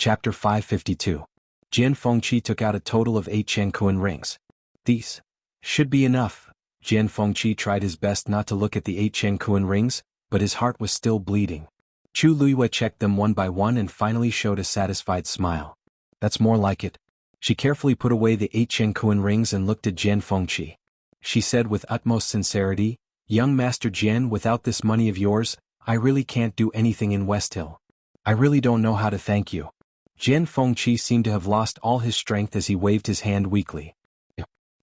Chapter 552. Jian Fengqi took out a total of 8 Qianquan rings. These should be enough. Jian Fengqi tried his best not to look at the 8 Qianquan rings, but his heart was still bleeding. Chu Luiyue checked them one by one and finally showed a satisfied smile. That's more like it. She carefully put away the 8 Qianquan rings and looked at Jian Fengqi. She said with utmost sincerity, "Young Master Jian, without this money of yours, I really can't do anything in West Hill. I really don't know how to thank you." Jian Fengqi seemed to have lost all his strength as he waved his hand weakly.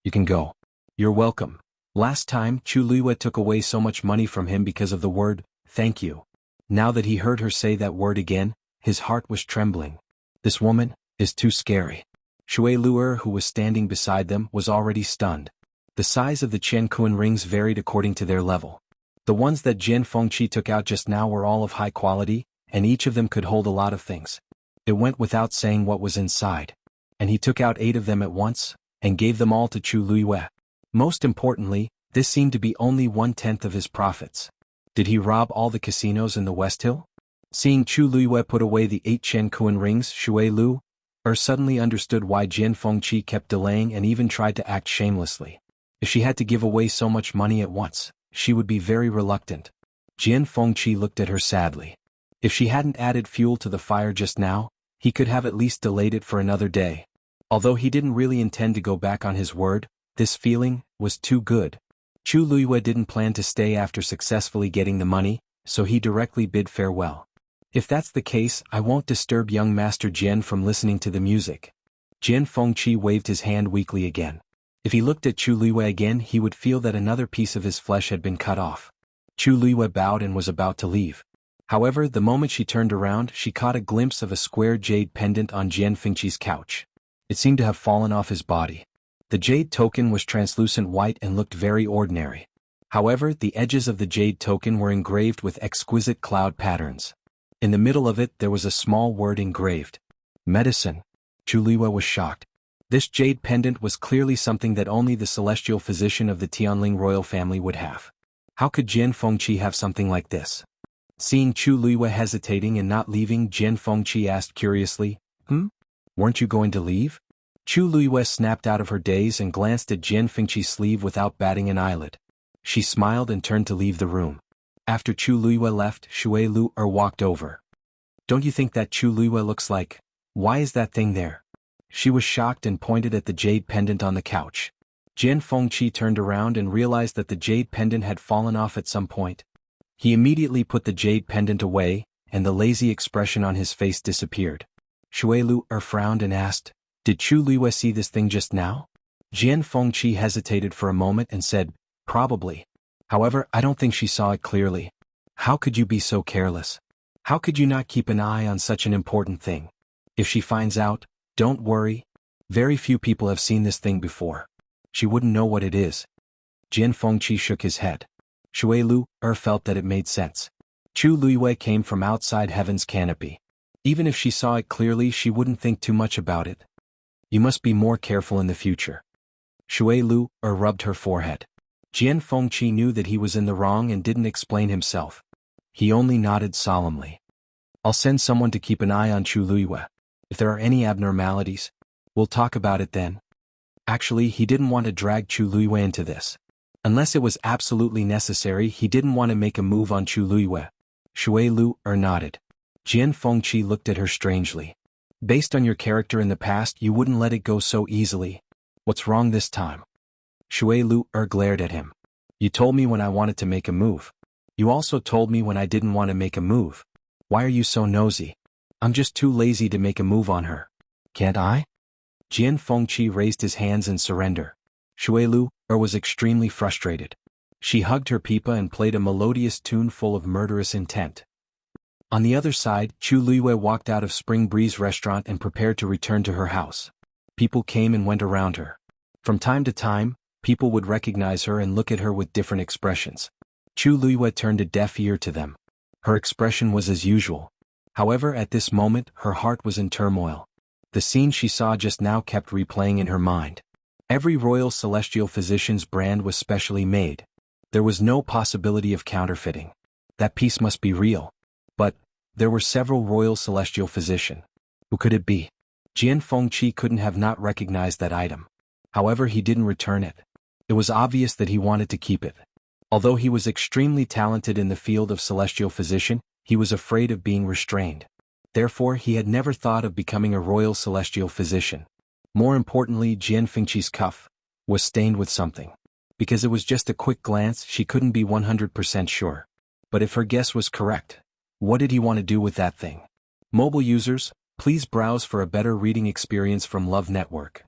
"You can go. You're welcome." Last time, Chu Luiyue took away so much money from him because of the word, "thank you." Now that he heard her say that word again, his heart was trembling. This woman is too scary. Shui Luer, who was standing beside them, was already stunned. The size of the Qianquan rings varied according to their level. The ones that Jian Fengqi took out just now were all of high quality, and each of them could hold a lot of things. It went without saying what was inside. And he took out 8 of them at once, and gave them all to Chu Luiyue. Most importantly, this seemed to be only 1/10 of his profits. Did he rob all the casinos in the West Hill? Seeing Chu Luiyue put away the 8 Qianquan rings, Shui Luer suddenly understood why Jian Fengqi kept delaying and even tried to act shamelessly. If she had to give away so much money at once, she would be very reluctant. Jian Fengqi looked at her sadly. If she hadn't added fuel to the fire just now, he could have at least delayed it for another day. Although he didn't really intend to go back on his word, this feeling was too good. Chu Luiyue didn't plan to stay after successfully getting the money, so he directly bid farewell. "If that's the case, I won't disturb young Master Jian from listening to the music." Jian Fengqi waved his hand weakly again. If he looked at Chu Luiyue again, he would feel that another piece of his flesh had been cut off. Chu Luiyue bowed and was about to leave. However, the moment she turned around, she caught a glimpse of a square jade pendant on Jian Fengqi's couch. It seemed to have fallen off his body. The jade token was translucent white and looked very ordinary. However, the edges of the jade token were engraved with exquisite cloud patterns. In the middle of it there was a small word engraved. "Medicine." Chu Luiyue was shocked. This jade pendant was clearly something that only the celestial physician of the Tianling royal family would have. How could Jian Fengqi have something like this? Seeing Chu Luiyue hesitating and not leaving, Jian Fengqi asked curiously, "Weren't you going to leave?" Chu Luiyue snapped out of her daze and glanced at Jian Fengqi's sleeve without batting an eyelid. She smiled and turned to leave the room. After Chu Luiyue left, Shui Luer walked over. "Don't you think that Chu Luiyue looks like? Why is that thing there?" She was shocked and pointed at the jade pendant on the couch. Jian Fengqi turned around and realized that the jade pendant had fallen off at some point. He immediately put the jade pendant away, and the lazy expression on his face disappeared. Shui Luer frowned and asked, "Did Chu Luiyue see this thing just now?" Jian Fengqi hesitated for a moment and said, "Probably. However, I don't think she saw it clearly." "How could you be so careless? How could you not keep an eye on such an important thing? If she finds out, don't worry. Very few people have seen this thing before. She wouldn't know what it is." Jian Fengqi shook his head. Shui Luer felt that it made sense. Chu Luiyue came from outside heaven's canopy. Even if she saw it clearly, she wouldn't think too much about it. "You must be more careful in the future." Shui Luer rubbed her forehead. Jian Fengqi knew that he was in the wrong and didn't explain himself. He only nodded solemnly. "I'll send someone to keep an eye on Chu Luiyue. If there are any abnormalities, we'll talk about it then." Actually, he didn't want to drag Chu Luiyue into this. Unless it was absolutely necessary, he didn't want to make a move on Chu Luiyue. Shui Luer nodded. Jian Fengqi looked at her strangely. "Based on your character in the past, you wouldn't let it go so easily. What's wrong this time?" Shui Luer glared at him. "You told me when I wanted to make a move. You also told me when I didn't want to make a move. Why are you so nosy?" "I'm just too lazy to make a move on her." "Can't I?" Jian Fengqi raised his hands in surrender. Shui Luer was extremely frustrated. She hugged her pipa and played a melodious tune full of murderous intent. On the other side, Chu Luiyue walked out of Spring Breeze restaurant and prepared to return to her house. People came and went around her. From time to time, people would recognize her and look at her with different expressions. Chu Luiyue turned a deaf ear to them. Her expression was as usual. However, at this moment, her heart was in turmoil. The scene she saw just now kept replaying in her mind. Every Royal Celestial Physician's brand was specially made. There was no possibility of counterfeiting. That piece must be real. But there were several Royal Celestial Physician. Who could it be? Jian Fengqi couldn't have not recognized that item. However, he didn't return it. It was obvious that he wanted to keep it. Although he was extremely talented in the field of celestial physician, he was afraid of being restrained. Therefore, he had never thought of becoming a royal celestial physician. More importantly, Jian Fengqi's cuff was stained with something. Because it was just a quick glance, she couldn't be 100% sure. But if her guess was correct, what did he want to do with that thing? Mobile users, please browse for a better reading experience from Love Network.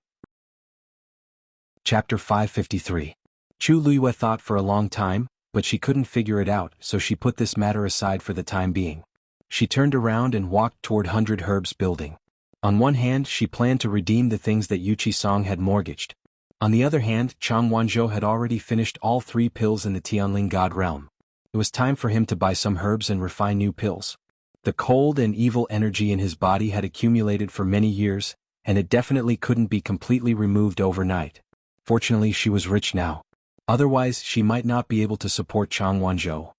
Chapter 553. Chu Luiyue thought for a long time, but she couldn't figure it out, so she put this matter aside for the time being. She turned around and walked toward 100 Herbs building. On one hand, she planned to redeem the things that Yuqi Song had mortgaged. On the other hand, Chang Wanzhou had already finished all 3 pills in the Tianling God realm. It was time for him to buy some herbs and refine new pills. The cold and evil energy in his body had accumulated for many years, and it definitely couldn't be completely removed overnight. Fortunately, she was rich now. Otherwise, she might not be able to support Chang Wanzhou.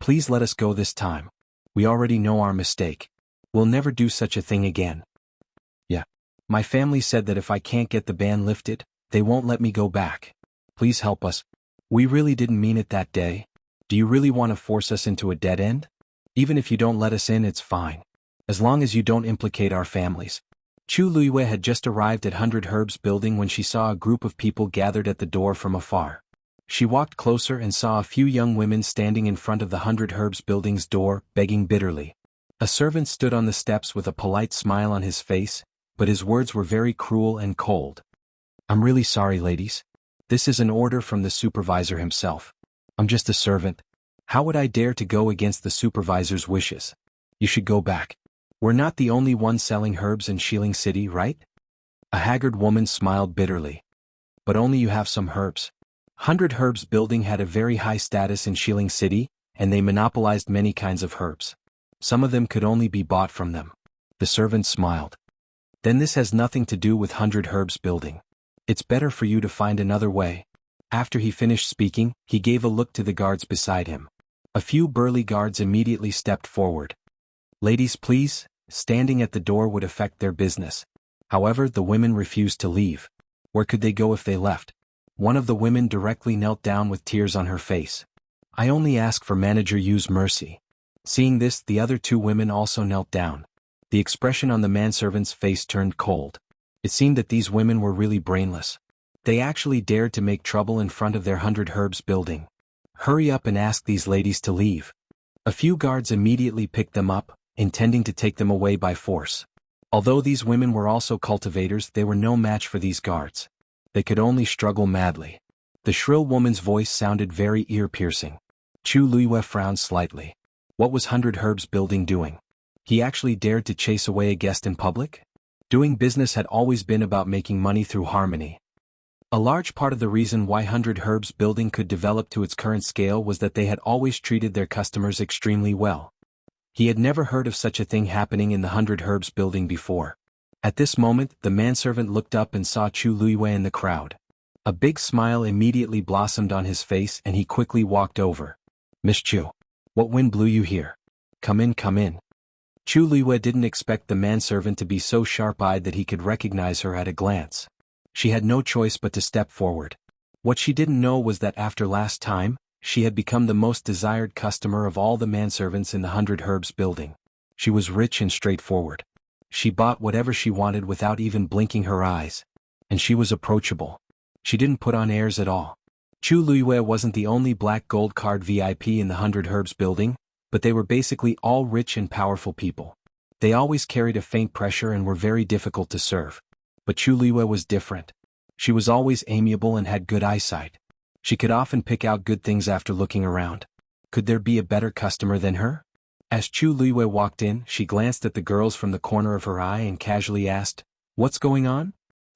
Please let us go this time. We already know our mistake. We'll never do such a thing again. Yeah. My family said that if I can't get the ban lifted, they won't let me go back. Please help us. We really didn't mean it that day. Do you really want to force us into a dead end? Even if you don't let us in, it's fine. As long as you don't implicate our families. Chu Luiyue had just arrived at 100 Herbs building when she saw a group of people gathered at the door from afar. She walked closer and saw a few young women standing in front of the 100 Herbs building's door, begging bitterly. A servant stood on the steps with a polite smile on his face, but his words were very cruel and cold. I'm really sorry, ladies. This is an order from the supervisor himself. I'm just a servant. How would I dare to go against the supervisor's wishes? You should go back. We're not the only ones selling herbs in Xiling City, right? A haggard woman smiled bitterly. But only you have some herbs. 100 Herbs building had a very high status in Xiling City, and they monopolized many kinds of herbs. Some of them could only be bought from them. The servant smiled. Then this has nothing to do with 100 Herbs building. It's better for you to find another way. After he finished speaking, he gave a look to the guards beside him. A few burly guards immediately stepped forward. Ladies, please, standing at the door would affect their business. However, the women refused to leave. Where could they go if they left? One of the women directly knelt down with tears on her face. I only ask for Manager Yu's mercy. Seeing this, the other 2 women also knelt down. The expression on the manservant's face turned cold. It seemed that these women were really brainless. They actually dared to make trouble in front of their 100 Herbs building. Hurry up and ask these ladies to leave. A few guards immediately picked them up, intending to take them away by force. Although these women were also cultivators, they were no match for these guards. They could only struggle madly. The shrill woman's voice sounded very ear-piercing. Chu Luiyue frowned slightly. What was 100 Herbs building doing? He actually dared to chase away a guest in public? Doing business had always been about making money through harmony. A large part of the reason why 100 Herbs building could develop to its current scale was that they had always treated their customers extremely well. He had never heard of such a thing happening in the 100 Herbs building before. At this moment, the manservant looked up and saw Chu Luiyue in the crowd. A big smile immediately blossomed on his face and he quickly walked over. Miss Chu, what wind blew you here? Come in, come in. Chu Luiyue didn't expect the manservant to be so sharp-eyed that he could recognize her at a glance. She had no choice but to step forward. What she didn't know was that after last time, she had become the most desired customer of all the manservants in the 100 Herbs building. She was rich and straightforward. She bought whatever she wanted without even blinking her eyes. And she was approachable. She didn't put on airs at all. Chu Luiyue wasn't the only black gold card VIP in the 100 Herbs building, but they were basically all rich and powerful people. They always carried a faint pressure and were very difficult to serve. But Chu Luiyue was different. She was always amiable and had good eyesight. She could often pick out good things after looking around. Could there be a better customer than her? As Chu Luiyue walked in, she glanced at the girls from the corner of her eye and casually asked, "What's going on?"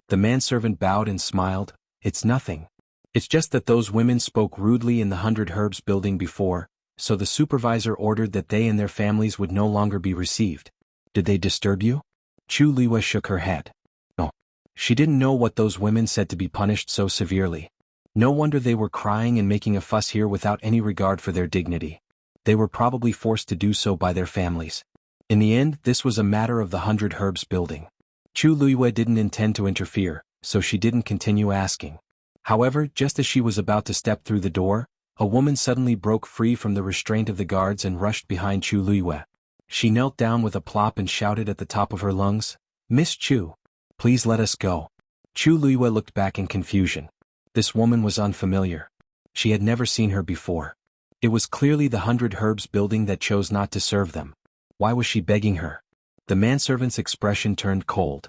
The manservant bowed and smiled. "It's nothing. It's just that those women spoke rudely in the 100 Herbs building before, so the supervisor ordered that they and their families would no longer be received." "Did they disturb you?" Chu Luiyue shook her head. No. She didn't know what those women said to be punished so severely. No wonder they were crying and making a fuss here without any regard for their dignity. They were probably forced to do so by their families. In the end, this was a matter of the 100 Herbs building. Chu Luiyue didn't intend to interfere, so she didn't continue asking. However, just as she was about to step through the door, a woman suddenly broke free from the restraint of the guards and rushed behind Chu Luiyue. She knelt down with a plop and shouted at the top of her lungs, "Miss Chu, please let us go." Chu Luiyue looked back in confusion. This woman was unfamiliar. She had never seen her before. It was clearly the 100 Herbs building that chose not to serve them. Why was she begging her? The manservant's expression turned cold.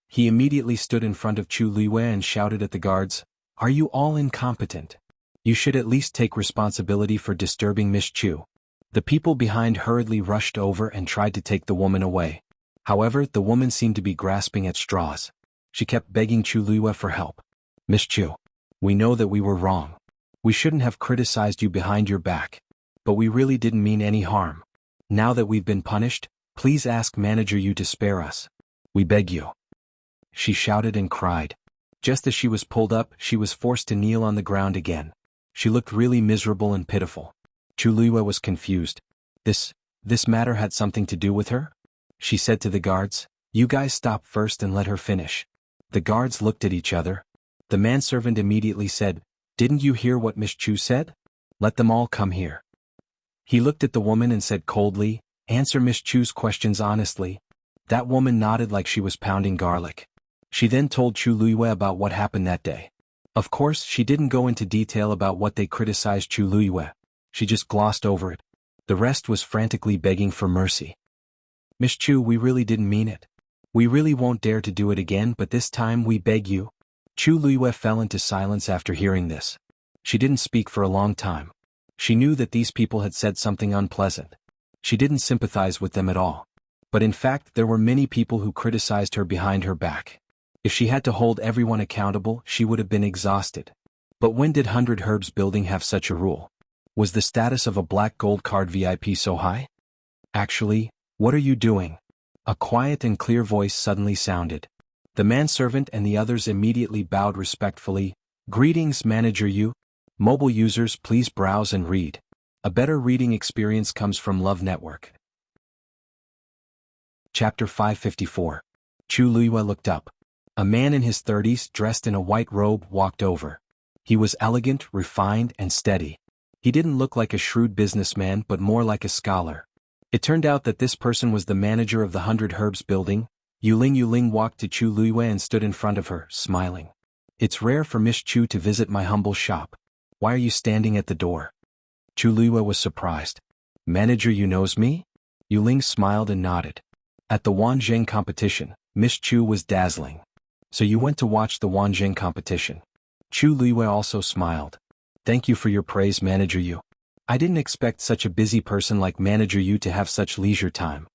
He immediately stood in front of Chu Luiyue and shouted at the guards, "Are you all incompetent? You should at least take responsibility for disturbing Miss Chu." The people behind hurriedly rushed over and tried to take the woman away. However, the woman seemed to be grasping at straws. She kept begging Chu Luiyue for help. "Miss Chu, we know that we were wrong. We shouldn't have criticized you behind your back. But we really didn't mean any harm. Now that we've been punished, please ask Manager Yu to spare us. We beg you." She shouted and cried. Just as she was pulled up, she was forced to kneel on the ground again. She looked really miserable and pitiful. Chu Luiyue was confused. This matter had something to do with her? She said to the guards, "You guys stop first and let her finish." The guards looked at each other. The manservant immediately said, "Didn't you hear what Miss Chu said? Let them all come here." He looked at the woman and said coldly, "Answer Miss Chu's questions honestly." That woman nodded like she was pounding garlic. She then told Chu Luiyue about what happened that day. Of course, she didn't go into detail about what they criticized Chu Luiyue. She just glossed over it. The rest was frantically begging for mercy. "Miss Chu, we really didn't mean it. We really won't dare to do it again, but this time we beg you." Chu Luiyue fell into silence after hearing this. She didn't speak for a long time. She knew that these people had said something unpleasant. She didn't sympathize with them at all. But in fact, there were many people who criticized her behind her back. If she had to hold everyone accountable, she would have been exhausted. But when did 100 Herbs building have such a rule? Was the status of a black gold card VIP so high? "Actually, what are you doing?" A quiet and clear voice suddenly sounded. The manservant and the others immediately bowed respectfully. "Greetings, Manager Yu. Mobile users, please browse and read. A better reading experience comes from Love Network." Chapter 554. Chu Luiyue looked up. A man in his 30s, dressed in a white robe, walked over. He was elegant, refined, and steady. He didn't look like a shrewd businessman but more like a scholar. It turned out that this person was the manager of the 100 Herbs building. Yuling walked to Chu Luiyue and stood in front of her, smiling. "It's rare for Miss Chu to visit my humble shop. Why are you standing at the door?" Chu Luiyue was surprised. "Manager Yu knows me?" Yuling smiled and nodded. At the Wanzheng competition, Miss Chu was dazzling. "So you went to watch the Wanzheng competition?" Chu Luiyue also smiled. "Thank you for your praise, Manager Yu. I didn't expect such a busy person like Manager Yu to have such leisure time."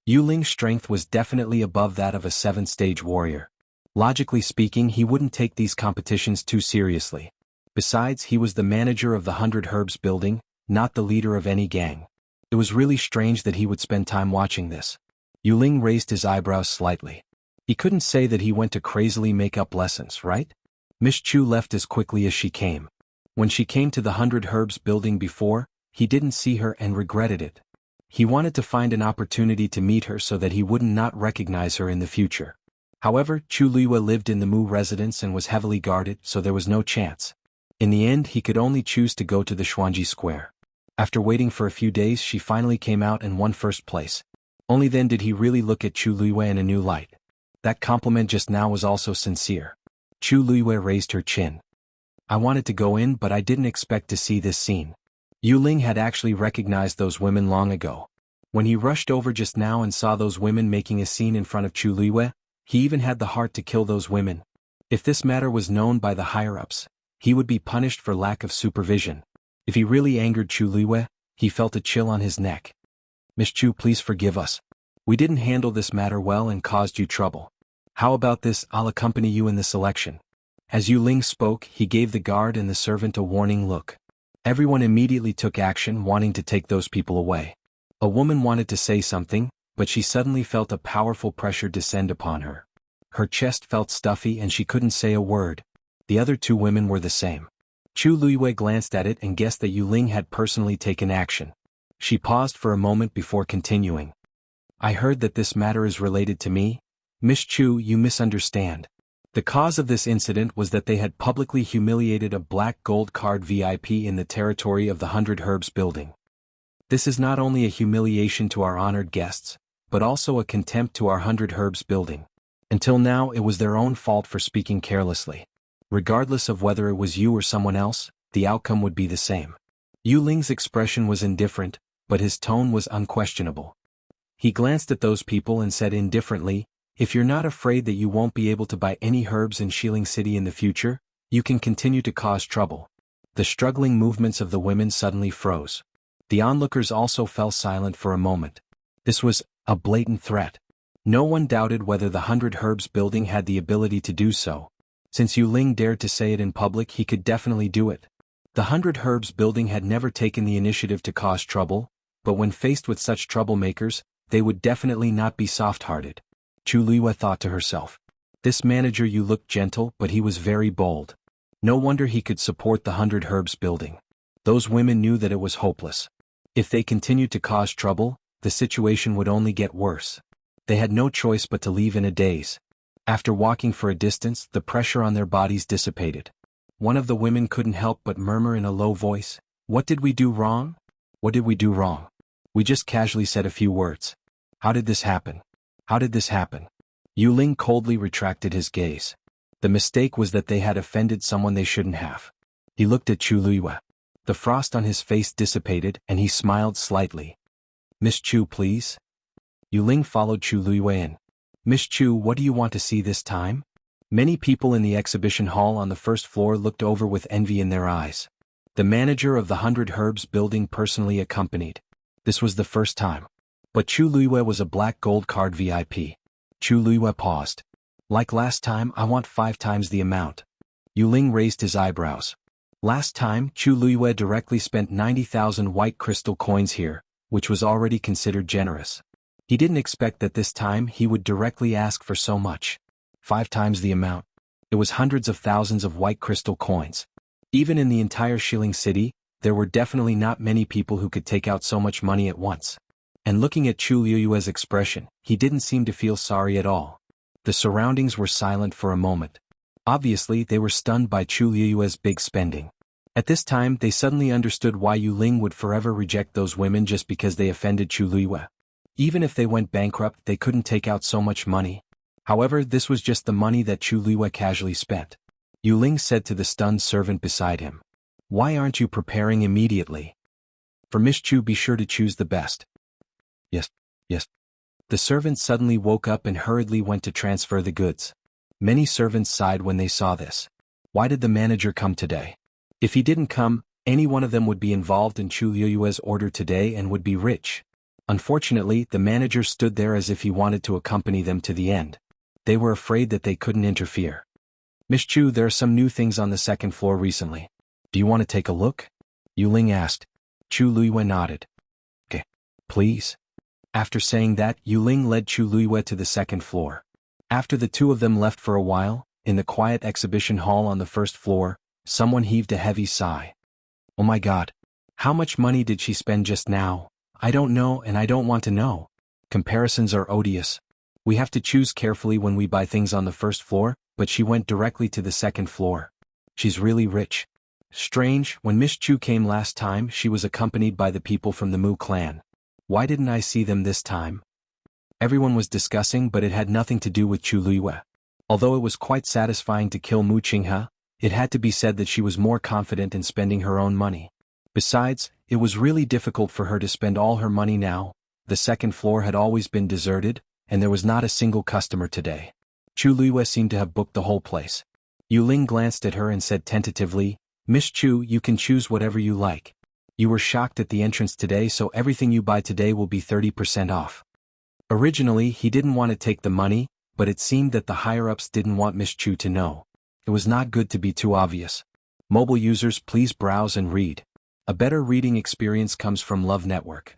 Yuling's strength was definitely above that of a 7th-stage warrior. Logically speaking, he wouldn't take these competitions too seriously. Besides, he was the manager of the 100 Herbs building, not the leader of any gang. It was really strange that he would spend time watching this. Yuling raised his eyebrows slightly. He couldn't say that he went to crazily make up lessons, right? Miss Chu left as quickly as she came. When she came to the 100 Herbs building before, he didn't see her and regretted it. He wanted to find an opportunity to meet her so that he wouldn't not recognize her in the future. However, Chu Luiyue lived in the Mu residence and was heavily guarded, so there was no chance. In the end, he could only choose to go to the Xuanji Square. After waiting for a few days, she finally came out and won first place. Only then did he really look at Chu Luiyue in a new light. That compliment just now was also sincere. Chu Luiyue raised her chin. "I wanted to go in, but I didn't expect to see this scene." Yuling had actually recognized those women long ago. When he rushed over just now and saw those women making a scene in front of Chu Luiyue, he even had the heart to kill those women. If this matter was known by the higher-ups, he would be punished for lack of supervision. If he really angered Chu Luiyue, he felt a chill on his neck. "Miss Chu, please forgive us. We didn't handle this matter well and caused you trouble. How about this, I'll accompany you in the selection." As Yuling spoke, he gave the guard and the servant a warning look. Everyone immediately took action, wanting to take those people away. A woman wanted to say something, but she suddenly felt a powerful pressure descend upon her. Her chest felt stuffy and she couldn't say a word. The other two women were the same. Chu Luiyue glanced at it and guessed that Yuling had personally taken action. She paused for a moment before continuing. I heard that this matter is related to me. Miss Chu, you misunderstand. The cause of this incident was that they had publicly humiliated a black gold card VIP in the territory of the 100 Herbs building. This is not only a humiliation to our honored guests, but also a contempt to our 100 Herbs building. Until now it was their own fault for speaking carelessly. Regardless of whether it was you or someone else, the outcome would be the same. Yu Ling's expression was indifferent, but his tone was unquestionable. He glanced at those people and said indifferently, if you're not afraid that you won't be able to buy any herbs in Shilin City in the future, you can continue to cause trouble. The struggling movements of the women suddenly froze. The onlookers also fell silent for a moment. This was a blatant threat. No one doubted whether the 100 Herbs building had the ability to do so. Since Yu Ling dared to say it in public, he could definitely do it. The 100 Herbs building had never taken the initiative to cause trouble, but when faced with such troublemakers, they would definitely not be soft-hearted. Chu Luiyue thought to herself. This manager Yu looked gentle, but he was very bold. No wonder he could support the 100 Herbs building. Those women knew that it was hopeless. If they continued to cause trouble, the situation would only get worse. They had no choice but to leave in a daze. After walking for a distance, the pressure on their bodies dissipated. One of the women couldn't help but murmur in a low voice, "What did we do wrong? What did we do wrong? We just casually said a few words. How did this happen? How did this happen?" Yu Ling coldly retracted his gaze. The mistake was that they had offended someone they shouldn't have. He looked at Chu Luiyue. The frost on his face dissipated and he smiled slightly. "Miss Chu, please." Yu Ling followed Chu Luiyue in. "Miss Chu, what do you want to see this time?" Many people in the exhibition hall on the first floor looked over with envy in their eyes. The manager of the 100 Herbs building personally accompanied. This was the first time. But Chu Luiyue was a black gold card VIP. Chu Luiyue paused. "Like last time, I want 5 times the amount." Yu Ling raised his eyebrows. Last time, Chu Luiyue directly spent 90,000 white crystal coins here, which was already considered generous. He didn't expect that this time he would directly ask for so much. 5 times the amount. It was hundreds of thousands of white crystal coins. Even in the entire Shilin City, there were definitely not many people who could take out so much money at once. And looking at Chu Luiyue's expression, he didn't seem to feel sorry at all. The surroundings were silent for a moment. Obviously, they were stunned by Chu Luiyue's big spending. At this time, they suddenly understood why Yu Ling would forever reject those women just because they offended Chu Luiyue. Even if they went bankrupt, they couldn't take out so much money. However, this was just the money that Chu Luiyue casually spent. Yu Ling said to the stunned servant beside him, "Why aren't you preparing immediately? For Miss Chu, be sure to choose the best." "Yes, yes." The servant suddenly woke up and hurriedly went to transfer the goods. Many servants sighed when they saw this. Why did the manager come today? If he didn't come, any one of them would be involved in Chu Luiyue's order today and would be rich. Unfortunately, the manager stood there as if he wanted to accompany them to the end. They were afraid that they couldn't interfere. "Miss Chu, there are some new things on the second floor recently. Do you want to take a look?" Yu Ling asked. Chu Luiyue nodded. "Okay, please." After saying that, Yu Ling led Chu Luiyue to the second floor. After the two of them left for a while, in the quiet exhibition hall on the first floor, someone heaved a heavy sigh. "Oh my God. How much money did she spend just now? I don't know and I don't want to know. Comparisons are odious. We have to choose carefully when we buy things on the first floor, but she went directly to the second floor. She's really rich. Strange, when Miss Chu came last time she was accompanied by the people from the Mu clan. Why didn't I see them this time?" Everyone was discussing, but it had nothing to do with Chu Luiyue. Although it was quite satisfying to kill Mu Qinghe, it had to be said that she was more confident in spending her own money. Besides, it was really difficult for her to spend all her money now. The second floor had always been deserted, and there was not a single customer today. Chu Luiyue seemed to have booked the whole place. Yu Ling glanced at her and said tentatively, "Miss Chu, you can choose whatever you like. You were shocked at the entrance today, so everything you buy today will be 30% off." Originally, he didn't want to take the money, but it seemed that the higher-ups didn't want Miss Chu to know. It was not good to be too obvious. Mobile users, please browse and read. A better reading experience comes from Love Network.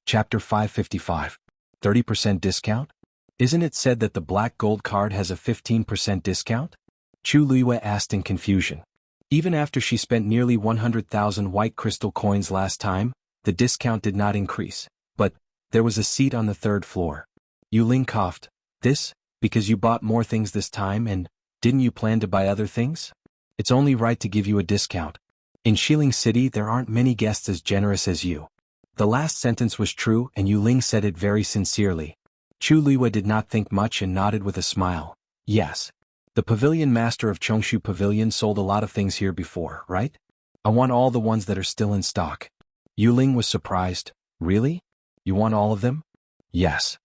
Chapter 555. 30% discount? Isn't it said that the black gold card has a 15% discount? Chu Luiyue asked in confusion. Even after she spent nearly 100,000 white crystal coins last time, the discount did not increase. But there was a seat on the third floor. Yu Ling coughed. This? Because you bought more things this time and didn't you plan to buy other things? It's only right to give you a discount. In Xiling City there aren't many guests as generous as you. The last sentence was true and Yu Ling said it very sincerely. Chu Liwei did not think much and nodded with a smile. Yes. The pavilion master of Chongshu Pavilion sold a lot of things here before, right? I want all the ones that are still in stock. Yu Ling was surprised. Really? You want all of them? Yes.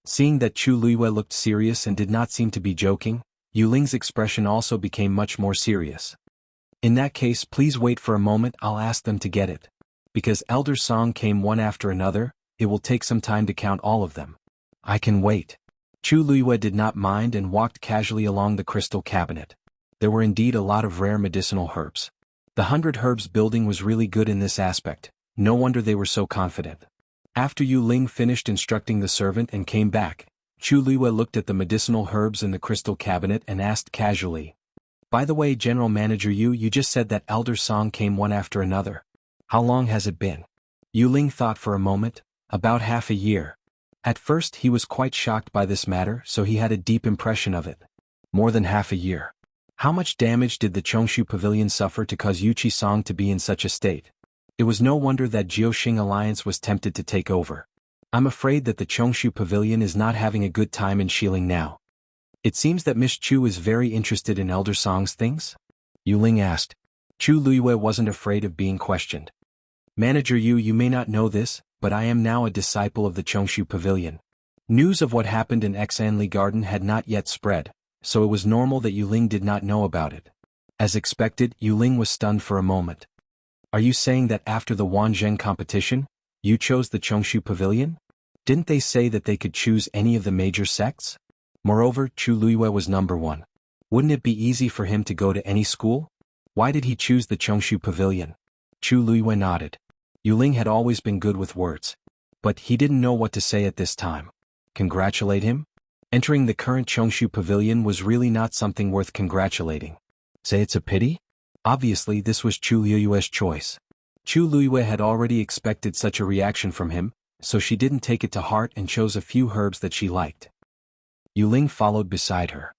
Seeing that Chu Liwei looked serious and did not seem to be joking, Yu Ling's expression also became much more serious. In that case, please wait for a moment, I'll ask them to get it. Because Elder Song came one after another, it will take some time to count all of them. I can wait. Chu Liwei did not mind and walked casually along the crystal cabinet. There were indeed a lot of rare medicinal herbs. The 100 Herbs building was really good in this aspect. No wonder they were so confident. After Yu Ling finished instructing the servant and came back, Chu Liwei looked at the medicinal herbs in the crystal cabinet and asked casually. By the way, General Manager you just said that Elder Song came one after another. How long has it been? Yu Ling thought for a moment. About half a year. At first he was quite shocked by this matter, so he had a deep impression of it. More than half a year. How much damage did the Chongshu Pavilion suffer to cause Yuchi Song to be in such a state? It was no wonder that Jiuxing Alliance was tempted to take over. I'm afraid that the Chongshu Pavilion is not having a good time in Xiling now. It seems that Miss Chu is very interested in Elder Song's things? Yu Ling asked. Chu Liwei wasn't afraid of being questioned. Manager Yu, you may not know this, but I am now a disciple of the Chongshu Pavilion. News of what happened in Xanli Garden had not yet spread, so it was normal that Yu Ling did not know about it. As expected, Yu Ling was stunned for a moment. Are you saying that after the Wanzheng competition, you chose the Chongshu Pavilion? Didn't they say that they could choose any of the major sects? Moreover, Chu Liwei was number one. Wouldn't it be easy for him to go to any school? Why did he choose the Chongshu Pavilion? Chu Liwei nodded. Yu Ling had always been good with words. But he didn't know what to say at this time. Congratulate him? Entering the current Chongshu Pavilion was really not something worth congratulating. Say it's a pity? Obviously this was Chu Liui's choice. Chu Liui had already expected such a reaction from him, so she didn't take it to heart and chose a few herbs that she liked. Yu Ling followed beside her.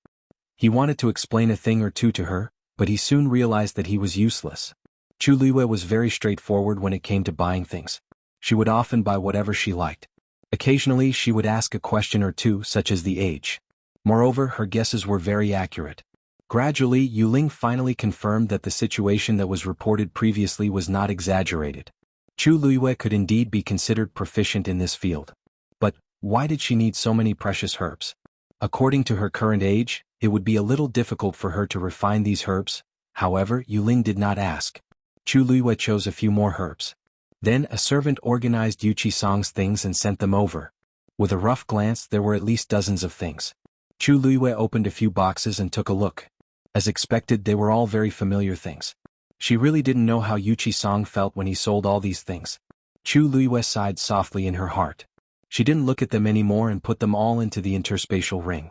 He wanted to explain a thing or two to her, but he soon realized that he was useless. Chu Liui was very straightforward when it came to buying things. She would often buy whatever she liked. Occasionally she would ask a question or two, such as the age. Moreover, her guesses were very accurate. Gradually, Yu Ling finally confirmed that the situation that was reported previously was not exaggerated. Chu Liui could indeed be considered proficient in this field. But why did she need so many precious herbs? According to her current age, it would be a little difficult for her to refine these herbs. However, Yu Ling did not ask. Chu Liui chose a few more herbs. Then a servant organized Yuchi Song's things and sent them over. With a rough glance, there were at least dozens of things. Chu Liui opened a few boxes and took a look. As expected, they were all very familiar things. She really didn't know how Yuchi Song felt when he sold all these things. Chu Liui sighed softly in her heart. She didn't look at them anymore and put them all into the interspatial ring.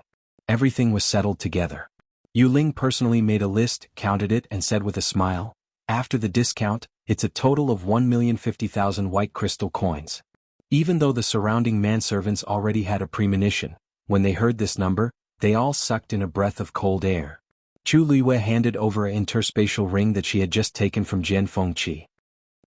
Everything was settled together. Yu Ling personally made a list, counted it and said with a smile, after the discount, it's a total of 1,050,000 white crystal coins. Even though the surrounding manservants already had a premonition, when they heard this number, they all sucked in a breath of cold air. Chu Liui handed over an interspatial ring that she had just taken from Jian Fengqi.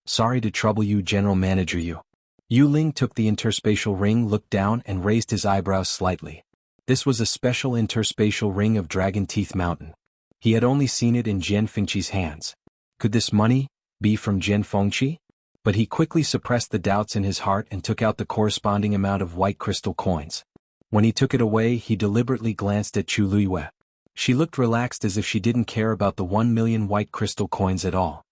Sorry to trouble you, General Manager Yu. Yu Ling took the interspatial ring, looked down and raised his eyebrows slightly. This was a special interspatial ring of Dragon Teeth Mountain. He had only seen it in Jian Fengqi's hands. Could this money be from Jian Fengqi? But he quickly suppressed the doubts in his heart and took out the corresponding amount of white crystal coins. When he took it away, he deliberately glanced at Chu Liui. She looked relaxed as if she didn't care about the 1 million white crystal coins at all.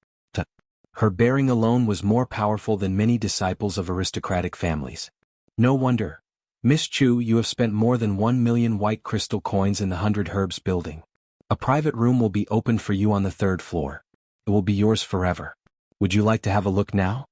Her bearing alone was more powerful than many disciples of aristocratic families. No wonder. Miss Chu, you have spent more than 1 million white crystal coins in the 100 Herbs building. A private room will be opened for you on the 3rd floor. It will be yours forever. Would you like to have a look now?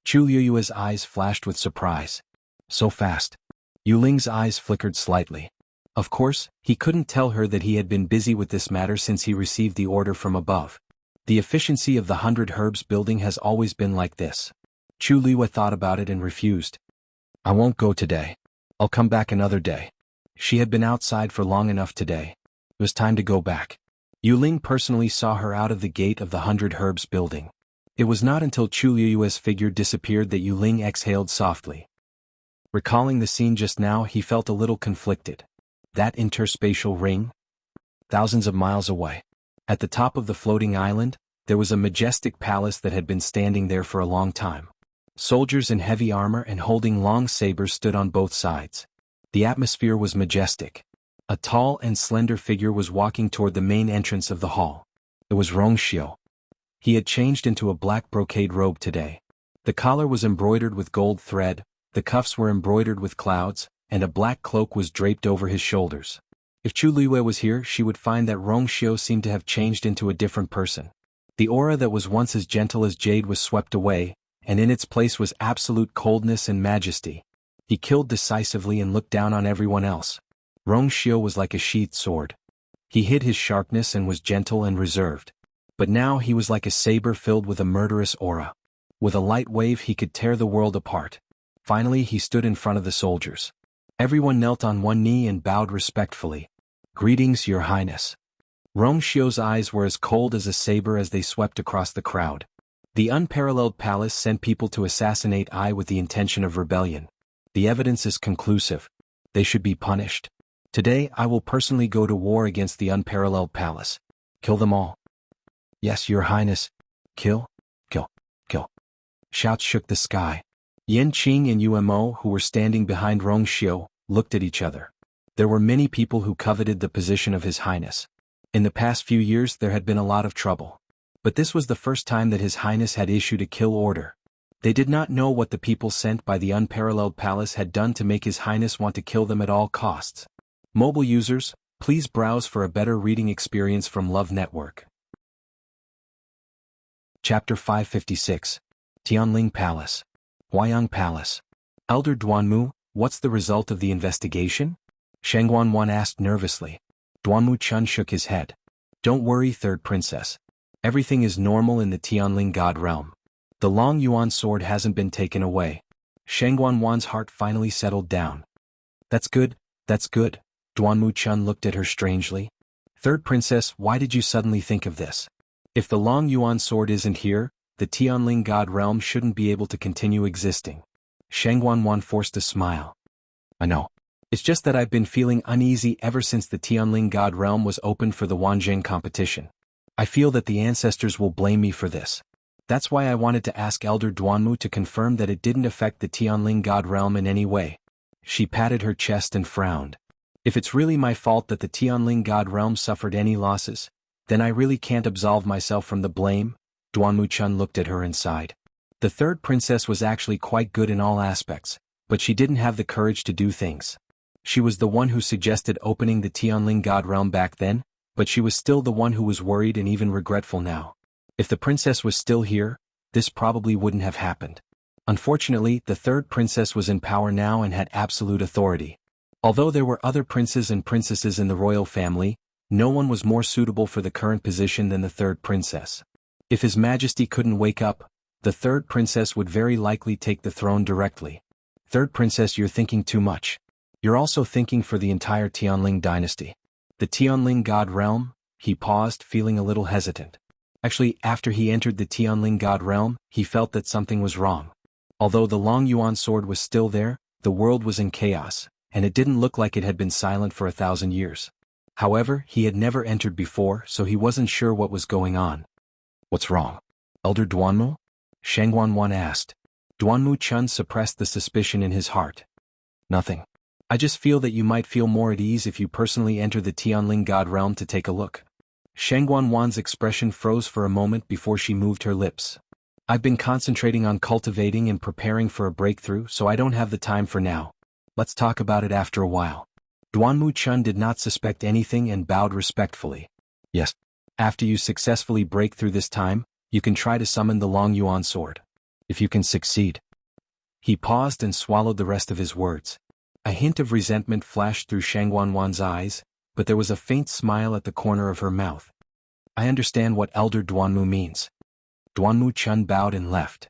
Chu Liui's eyes flashed with surprise. So fast. Yu Ling's eyes flickered slightly. Of course, he couldn't tell her that he had been busy with this matter since he received the order from above. The efficiency of the 100 Herbs building has always been like this. Chu Liui thought about it and refused. I won't go today. I'll come back another day. She had been outside for long enough today. It was time to go back. Yu Ling personally saw her out of the gate of the 100 Herbs building. It was not until Chu Liyue's figure disappeared that Yu Ling exhaled softly. Recalling the scene just now, he felt a little conflicted. That interspatial ring? Thousands of miles away. At the top of the floating island, there was a majestic palace that had been standing there for a long time. Soldiers in heavy armor and holding long sabers stood on both sides. The atmosphere was majestic. A tall and slender figure was walking toward the main entrance of the hall. It was Rongxiu. He had changed into a black brocade robe today. The collar was embroidered with gold thread, the cuffs were embroidered with clouds, and a black cloak was draped over his shoulders. If Chu Liyue was here, she would find that Rongxiu seemed to have changed into a different person. The aura that was once as gentle as jade was swept away, and in its place was absolute coldness and majesty. He killed decisively and looked down on everyone else. Rongxiu was like a sheathed sword. He hid his sharpness and was gentle and reserved. But now he was like a saber filled with a murderous aura. With a light wave he could tear the world apart. Finally he stood in front of the soldiers. Everyone knelt on one knee and bowed respectfully. "Greetings, Your Highness." Rongxiu's eyes were as cold as a saber as they swept across the crowd. The unparalleled palace sent people to assassinate I with the intention of rebellion. The evidence is conclusive. They should be punished. Today I will personally go to war against the unparalleled palace. Kill them all. Yes, Your Highness. Kill, kill, kill. Shouts shook the sky. Yan Qing and Umo, who were standing behind Rongxiu, looked at each other. There were many people who coveted the position of His Highness. In the past few years there had been a lot of trouble. But this was the first time that His Highness had issued a kill order. They did not know what the people sent by the unparalleled palace had done to make His Highness want to kill them at all costs. Mobile users, please browse for a better reading experience from Love Network. Chapter 556. Tianling Palace. Huayang Palace. Elder Duanmu, what's the result of the investigation? Sheng Wanwan asked nervously. Duanmu Chun shook his head. Don't worry, Third Princess. Everything is normal in the Tianling God realm. The Long Yuan sword hasn't been taken away. Sheng Wanwan's heart finally settled down. That's good, that's good. Duanmu Chun looked at her strangely. Third Princess, why did you suddenly think of this? If the Long Yuan sword isn't here, the Tianling God realm shouldn't be able to continue existing. Sheng Wanwan forced a smile. I know. It's just that I've been feeling uneasy ever since the Tianling God realm was opened for the Wanzheng competition. I feel that the ancestors will blame me for this. That's why I wanted to ask Elder Duanmu to confirm that it didn't affect the Tianling God realm in any way. She patted her chest and frowned. If it's really my fault that the Tianling God realm suffered any losses, then I really can't absolve myself from the blame. Duanmu Chun looked at her and sighed. The third princess was actually quite good in all aspects, but she didn't have the courage to do things. She was the one who suggested opening the Tianling God realm back then, but she was still the one who was worried and even regretful now. If the princess was still here, this probably wouldn't have happened. Unfortunately, the third princess was in power now and had absolute authority. Although there were other princes and princesses in the royal family, no one was more suitable for the current position than the third princess. If His Majesty couldn't wake up, the third princess would very likely take the throne directly. Third princess, you're thinking too much. You're also thinking for the entire Tianling dynasty. The Tianling God realm? He paused, feeling a little hesitant. Actually, after he entered the Tianling God realm, he felt that something was wrong. Although the Long Yuan sword was still there, the world was in chaos, and it didn't look like it had been silent for 1,000 years. However, he had never entered before, so he wasn't sure what was going on. What's wrong? Elder Duanmu? Sheng Wanwan asked. Duanmu Chun suppressed the suspicion in his heart. Nothing. I just feel that you might feel more at ease if you personally enter the Tianling God realm to take a look. Sheng Wanwan's expression froze for a moment before she moved her lips. I've been concentrating on cultivating and preparing for a breakthrough, so I don't have the time for now. Let's talk about it after a while. Duanmu Chun did not suspect anything and bowed respectfully. Yes. After you successfully break through this time, you can try to summon the Long Yuan sword. If you can succeed. He paused and swallowed the rest of his words. A hint of resentment flashed through Sheng Wanwan's eyes, but there was a faint smile at the corner of her mouth. I understand what Elder Duanmu means. Duanmu Chun bowed and left.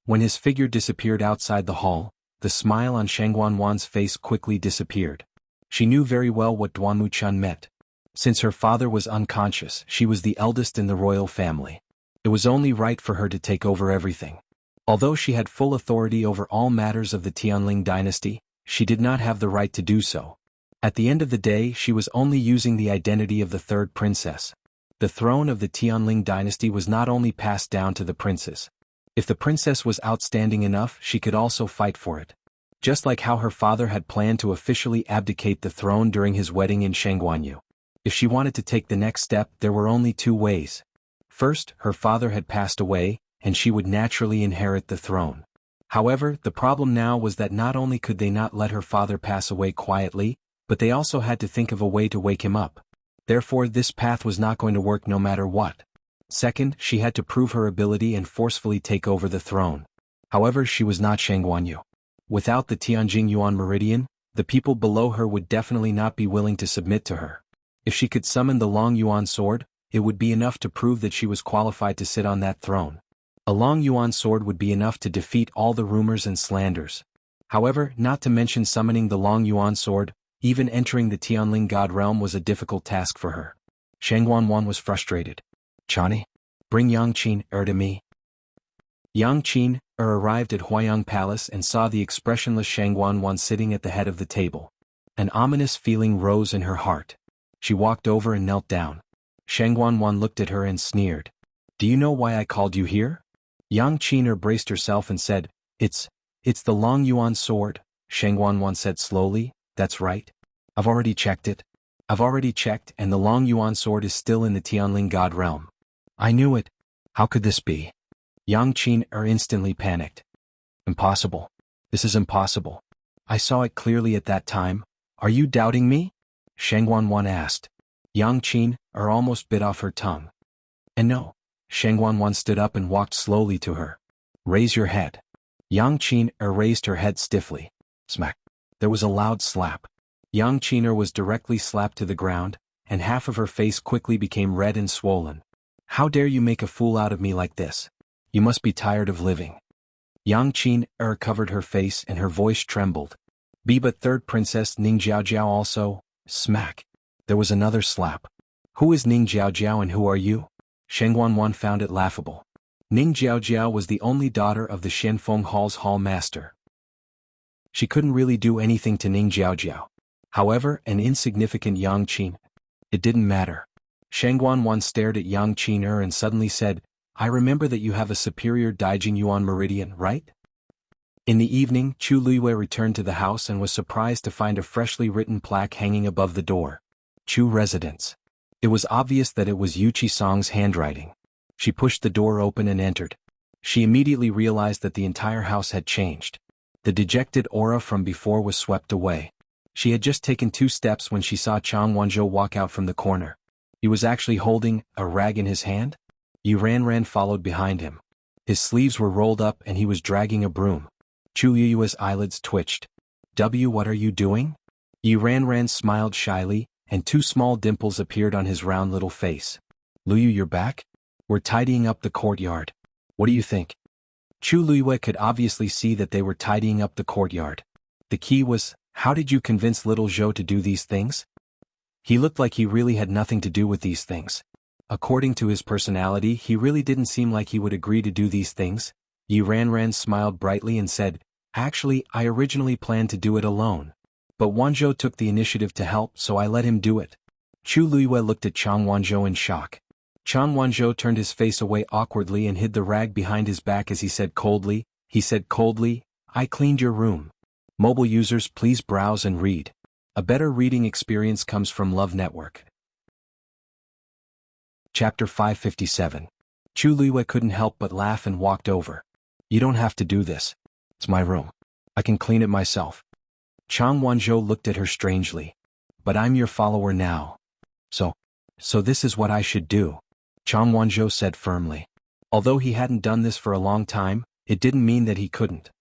When his figure disappeared outside the hall, the smile on Shang Wanwan's face quickly disappeared. She knew very well what Duanmu-chan meant. Since her father was unconscious, she was the eldest in the royal family. It was only right for her to take over everything. Although she had full authority over all matters of the Tianling dynasty, she did not have the right to do so. At the end of the day, she was only using the identity of the third princess. The throne of the Tianling dynasty was not only passed down to the princes. If the princess was outstanding enough, she could also fight for it. Just like how her father had planned to officially abdicate the throne during his wedding in Shangguanyu. If she wanted to take the next step, there were only two ways. First, her father had passed away, and she would naturally inherit the throne. However, the problem now was that not only could they not let her father pass away quietly, but they also had to think of a way to wake him up. Therefore, this path was not going to work no matter what. Second, she had to prove her ability and forcefully take over the throne. However, she was not Shangguanyu. Without the Tianjing Yuan Meridian, the people below her would definitely not be willing to submit to her. If she could summon the Long Yuan sword, it would be enough to prove that she was qualified to sit on that throne. A Long Yuan sword would be enough to defeat all the rumors and slanders. However, not to mention summoning the Long Yuan sword, even entering the Tianling God realm was a difficult task for her. Shang Wanwan was frustrated. "Chani, bring Yang Qin to me." Yang Qin arrived at Huayang Palace and saw the expressionless Shang Wanwan sitting at the head of the table. An ominous feeling rose in her heart. She walked over and knelt down. Shang Wanwan looked at her and sneered. "Do you know why I called you here?" Yang Qin braced herself and said, It's the Long Yuan sword," Shang Wanwan said slowly. "That's right. I've already checked it. I've already checked, and the Long Yuan sword is still in the Tianling God realm." "I knew it. How could this be?" Yang Qin instantly panicked. "Impossible. This is impossible. I saw it clearly at that time. Are you doubting me?" Shang Wanwan asked. Yang Qin almost bit off her tongue. "And no." Shang Wanwan stood up and walked slowly to her. "Raise your head." Yang Qin raised her head stiffly. Smack. There was a loud slap. Yang Qin was directly slapped to the ground, and half of her face quickly became red and swollen. "How dare you make a fool out of me like this? You must be tired of living." Yang Qin covered her face and her voice trembled. But third princess Ning Jiaojiao also, smack. There was another slap. "Who is Ning Jiaojiao and who are you?" Shang Wanwan found it laughable. Ning Jiaojiao was the only daughter of the Shenfeng Hall's hall master. She couldn't really do anything to Ning Jiaojiao. However, an insignificant Yang Qin. It didn't matter. Shang Wanwan stared at Yang Qin and suddenly said, "I remember that you have a superior Daijing Yuan Meridian, right?" In the evening, Chu Luiyue returned to the house and was surprised to find a freshly written plaque hanging above the door. Chu Residence. It was obvious that it was Yu Qisong's handwriting. She pushed the door open and entered. She immediately realized that the entire house had changed. The dejected aura from before was swept away. She had just taken 2 steps when she saw Chang Wanzhou walk out from the corner. He was actually holding a rag in his hand. Yu Ranran followed behind him. His sleeves were rolled up and he was dragging a broom. Chu Liyue's eyelids twitched. What are you doing?" Yu Ranran smiled shyly, and 2 small dimples appeared on his round little face. "Luyu, you're back? We're tidying up the courtyard. What do you think?" Chu Liyue could obviously see that they were tidying up the courtyard. The key was, how did you convince little Zhou to do these things? He looked like he really had nothing to do with these things. According to his personality, he really didn't seem like he would agree to do these things. Yu Ranran smiled brightly and said, "Actually, I originally planned to do it alone. But Wanzhou took the initiative to help, so I let him do it." Chu Liyue looked at Chang Wanzhou in shock. Chang Wanzhou turned his face away awkwardly and hid the rag behind his back as he said coldly, "I cleaned your room. Mobile users, please browse and read. A better reading experience comes from Love Network." Chapter 557. Chu Liyue couldn't help but laugh and walked over. "You don't have to do this. It's my room. I can clean it myself." Chang Wanzhou looked at her strangely. "But I'm your follower now. So this is what I should do," Chang Wanzhou said firmly. Although he hadn't done this for a long time, it didn't mean that he couldn't.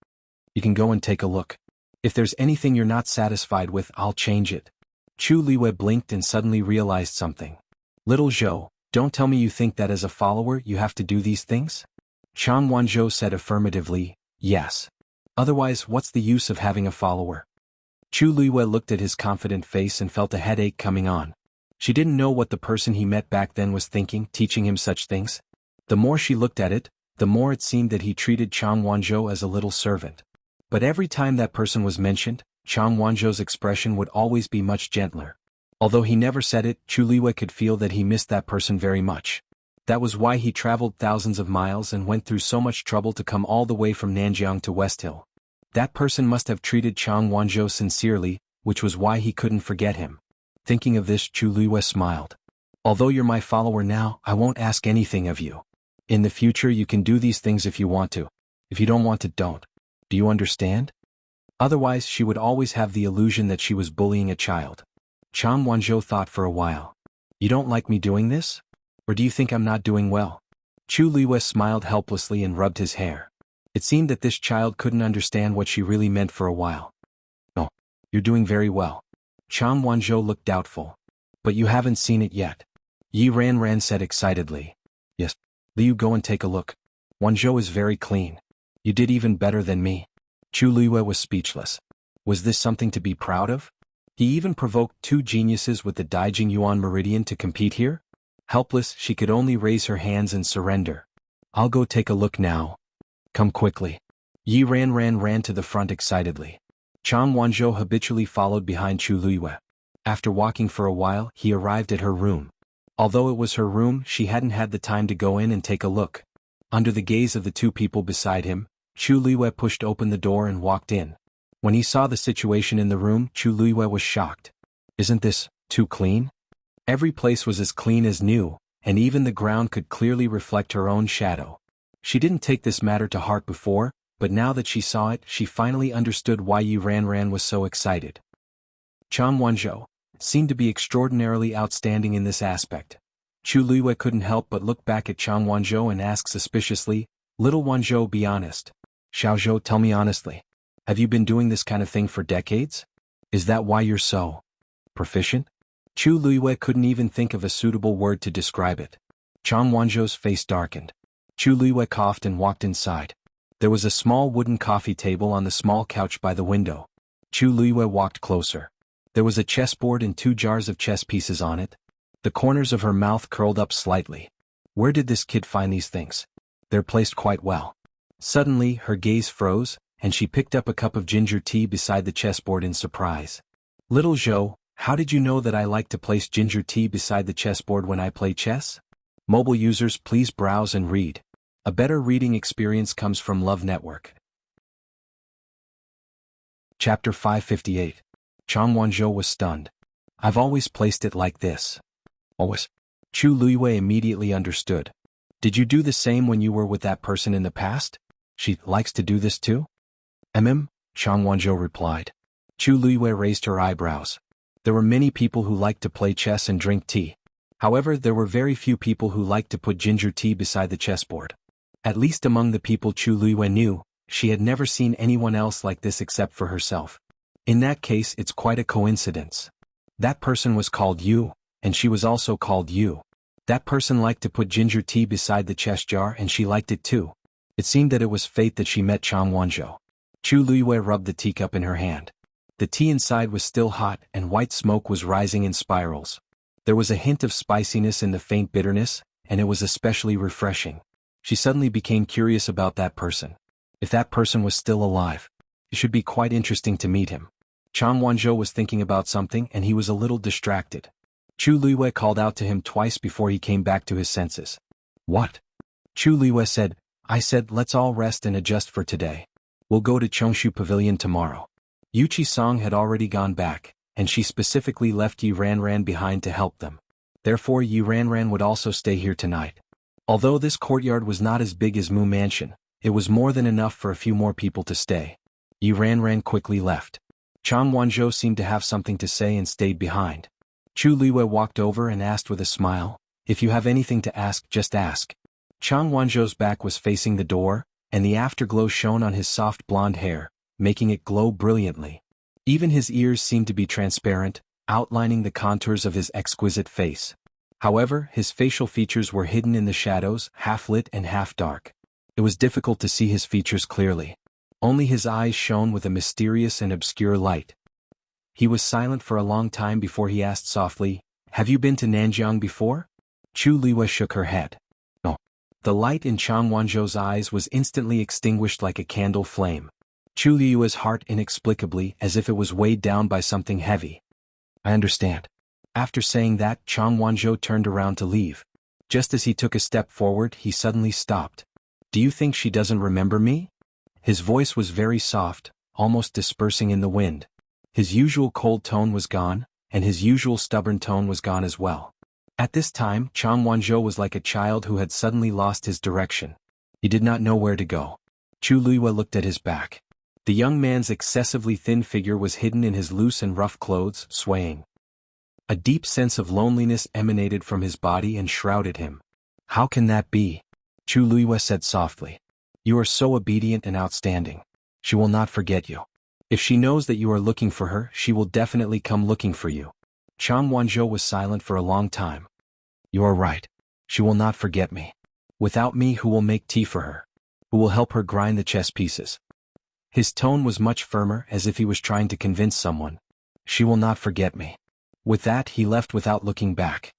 "You can go and take a look. If there's anything you're not satisfied with, I'll change it." Chu Liyue blinked and suddenly realized something. "Little Zhou, don't tell me you think that as a follower you have to do these things?" Chang Wanzhou said affirmatively, "Yes." Otherwise, what's the use of having a follower? Chu Luiyue looked at his confident face and felt a headache coming on. She didn't know what the person he met back then was thinking, teaching him such things. The more she looked at it, the more it seemed that he treated Chang Wanzhou as a little servant. But every time that person was mentioned, Chang Wanzhou's expression would always be much gentler. Although he never said it, Chu Luiyue could feel that he missed that person very much. That was why he traveled thousands of miles and went through so much trouble to come all the way from Nanjiang to West Hill. That person must have treated Chang Wanzhou sincerely, which was why he couldn't forget him. Thinking of this, Chu Luiyue smiled. Although you're my follower now, I won't ask anything of you. In the future you can do these things if you want to. If you don't want to, don't. Do you understand? Otherwise she would always have the illusion that she was bullying a child. Chang Wanzhou thought for a while. You don't like me doing this? Or do you think I'm not doing well? Chu Luiyue smiled helplessly and rubbed his hair. It seemed that this child couldn't understand what she really meant for a while. Oh, you're doing very well. Chang Wanzhou looked doubtful. But you haven't seen it yet. Yi Ranran said excitedly. Yes. Liu, go and take a look. Wanzhou is very clean. You did even better than me. Chu Luiyue was speechless. Was this something to be proud of? He even provoked two geniuses with the Daijing Yuan Meridian to compete here? Helpless, she could only raise her hands and surrender. I'll go take a look now. Come quickly. Yi Ranran ran to the front excitedly. Chang Wanzhou habitually followed behind Chu Luiyue. After walking for a while, he arrived at her room. Although it was her room, she hadn't had the time to go in and take a look. Under the gaze of the two people beside him, Chu Luiyue pushed open the door and walked in. When he saw the situation in the room, Chu Luiyue was shocked. Isn't this too clean? Every place was as clean as new, and even the ground could clearly reflect her own shadow. She didn't take this matter to heart before, but now that she saw it, she finally understood why Yi Ranran was so excited. Chang Wanzhou seemed to be extraordinarily outstanding in this aspect. Chu Luiyue couldn't help but look back at Chang Wanzhou and ask suspiciously, Little Wanzhou, be honest. Xiaozhou, tell me honestly. Have you been doing this kind of thing for decades? Is that why you're so proficient? Chu Luiyue couldn't even think of a suitable word to describe it. Chang Wanzhou's face darkened. Chu Luiyue coughed and walked inside. There was a small wooden coffee table on the small couch by the window. Chu Luiyue walked closer. There was a chessboard and 2 jars of chess pieces on it. The corners of her mouth curled up slightly. Where did this kid find these things? They're placed quite well. Suddenly, her gaze froze, and she picked up a cup of ginger tea beside the chessboard in surprise. Little Zhou, how did you know that I like to place ginger tea beside the chessboard when I play chess? Mobile users, please browse and read. A better reading experience comes from Love Network. Chapter 558. Chang Wanzhou was stunned. I've always placed it like this. Always. Chu Luiyue immediately understood. Did you do the same when you were with that person in the past? She likes to do this too? Chang Wanzhou replied. Chu Luiyue raised her eyebrows. There were many people who liked to play chess and drink tea. However, there were very few people who liked to put ginger tea beside the chessboard. At least among the people Chu Luiyue knew, she had never seen anyone else like this except for herself. In that case, it's quite a coincidence. That person was called Yu, and she was also called Yu. That person liked to put ginger tea beside the chess jar and she liked it too. It seemed that it was fate that she met Chang Wanzhou. Chu Luiyue rubbed the teacup in her hand. The tea inside was still hot and white smoke was rising in spirals. There was a hint of spiciness in the faint bitterness, and it was especially refreshing. She suddenly became curious about that person. If that person was still alive, it should be quite interesting to meet him. Chang Wanzhou was thinking about something and he was a little distracted. Chu Luiyue called out to him twice before he came back to his senses. What? Chu Luiyue said, I said let's all rest and adjust for today. We'll go to Chongshu Pavilion tomorrow. Yu Qisong had already gone back, and she specifically left Yi Ranran behind to help them. Therefore Yi Ranran would also stay here tonight. Although this courtyard was not as big as Mu Mansion, it was more than enough for a few more people to stay. Yi Ranran quickly left. Chang Wanzhou seemed to have something to say and stayed behind. Chu Luiyue walked over and asked with a smile, if you have anything to ask, just ask. Chang Wanzhou's back was facing the door, and the afterglow shone on his soft blonde hair, making it glow brilliantly. Even his ears seemed to be transparent, outlining the contours of his exquisite face. However, his facial features were hidden in the shadows, half lit and half dark. It was difficult to see his features clearly. Only his eyes shone with a mysterious and obscure light. He was silent for a long time before he asked softly, "Have you been to Nanjiang before?" Chu Liwei shook her head. No. The light in Chang Wanzhou's eyes was instantly extinguished like a candle flame. Chu Liue's heart inexplicably, as if it was weighed down by something heavy. "I understand." After saying that, Chang Wanzhou turned around to leave. Just as he took a step forward, he suddenly stopped. "Do you think she doesn't remember me?" His voice was very soft, almost dispersing in the wind. His usual cold tone was gone, and his usual stubborn tone was gone as well. At this time, Chang Wanzhou was like a child who had suddenly lost his direction. He did not know where to go. Chu Liwei looked at his back. The young man's excessively thin figure was hidden in his loose and rough clothes, swaying. A deep sense of loneliness emanated from his body and shrouded him. "How can that be?" Chu Liwei said softly. "You are so obedient and outstanding. She will not forget you. If she knows that you are looking for her, she will definitely come looking for you." Chang Wanzhou was silent for a long time. "You are right. She will not forget me. Without me, who will make tea for her? Who will help her grind the chess pieces?" His tone was much firmer, as if he was trying to convince someone. "She will not forget me." With that, he left without looking back.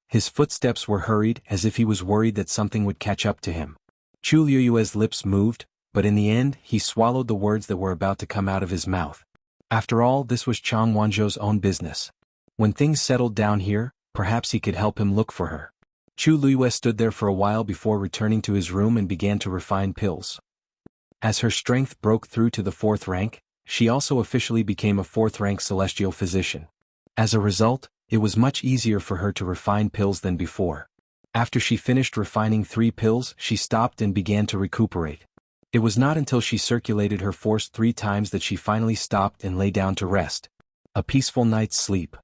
His footsteps were hurried, as if he was worried that something would catch up to him. Chu Liue's lips moved, but in the end, he swallowed the words that were about to come out of his mouth. After all, this was Chang Wanzhou's own business. When things settled down here, perhaps he could help him look for her. Chu Liuei stood there for a while before returning to his room and began to refine pills. As her strength broke through to the 4th rank, she also officially became a 4th-rank celestial physician. As a result, it was much easier for her to refine pills than before. After she finished refining 3 pills, she stopped and began to recuperate. It was not until she circulated her force 3 times that she finally stopped and lay down to rest. A peaceful night's sleep.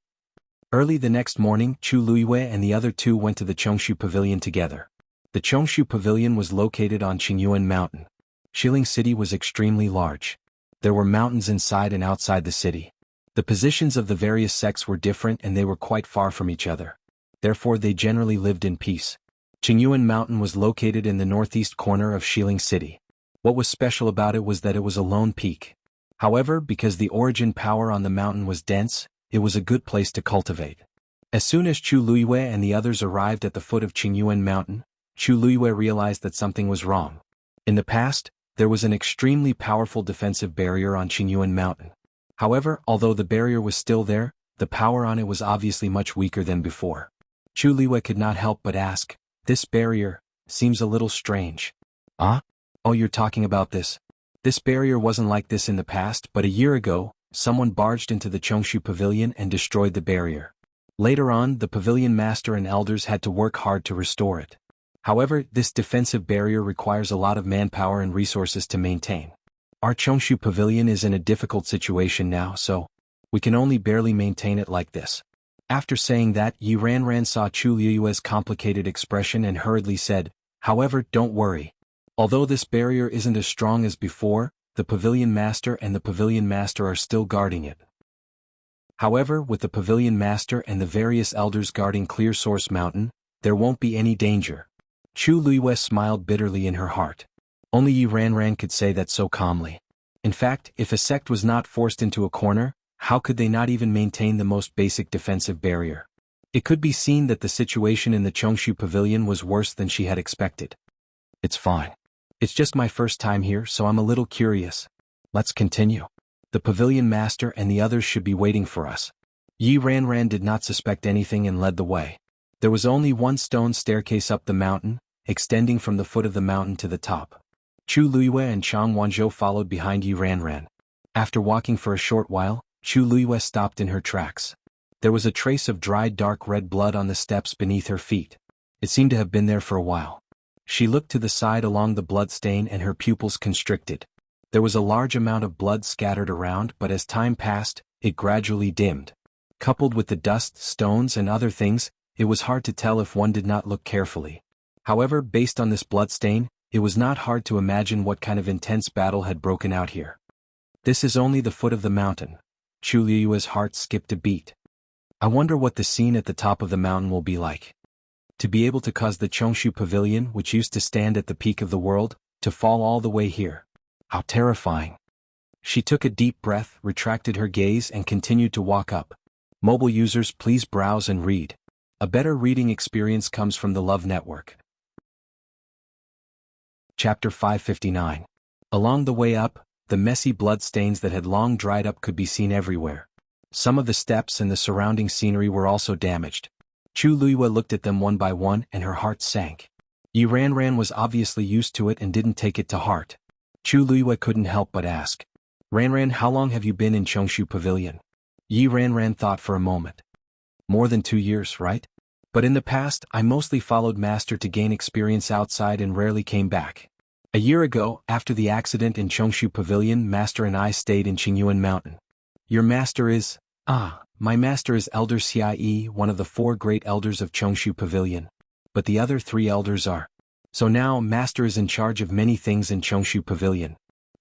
Early the next morning, Chu Liuei and the other 2 went to the Chongshu Pavilion together. The Chongshu Pavilion was located on Qingyuan Mountain. Shilin City was extremely large. There were mountains inside and outside the city. The positions of the various sects were different and they were quite far from each other. Therefore they generally lived in peace. Qingyuan Mountain was located in the northeast corner of Shilin City. What was special about it was that it was a lone peak. However, because the origin power on the mountain was dense, it was a good place to cultivate. As soon as Chu Liuei and the others arrived at the foot of Qingyuan Mountain, Chu Liuei realized that something was wrong. In the past, there was an extremely powerful defensive barrier on Qingyuan Mountain. However, although the barrier was still there, the power on it was obviously much weaker than before. Chu Liuei could not help but ask, "This barrier seems a little strange." "Ah? Oh, you're talking about this? This barrier wasn't like this in the past, but a year ago, someone barged into the Chongshu Pavilion and destroyed the barrier. Later on, the pavilion master and elders had to work hard to restore it. However, this defensive barrier requires a lot of manpower and resources to maintain. Our Chongshu Pavilion is in a difficult situation now, so we can only barely maintain it like this." After saying that, Yi Ranran saw Chu Liue's complicated expression and hurriedly said, "However, don't worry. Although this barrier isn't as strong as before, the pavilion master and the pavilion master are still guarding it. However, with the pavilion master and the various elders guarding Clear Source Mountain, there won't be any danger." Chu Liuei smiled bitterly in her heart. Only Yi Ranran could say that so calmly. In fact, if a sect was not forced into a corner, how could they not even maintain the most basic defensive barrier? It could be seen that the situation in the Chongshu Pavilion was worse than she had expected. "It's fine. It's just my first time here, so I'm a little curious. Let's continue. The pavilion master and the others should be waiting for us." Yi Ranran did not suspect anything and led the way. There was only one stone staircase up the mountain, extending from the foot of the mountain to the top. Chu Liuei and Chang Wanzhou followed behind Yi Ranran. After walking for a short while, Chu Liuei stopped in her tracks. There was a trace of dried dark red blood on the steps beneath her feet. It seemed to have been there for a while. She looked to the side along the blood stain and her pupils constricted. There was a large amount of blood scattered around, but as time passed, it gradually dimmed. Coupled with the dust, stones and other things, it was hard to tell if one did not look carefully. However, based on this blood stain, it was not hard to imagine what kind of intense battle had broken out here. This is only the foot of the mountain. Chu Liue's heart skipped a beat. I wonder what the scene at the top of the mountain will be like. To be able to cause the Chongshu Pavilion, which used to stand at the peak of the world, to fall all the way here. How terrifying. She took a deep breath, retracted her gaze, and continued to walk up. Mobile users, please browse and read. A better reading experience comes from the Love Network. Chapter 559. Along the way up, the messy blood stains that had long dried up could be seen everywhere. Some of the steps and the surrounding scenery were also damaged. Chu Luiyue looked at them one by one and her heart sank. Yi Ranran was obviously used to it and didn't take it to heart. Chu Luiyue couldn't help but ask, "Ranran, how long have you been in Chongshu Pavilion?" Yi Ranran thought for a moment. "More than 2 years, right? But in the past, I mostly followed Master to gain experience outside and rarely came back. A year ago, after the accident in Chongshu Pavilion, Master and I stayed in Qingyuan Mountain." "Your master is?" My master is Elder Xie, one of the 4 great elders of Chongshu Pavilion. But the other 3 elders are. So now, Master is in charge of many things in Chongshu Pavilion."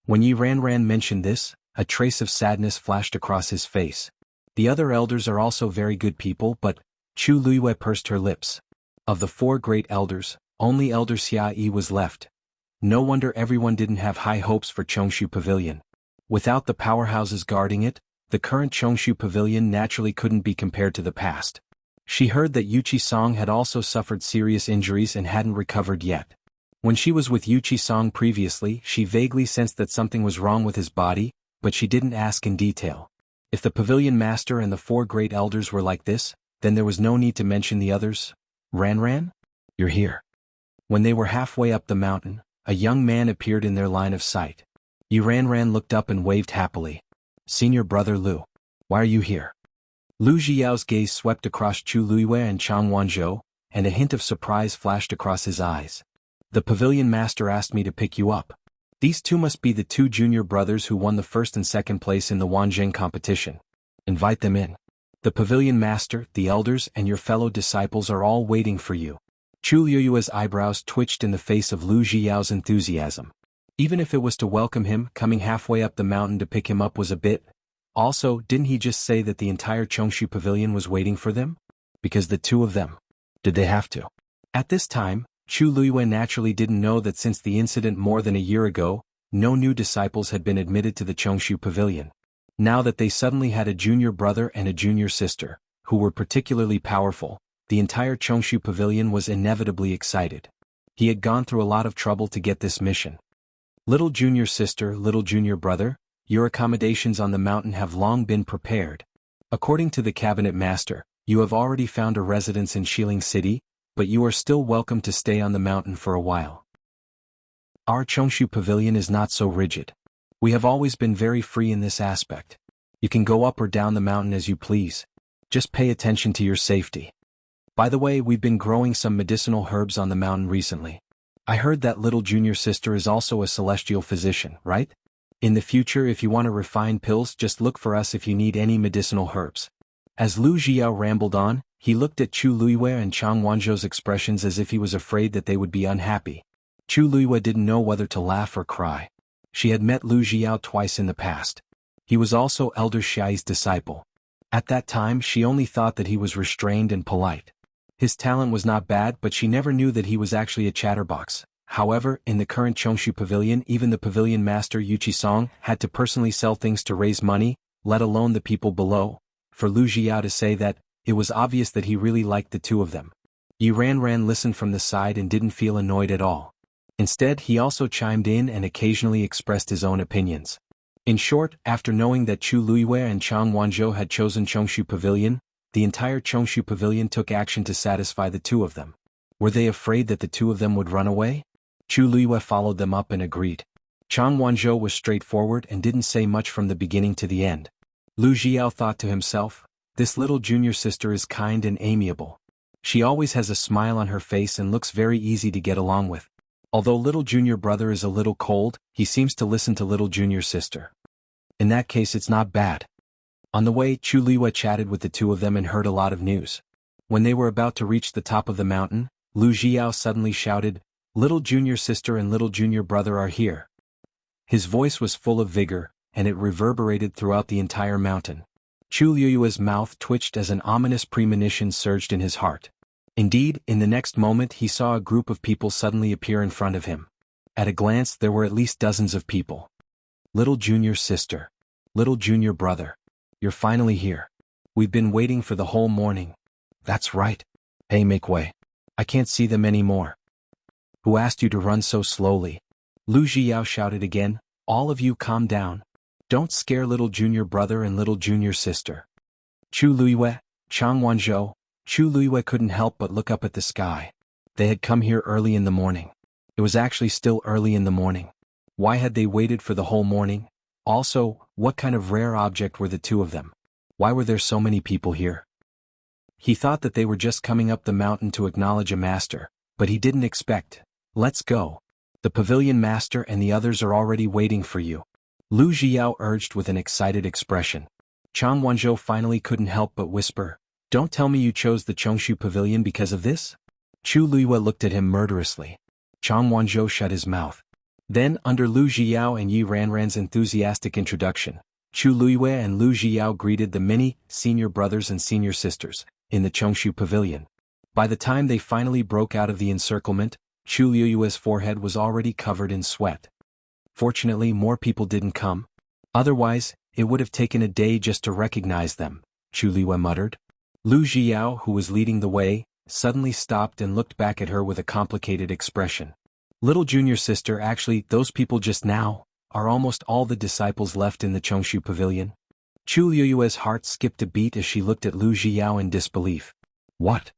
When Yi Ranran mentioned this, a trace of sadness flashed across his face. The other elders are also very good people, but Chu Luiyue pursed her lips. Of the 4 great elders, only Elder Xie was left. No wonder everyone didn't have high hopes for Chongshu Pavilion. Without the powerhouses guarding it, the current Chongshu Pavilion naturally couldn't be compared to the past. She heard that Yuchi Song had also suffered serious injuries and hadn't recovered yet. When she was with Yuchi Song previously, she vaguely sensed that something was wrong with his body, but she didn't ask in detail. If the Pavilion Master and the 4 great elders were like this, then there was no need to mention the others. "Ranran? You're here." When they were halfway up the mountain, a young man appeared in their line of sight. Yi Ranran looked up and waved happily. "Senior brother Lu. Why are you here?" Lu Jiao's gaze swept across Chu Luiyue and Chang Wanzhou, and a hint of surprise flashed across his eyes. "The Pavilion Master asked me to pick you up. These 2 must be the 2 junior brothers who won the 1st and 2nd place in the Wanzheng competition. Invite them in. The Pavilion Master, the elders, and your fellow disciples are all waiting for you." Chu Luiyue's eyebrows twitched in the face of Lu Jiao's enthusiasm. Even if it was to welcome him, coming halfway up the mountain to pick him up was a bit. Also, didn't he just say that the entire Chongshu Pavilion was waiting for them? Because the 2 of them. Did they have to? At this time, Chu Luiyue naturally didn't know that since the incident more than a year ago, no new disciples had been admitted to the Chongshu Pavilion. Now that they suddenly had a junior brother and a junior sister, who were particularly powerful, the entire Chongshu Pavilion was inevitably excited. He had gone through a lot of trouble to get this mission. "Little junior sister, little junior brother, your accommodations on the mountain have long been prepared. According to the cabinet master, you have already found a residence in Xiling City, but you are still welcome to stay on the mountain for a while. Our Chongshu Pavilion is not so rigid. We have always been very free in this aspect. You can go up or down the mountain as you please. Just pay attention to your safety. By the way, we've been growing some medicinal herbs on the mountain recently. I heard that little junior sister is also a celestial physician, right? In the future, if you want to refine pills, just look for us if you need any medicinal herbs." As Lu Jiao rambled on, he looked at Chu Luiyue and Chang Wanzhou's expressions as if he was afraid that they would be unhappy. Chu Luiyue didn't know whether to laugh or cry. She had met Lu Jiao twice in the past. He was also Elder Xiai's disciple. At that time, she only thought that he was restrained and polite. His talent was not bad, but she never knew that he was actually a chatterbox. However, in the current Chongshu Pavilion, even the pavilion master Yuchi Song had to personally sell things to raise money, let alone the people below. For Lu Jiao to say that, it was obvious that he really liked the 2 of them. Yi Ranran listened from the side and didn't feel annoyed at all. Instead, he also chimed in and occasionally expressed his own opinions. In short, after knowing that Chu Luiyue and Chang Wanzhou had chosen Chongshu Pavilion, the entire Chongshu Pavilion took action to satisfy the 2 of them. Were they afraid that the 2 of them would run away? Chu Luiyue followed them up and agreed. Chang Wanzhou was straightforward and didn't say much from the beginning to the end. Lu Jiao thought to himself, this little junior sister is kind and amiable. She always has a smile on her face and looks very easy to get along with. Although little junior brother is a little cold, he seems to listen to little junior sister. In that case, it's not bad. On the way, Chu Luiyue chatted with the 2 of them and heard a lot of news. When they were about to reach the top of the mountain, Lu Jiao suddenly shouted, "Little junior sister and little junior brother are here." His voice was full of vigor, and it reverberated throughout the entire mountain. Chu Luiyue's mouth twitched as an ominous premonition surged in his heart. Indeed, in the next moment he saw a group of people suddenly appear in front of him. At a glance there were at least dozens of people. Little junior sister. Little junior brother. You're finally here. We've been waiting for the whole morning. That's right. Hey, make way. I can't see them anymore. Who asked you to run so slowly? Lu Zhiyao shouted again. All of you calm down. Don't scare little junior brother and little junior sister. Chu Luiyue, Chang Wanzhou. Chu Luiyue couldn't help but look up at the sky. They had come here early in the morning. It was actually still early in the morning. Why had they waited for the whole morning? Also, what kind of rare object were the two of them? Why were there so many people here? He thought that they were just coming up the mountain to acknowledge a master, but he didn't expect. Let's go. The pavilion master and the others are already waiting for you. Lu Zhiyao urged with an excited expression. Chang Wanzhou finally couldn't help but whisper, don't tell me you chose the Chongshu Pavilion because of this? Chu Luiyue looked at him murderously. Chang Wanzhou shut his mouth. Then, under Lu Zhiyao and Yi Ranran's enthusiastic introduction, Chu Luiyue and Lu Zhiyao greeted the many senior brothers and senior sisters in the Chongshu Pavilion. By the time they finally broke out of the encirclement, Chu Luiyue's forehead was already covered in sweat. Fortunately, more people didn't come. Otherwise, it would have taken a day just to recognize them, Chu Luiyue muttered. Lu Zhiyao, who was leading the way, suddenly stopped and looked back at her with a complicated expression. Little junior sister, actually, those people just now are almost all the disciples left in the Chongshu Pavilion. Chu Luiyue's heart skipped a beat as she looked at Lu Zhiyao in disbelief. What?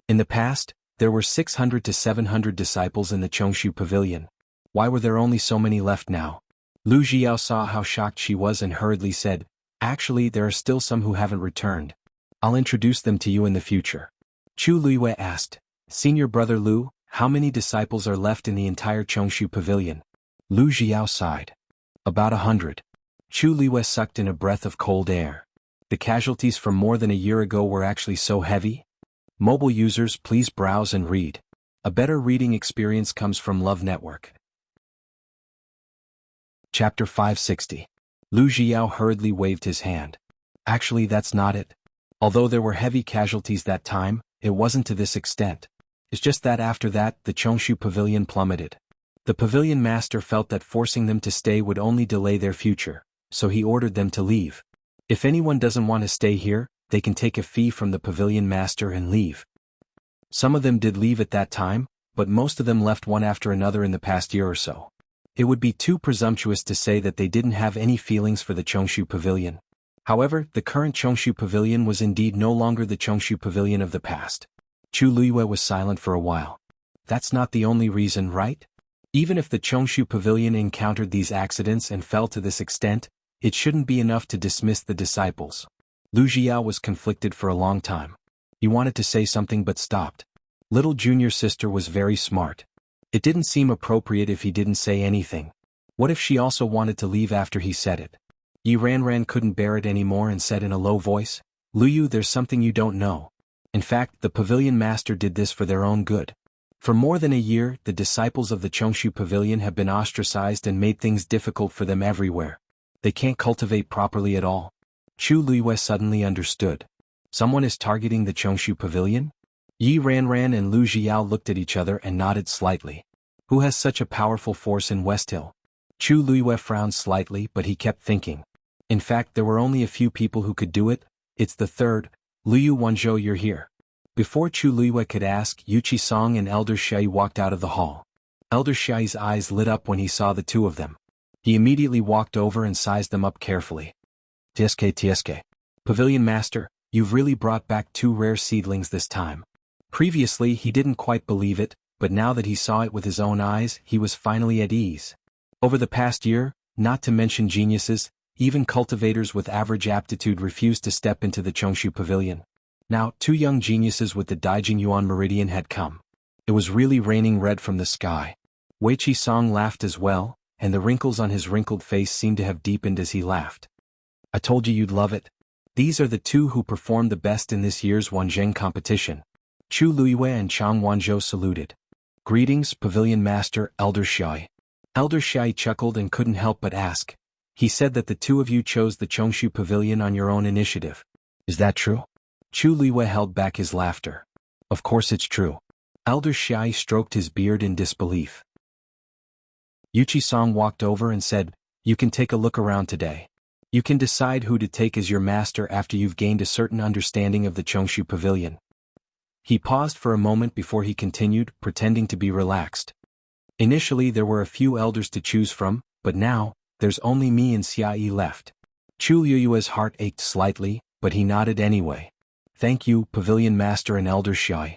In the past, there were 600 to 700 disciples in the Chongshu Pavilion. Why were there only so many left now? Lu Zhiyao saw how shocked she was and hurriedly said, actually, there are still some who haven't returned. I'll introduce them to you in the future. Chu Luiyue asked, Senior brother Lu, how many disciples are left in the entire Chongshu Pavilion? Lu Zhiyao sighed. About 100. Chu Luiyue sucked in a breath of cold air. The casualties from more than a year ago were actually so heavy? Mobile users, please browse and read. A better reading experience comes from Love Network. Chapter 560. Lu Zhiyao hurriedly waved his hand. Actually, that's not it. Although there were heavy casualties that time, it wasn't to this extent. It's just that after that, the Chongshu Pavilion plummeted. The pavilion master felt that forcing them to stay would only delay their future, so he ordered them to leave. If anyone doesn't want to stay here, they can take a fee from the pavilion master and leave. Some of them did leave at that time, but most of them left one after another in the past year or so. It would be too presumptuous to say that they didn't have any feelings for the Chongshu Pavilion. However, the current Chongshu Pavilion was indeed no longer the Chongshu Pavilion of the past. Chu Luiyue was silent for a while. That's not the only reason, right? Even if the Chongshu Pavilion encountered these accidents and fell to this extent, it shouldn't be enough to dismiss the disciples. Lu Zhiyao was conflicted for a long time. He wanted to say something but stopped. Little junior sister was very smart. It didn't seem appropriate if he didn't say anything. What if she also wanted to leave after he said it? Yi Ranran couldn't bear it anymore and said in a low voice, Luyu, there's something you don't know. In fact, the pavilion master did this for their own good. For more than a year, the disciples of the Chongshu Pavilion have been ostracized and made things difficult for them everywhere. They can't cultivate properly at all. Chu Luiyue suddenly understood. Someone is targeting the Chongshu Pavilion? Yi Ranran and Lu Zhiyao looked at each other and nodded slightly. Who has such a powerful force in West Hill? Chu Luiyue frowned slightly, but he kept thinking. In fact, there were only a few people who could do it. It's the third. Liu Wanzhou, you're here. Before Chu Luiyue could ask, Yuqi Song and Elder Shai walked out of the hall. Elder Shai's eyes lit up when he saw the two of them. He immediately walked over and sized them up carefully. TSK. Pavilion Master, you've really brought back two rare seedlings this time. Previously he didn't quite believe it, but now that he saw it with his own eyes, he was finally at ease. Over the past year, not to mention geniuses, even cultivators with average aptitude refused to step into the Chongshu Pavilion. Now, two young geniuses with the Daijing Yuan Meridian had come. It was really raining red from the sky. Weiqi Song laughed as well, and the wrinkles on his wrinkled face seemed to have deepened as he laughed. I told you you'd love it. These are the two who performed the best in this year's Wanzheng competition. Chu Luiyue and Chang Wanzhou saluted. Greetings, Pavilion Master, Elder Shai. Elder Shai chuckled and couldn't help but ask. He said that the two of you chose the Chongshu Pavilion on your own initiative. Is that true? Chu Luiyue held back his laughter. Of course it's true. Elder Shai stroked his beard in disbelief. Yuqi Song walked over and said, You can take a look around today. You can decide who to take as your master after you've gained a certain understanding of the Chongshu Pavilion. He paused for a moment before he continued, pretending to be relaxed. Initially there were a few elders to choose from, but now, there's only me and Xia left. Chu Liyue's heart ached slightly, but he nodded anyway. Thank you, Pavilion Master and Elder Xia.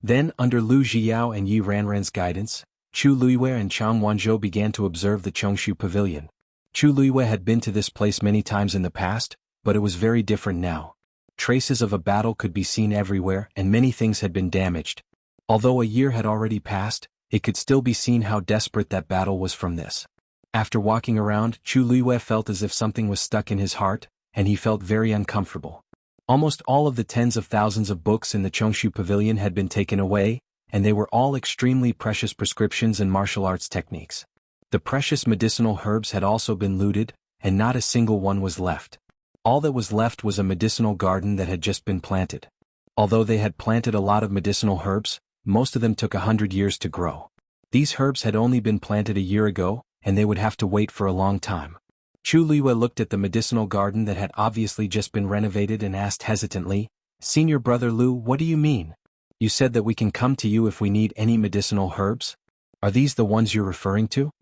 Then, under Lu Zhiyao and Yi Ranran's guidance, Chu Liyue and Chang Wanzhou began to observe the Chongshu Pavilion. Chu Liyue had been to this place many times in the past, but it was very different now. Traces of a battle could be seen everywhere and many things had been damaged. Although a year had already passed, it could still be seen how desperate that battle was from this. After walking around, Chu Liyue felt as if something was stuck in his heart, and he felt very uncomfortable. Almost all of the tens of thousands of books in the Chongshu Pavilion had been taken away, and they were all extremely precious prescriptions and martial arts techniques. The precious medicinal herbs had also been looted, and not a single one was left. All that was left was a medicinal garden that had just been planted. Although they had planted a lot of medicinal herbs, most of them took 100 years to grow. These herbs had only been planted a year ago, and they would have to wait for a long time. Chu Liyue looked at the medicinal garden that had obviously just been renovated and asked hesitantly, "Senior Brother Lu, what do you mean? You said that we can come to you if we need any medicinal herbs? Are these the ones you're referring to?"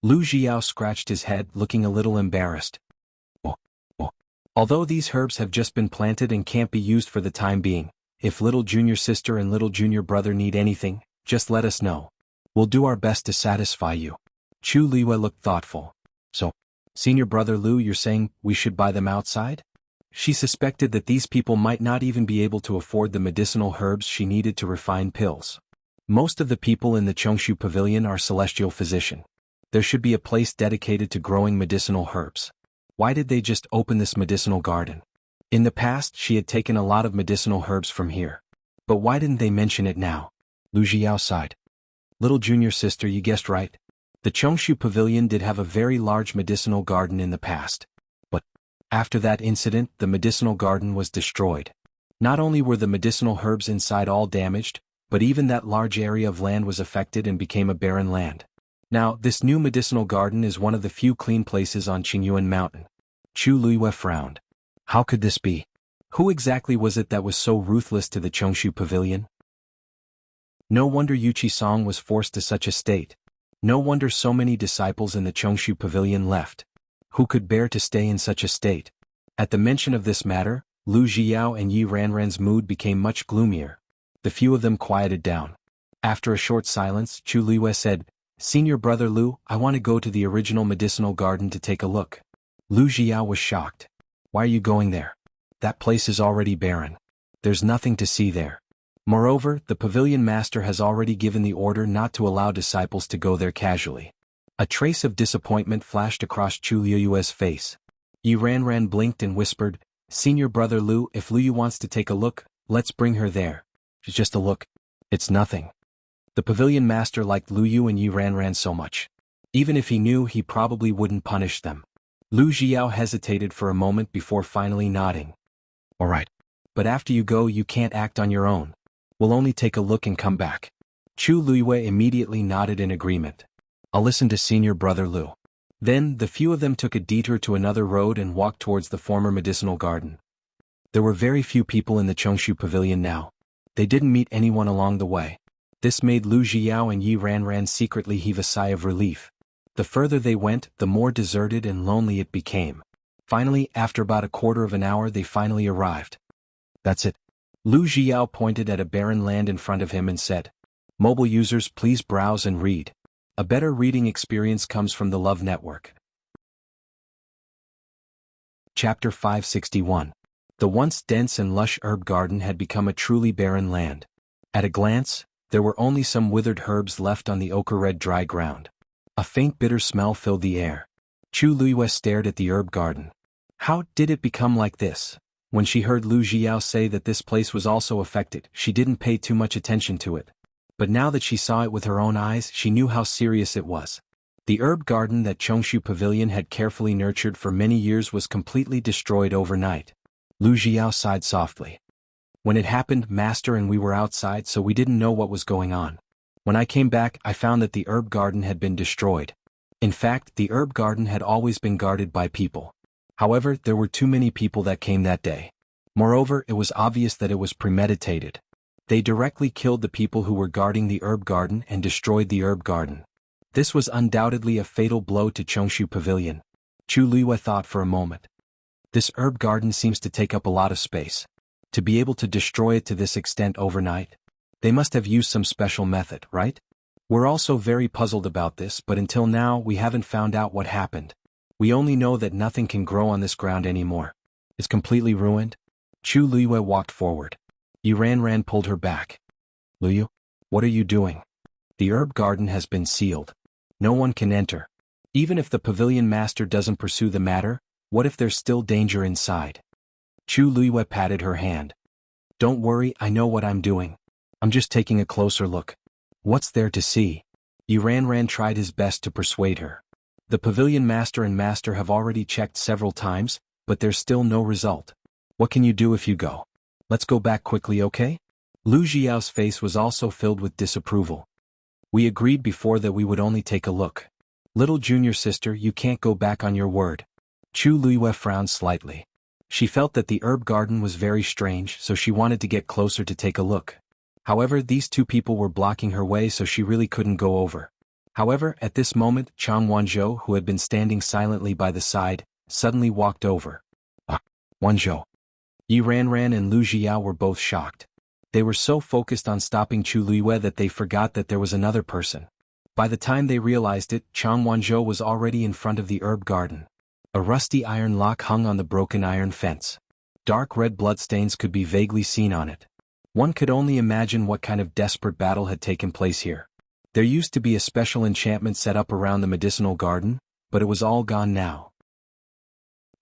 Lu Zhiyao scratched his head, looking a little embarrassed. Although these herbs have just been planted and can't be used for the time being, if little junior sister and little junior brother need anything, just let us know. We'll do our best to satisfy you. Chu Liyue looked thoughtful. So, Senior Brother Lu, you're saying we should buy them outside? She suspected that these people might not even be able to afford the medicinal herbs she needed to refine pills. Most of the people in the Chongshu Pavilion are celestial physicians. There should be a place dedicated to growing medicinal herbs. Why did they just open this medicinal garden? In the past, she had taken a lot of medicinal herbs from here. But why didn't they mention it now? Lu Zhiyao sighed. Little junior sister, you guessed right. The Chongshu Pavilion did have a very large medicinal garden in the past. But after that incident, the medicinal garden was destroyed. Not only were the medicinal herbs inside all damaged, but even that large area of land was affected and became a barren land. Now, this new medicinal garden is one of the few clean places on Qingyuan Mountain. Chu Liyue frowned. How could this be? Who exactly was it that was so ruthless to the Chongshu Pavilion? No wonder Yu Qisong was forced to such a state. No wonder so many disciples in the Chongshu Pavilion left. Who could bear to stay in such a state? At the mention of this matter, Lu Zhiyao and Yi Ranran's mood became much gloomier. The few of them quieted down. After a short silence, Chu Liyue said, "Senior Brother Lu, I want to go to the original medicinal garden to take a look." Lu Zhiyao was shocked. Why are you going there? That place is already barren. There's nothing to see there. Moreover, the pavilion master has already given the order not to allow disciples to go there casually. A trace of disappointment flashed across Chu Liyue's face. Yi Ranran blinked and whispered, "Senior Brother Lu, if Liu wants to take a look, let's bring her there. It's just a look. It's nothing." The pavilion master liked Lu Yu and Yi Ranran so much. Even if he knew, he probably wouldn't punish them. Lu Zhiyao hesitated for a moment before finally nodding. "All right. But after you go, you can't act on your own. We'll only take a look and come back." Chu Liyue immediately nodded in agreement. "I'll listen to Senior Brother Lu." Then, the few of them took a detour to another road and walked towards the former medicinal garden. There were very few people in the Chongshu Pavilion now. They didn't meet anyone along the way. This made Lu Zhiyao and Yi Ranran secretly heave a sigh of relief. The further they went, the more deserted and lonely it became. Finally, after about a quarter of an hour, they finally arrived. "That's it." Lu Zhiyao pointed at a barren land in front of him and said, "Mobile users, please browse and read. A better reading experience comes from the Love Network." Chapter 561. The once dense and lush herb garden had become a truly barren land. At a glance, there were only some withered herbs left on the ochre-red dry ground. A faint bitter smell filled the air. Chu Liyue stared at the herb garden. How did it become like this? When she heard Lu Zhiyao say that this place was also affected, she didn't pay too much attention to it. But now that she saw it with her own eyes, she knew how serious it was. The herb garden that Chongshu Pavilion had carefully nurtured for many years was completely destroyed overnight. Lu Zhiyao sighed softly. "When it happened, Master and we were outside, so we didn't know what was going on. When I came back, I found that the herb garden had been destroyed. In fact, the herb garden had always been guarded by people. However, there were too many people that came that day. Moreover, it was obvious that it was premeditated. They directly killed the people who were guarding the herb garden and destroyed the herb garden. This was undoubtedly a fatal blow to Chongshu Pavilion. Chu Luiyue thought for a moment. This herb garden seems to take up a lot of space. To be able to destroy it to this extent overnight, they must have used some special method, right? We're also very puzzled about this, but until now we haven't found out what happened. We only know that nothing can grow on this ground anymore. It's completely ruined. Chu Luiyue walked forward. Ran pulled her back. Luyu, what are you doing? The herb garden has been sealed. No one can enter. Even if the pavilion master doesn't pursue the matter, what if there's still danger inside? Chu Luiyue patted her hand. Don't worry, I know what I'm doing. I'm just taking a closer look. What's there to see? Ran tried his best to persuade her. The pavilion master and master have already checked several times, but there's still no result. What can you do if you go? Let's go back quickly, okay? Lu Jiao's face was also filled with disapproval. We agreed before that we would only take a look. Little junior sister, you can't go back on your word. Chu Luiyue frowned slightly. She felt that the herb garden was very strange, so she wanted to get closer to take a look. However, these two people were blocking her way, so she really couldn't go over. However, at this moment, Chang Wanzhou, who had been standing silently by the side, suddenly walked over. Wanzhou. Ran and Lu Jiao were both shocked. They were so focused on stopping Chu Luiyue that they forgot that there was another person. By the time they realized it, Chang Wanzhou was already in front of the herb garden. A rusty iron lock hung on the broken iron fence. Dark red bloodstains could be vaguely seen on it. One could only imagine what kind of desperate battle had taken place here. There used to be a special enchantment set up around the medicinal garden, but it was all gone now.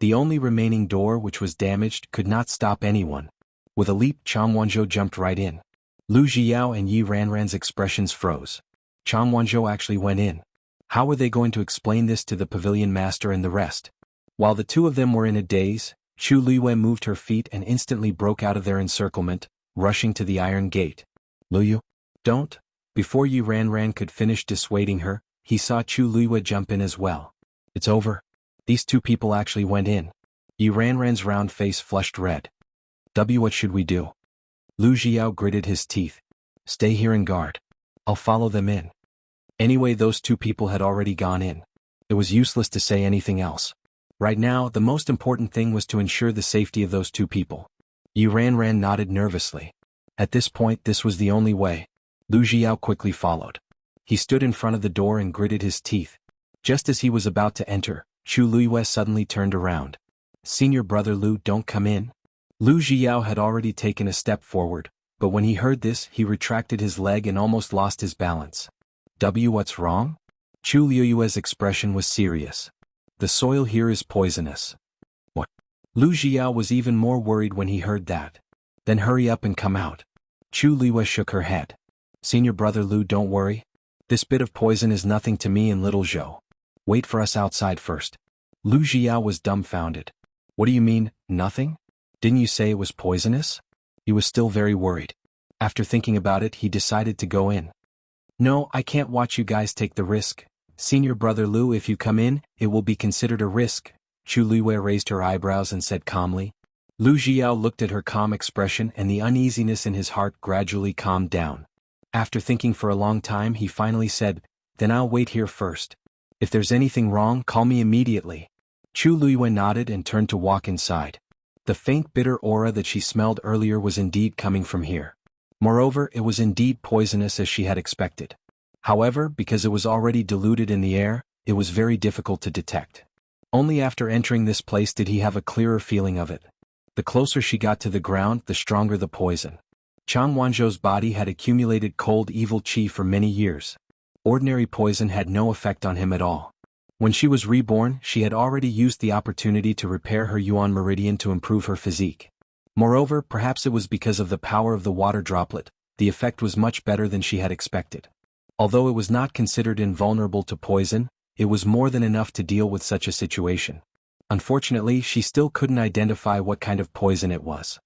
The only remaining door, which was damaged, could not stop anyone. With a leap, Chang Wanzhou jumped right in. Lu Jiao and Ran's expressions froze. Chang Wanzhou actually went in. How were they going to explain this to the pavilion master and the rest? While the two of them were in a daze, Chu Luiyue moved her feet and instantly broke out of their encirclement, rushing to the iron gate. Luyu, don't. Before Ran could finish dissuading her, he saw Chu Luiyue jump in as well. It's over. These two people actually went in. Ran's round face flushed red. What should we do? Lu Jiao gritted his teeth. Stay here and guard. I'll follow them in. Anyway, those two people had already gone in. It was useless to say anything else. Right now, the most important thing was to ensure the safety of those two people. Ran nodded nervously. At this point, this was the only way. Lu Jiao quickly followed. He stood in front of the door and gritted his teeth. Just as he was about to enter, Chu Luiyue suddenly turned around. Senior brother Lu, don't come in. Lu Jiao had already taken a step forward, but when he heard this, he retracted his leg and almost lost his balance. What's wrong? Chu Luiyue's expression was serious. The soil here is poisonous. What? Lu Jiao was even more worried when he heard that. Then hurry up and come out. Chu Luiyue shook her head. Senior brother Lu, don't worry. This bit of poison is nothing to me and little Zhou. Wait for us outside first. Lu Jiao was dumbfounded. What do you mean, nothing? Didn't you say it was poisonous? He was still very worried. After thinking about it, he decided to go in. No, I can't watch you guys take the risk. Senior brother Lu, if you come in, it will be considered a risk. Chu Luiyue raised her eyebrows and said calmly. Lu Jiao looked at her calm expression and the uneasiness in his heart gradually calmed down. After thinking for a long time, he finally said, Then I'll wait here first. If there's anything wrong, call me immediately. Chu Luiyue nodded and turned to walk inside. The faint bitter aura that she smelled earlier was indeed coming from here. Moreover, it was indeed poisonous as she had expected. However, because it was already diluted in the air, it was very difficult to detect. Only after entering this place did he have a clearer feeling of it. The closer she got to the ground, the stronger the poison. Chang Wanzhou's body had accumulated cold evil qi for many years. Ordinary poison had no effect on him at all. When she was reborn, she had already used the opportunity to repair her Yuan meridian to improve her physique. Moreover, perhaps it was because of the power of the water droplet, the effect was much better than she had expected. Although it was not considered invulnerable to poison, it was more than enough to deal with such a situation. Unfortunately, she still couldn't identify what kind of poison it was.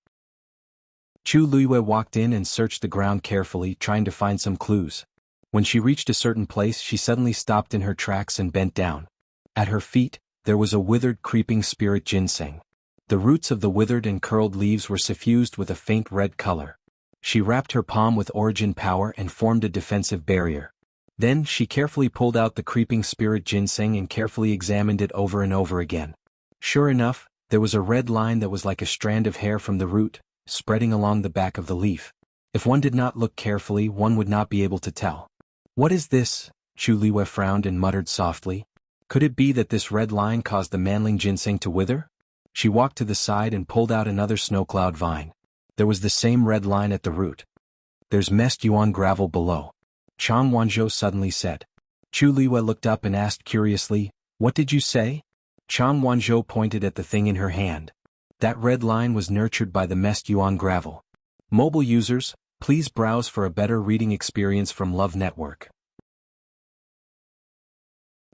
Chu Luiyue walked in and searched the ground carefully, trying to find some clues. When she reached a certain place, she suddenly stopped in her tracks and bent down. At her feet, there was a withered creeping spirit ginseng. The roots of the withered and curled leaves were suffused with a faint red color. She wrapped her palm with origin power and formed a defensive barrier. Then she carefully pulled out the creeping spirit ginseng and carefully examined it over and over again. Sure enough, there was a red line that was like a strand of hair from the root, spreading along the back of the leaf. If one did not look carefully, one would not be able to tell. "What is this?" Chu Liwei frowned and muttered softly. Could it be that this red line caused the manling ginseng to wither? She walked to the side and pulled out another snowcloud vine. There was the same red line at the root. "There's messed yuan gravel below," Chang Wanzhou suddenly said. Chu Liwei looked up and asked curiously, "What did you say?" Chang Wanzhou pointed at the thing in her hand. That red line was nurtured by the messed yuan gravel. Mobile users, please browse for a better reading experience from Love Network.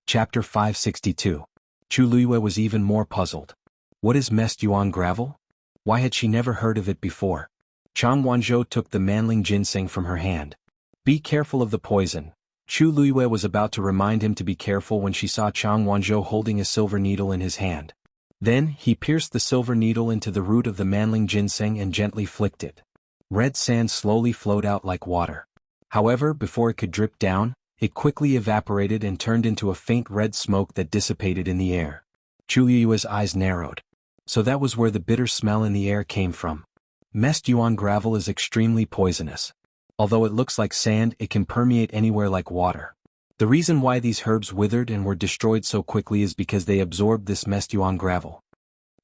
Chapter 562. Chu Liwei was even more puzzled. What is messed yuan gravel? Why had she never heard of it before? Chang Wanzhou took the manling ginseng from her hand. "Be careful of the poison." Chu Liwei was about to remind him to be careful when she saw Chang Wanzhou holding a silver needle in his hand. Then he pierced the silver needle into the root of the manling ginseng and gently flicked it. Red sand slowly flowed out like water. However, before it could drip down, it quickly evaporated and turned into a faint red smoke that dissipated in the air. Chu Liwei's eyes narrowed. So that was where the bitter smell in the air came from. Messed yuan gravel is extremely poisonous. Although it looks like sand, it can permeate anywhere like water. The reason why these herbs withered and were destroyed so quickly is because they absorbed this messed yuan gravel.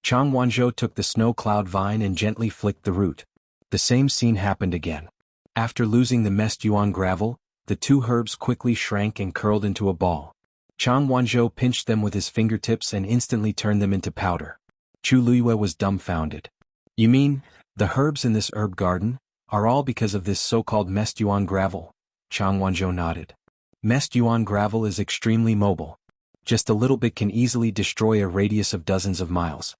Chang Wanzhou took the snow cloud vine and gently flicked the root. The same scene happened again. After losing the messed yuan gravel, the two herbs quickly shrank and curled into a ball. Chang Wanzhou pinched them with his fingertips and instantly turned them into powder. Chu Liwei was dumbfounded. "You mean, the herbs in this herb garden are all because of this so-called messed yuan gravel?" Chang Wanzhou nodded. Messed yuan gravel is extremely mobile. Just a little bit can easily destroy a radius of dozens of miles.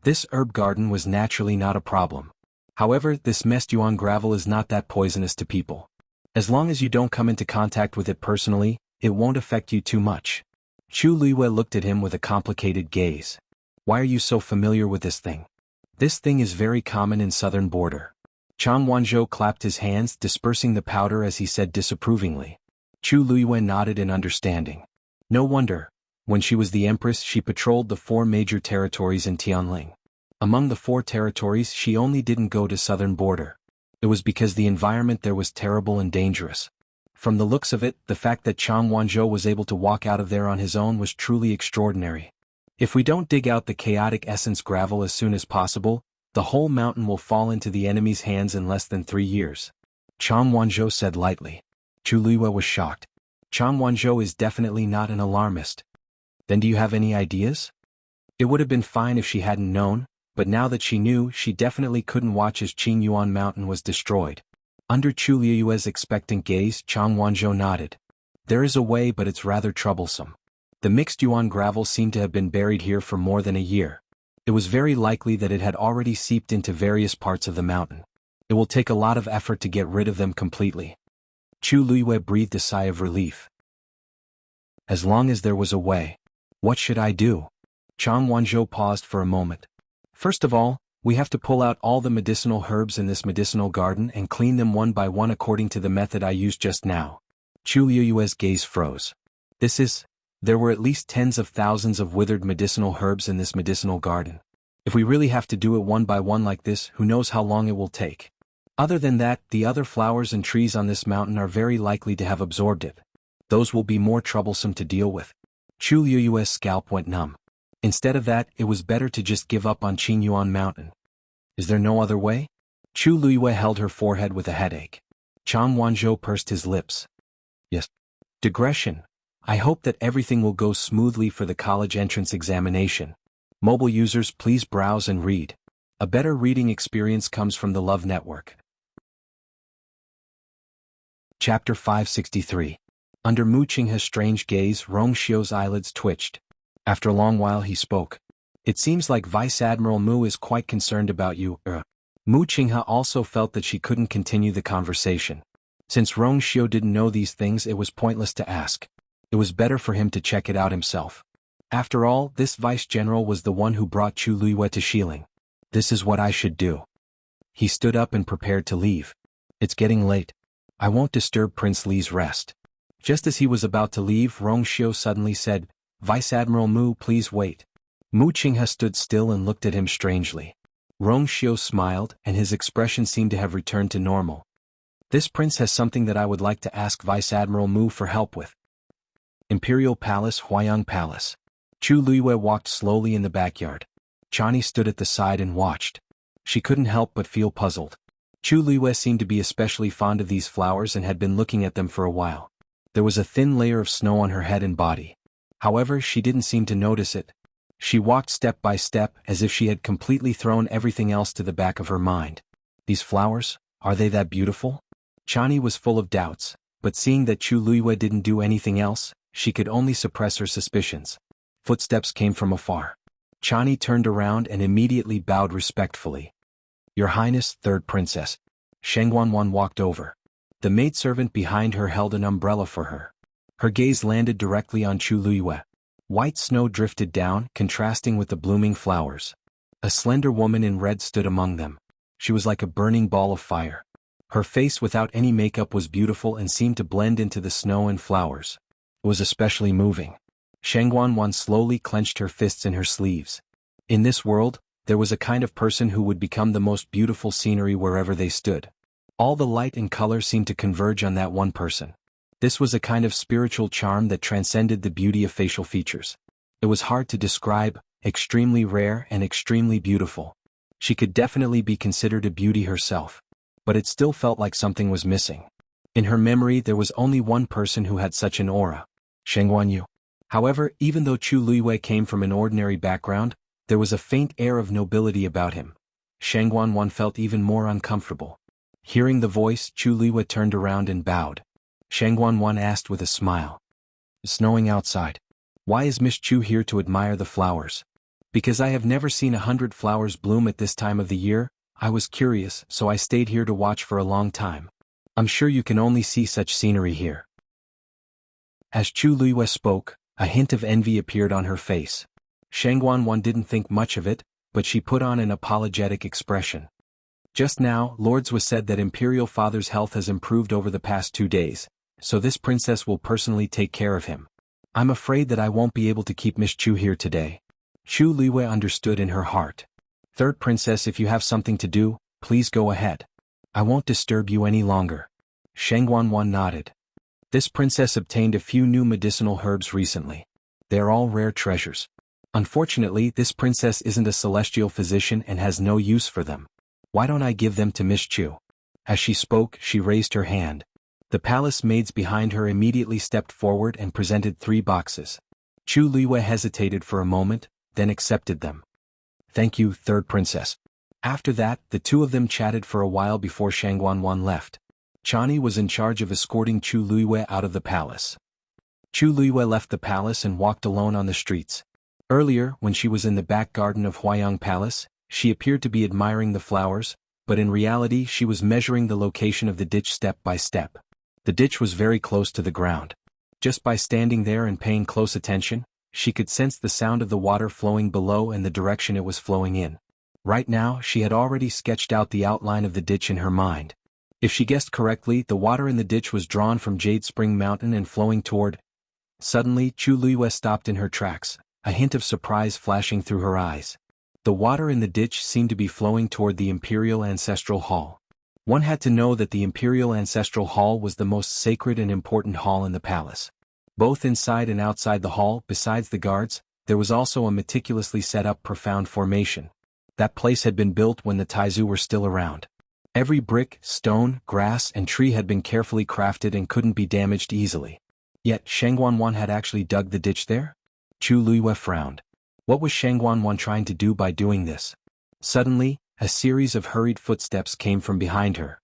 This herb garden was naturally not a problem. However, this messed yuan gravel is not that poisonous to people. As long as you don't come into contact with it personally, it won't affect you too much. Chu Liwei looked at him with a complicated gaze. "Why are you so familiar with this thing?" "This thing is very common in southern border." Chang Wanzhou clapped his hands, dispersing the powder as he said disapprovingly. Chu Liwei nodded in understanding. No wonder. When she was the empress, she patrolled the 4 major territories in Tianling. Among the 4 territories, she only didn't go to southern border. It was because the environment there was terrible and dangerous. From the looks of it, the fact that Chang Wanzhou was able to walk out of there on his own was truly extraordinary. If we don't dig out the chaotic essence gravel as soon as possible, the whole mountain will fall into the enemy's hands in less than 3 years. Chang Wanzhou said lightly. Chu Liwei was shocked. Chang Wanzhou is definitely not an alarmist. Then do you have any ideas? It would have been fine if she hadn't known, but now that she knew, she definitely couldn't watch as Qingyuan Mountain was destroyed. Under Chu Liue's expectant gaze, Chang Wanzhou nodded. There is a way, but it's rather troublesome. The mixed yuan gravel seemed to have been buried here for more than a year. It was very likely that it had already seeped into various parts of the mountain. It will take a lot of effort to get rid of them completely. Chu Liue breathed a sigh of relief. As long as there was a way. What should I do? Chang Wanzhou paused for a moment. First of all, we have to pull out all the medicinal herbs in this medicinal garden and clean them one by one according to the method I used just now. Chu Liue's gaze froze. There were at least tens of thousands of withered medicinal herbs in this medicinal garden. If we really have to do it one by one like this, who knows how long it will take. Other than that, the other flowers and trees on this mountain are very likely to have absorbed it. Those will be more troublesome to deal with. Chu Liue's scalp went numb. Instead of that, it was better to just give up on Qingyuan Mountain. Is there no other way? Chu Liue held her forehead with a headache. Chang Wanzhou pursed his lips. Yes. Digression. I hope that everything will go smoothly for the college entrance examination. Mobile users, please browse and read. A better reading experience comes from the Love Network. Chapter 563. Under Mu Qinghe's strange gaze, Rong Xiu's eyelids twitched. After a long while he spoke. It seems like Vice Admiral Mu is quite concerned about you. Mu Qinghe also felt that she couldn't continue the conversation. Since Rong Xiu didn't know these things, it was pointless to ask. It was better for him to check it out himself. After all, this vice-general was the one who brought Chu Luiyue to Xiling. This is what I should do. He stood up and prepared to leave. It's getting late. I won't disturb Prince Li's rest. Just as he was about to leave, Rong Xiu suddenly said, Vice Admiral Mu, please wait. Mu Qinghe stood still and looked at him strangely. Rong Xiu smiled, and his expression seemed to have returned to normal. This prince has something that I would like to ask Vice Admiral Mu for help with. Imperial Palace, Huayang Palace. Chu Luiyue walked slowly in the backyard. Chani stood at the side and watched. She couldn't help but feel puzzled. Chu Luiyue seemed to be especially fond of these flowers and had been looking at them for a while. There was a thin layer of snow on her head and body. However, she didn't seem to notice it. She walked step by step as if she had completely thrown everything else to the back of her mind. These flowers, are they that beautiful? Chani was full of doubts, but seeing that Chu Luiyue didn't do anything else, she could only suppress her suspicions. Footsteps came from afar. Chani turned around and immediately bowed respectfully. Your Highness, Third Princess. Sheng Wanwan walked over. The maidservant behind her held an umbrella for her. Her gaze landed directly on Chu Luiyue. White snow drifted down, contrasting with the blooming flowers. A slender woman in red stood among them. She was like a burning ball of fire. Her face without any makeup was beautiful and seemed to blend into the snow and flowers. It was especially moving. Sheng Wanwan slowly clenched her fists in her sleeves. In this world, there was a kind of person who would become the most beautiful scenery wherever they stood. All the light and color seemed to converge on that one person. This was a kind of spiritual charm that transcended the beauty of facial features. It was hard to describe, extremely rare and extremely beautiful. She could definitely be considered a beauty herself. But it still felt like something was missing. In her memory there was only one person who had such an aura. Sheng Wanyu. However, even though Chu Luiyue came from an ordinary background, there was a faint air of nobility about him. Sheng Wanwan felt even more uncomfortable. Hearing the voice, Chu Luiyue turned around and bowed. Sheng Wanwan asked with a smile. It's snowing outside. Why is Miss Chu here to admire the flowers? Because I have never seen 100 flowers bloom at this time of the year. I was curious, so I stayed here to watch for a long time. I'm sure you can only see such scenery here. As Chu Luiyue spoke, a hint of envy appeared on her face. Sheng Wanwan didn't think much of it, but she put on an apologetic expression. Just now, Lords was said that Imperial Father's health has improved over the past 2 days, so this princess will personally take care of him. I'm afraid that I won't be able to keep Miss Chu here today. Chu Luiyue understood in her heart. Third Princess, if you have something to do, please go ahead. I won't disturb you any longer. Sheng Wanwan nodded. This princess obtained a few new medicinal herbs recently. They are all rare treasures. Unfortunately, this princess isn't a celestial physician and has no use for them. Why don't I give them to Miss Chu? As she spoke, she raised her hand. The palace maids behind her immediately stepped forward and presented 3 boxes. Chu Luiyue hesitated for a moment, then accepted them. Thank you, Third Princess. After that, the two of them chatted for a while before Sheng Wanwan left. Chani was in charge of escorting Chu Luiyue out of the palace. Chu Luiyue left the palace and walked alone on the streets. Earlier, when she was in the back garden of Huayang Palace, she appeared to be admiring the flowers, but in reality she was measuring the location of the ditch step by step. The ditch was very close to the ground. Just by standing there and paying close attention, she could sense the sound of the water flowing below and the direction it was flowing in. Right now, she had already sketched out the outline of the ditch in her mind. If she guessed correctly, the water in the ditch was drawn from Jade Spring Mountain and flowing toward. Suddenly, Chu Luiyue stopped in her tracks, a hint of surprise flashing through her eyes. The water in the ditch seemed to be flowing toward the Imperial Ancestral Hall. One had to know that the Imperial Ancestral Hall was the most sacred and important hall in the palace. Both inside and outside the hall, besides the guards, there was also a meticulously set up profound formation. That place had been built when the Taizu were still around. Every brick, stone, grass, and tree had been carefully crafted and couldn't be damaged easily. Yet Sheng Wanwan had actually dug the ditch there? Chu Luiyue frowned. What was Sheng Wanwan trying to do by doing this? Suddenly, a series of hurried footsteps came from behind her.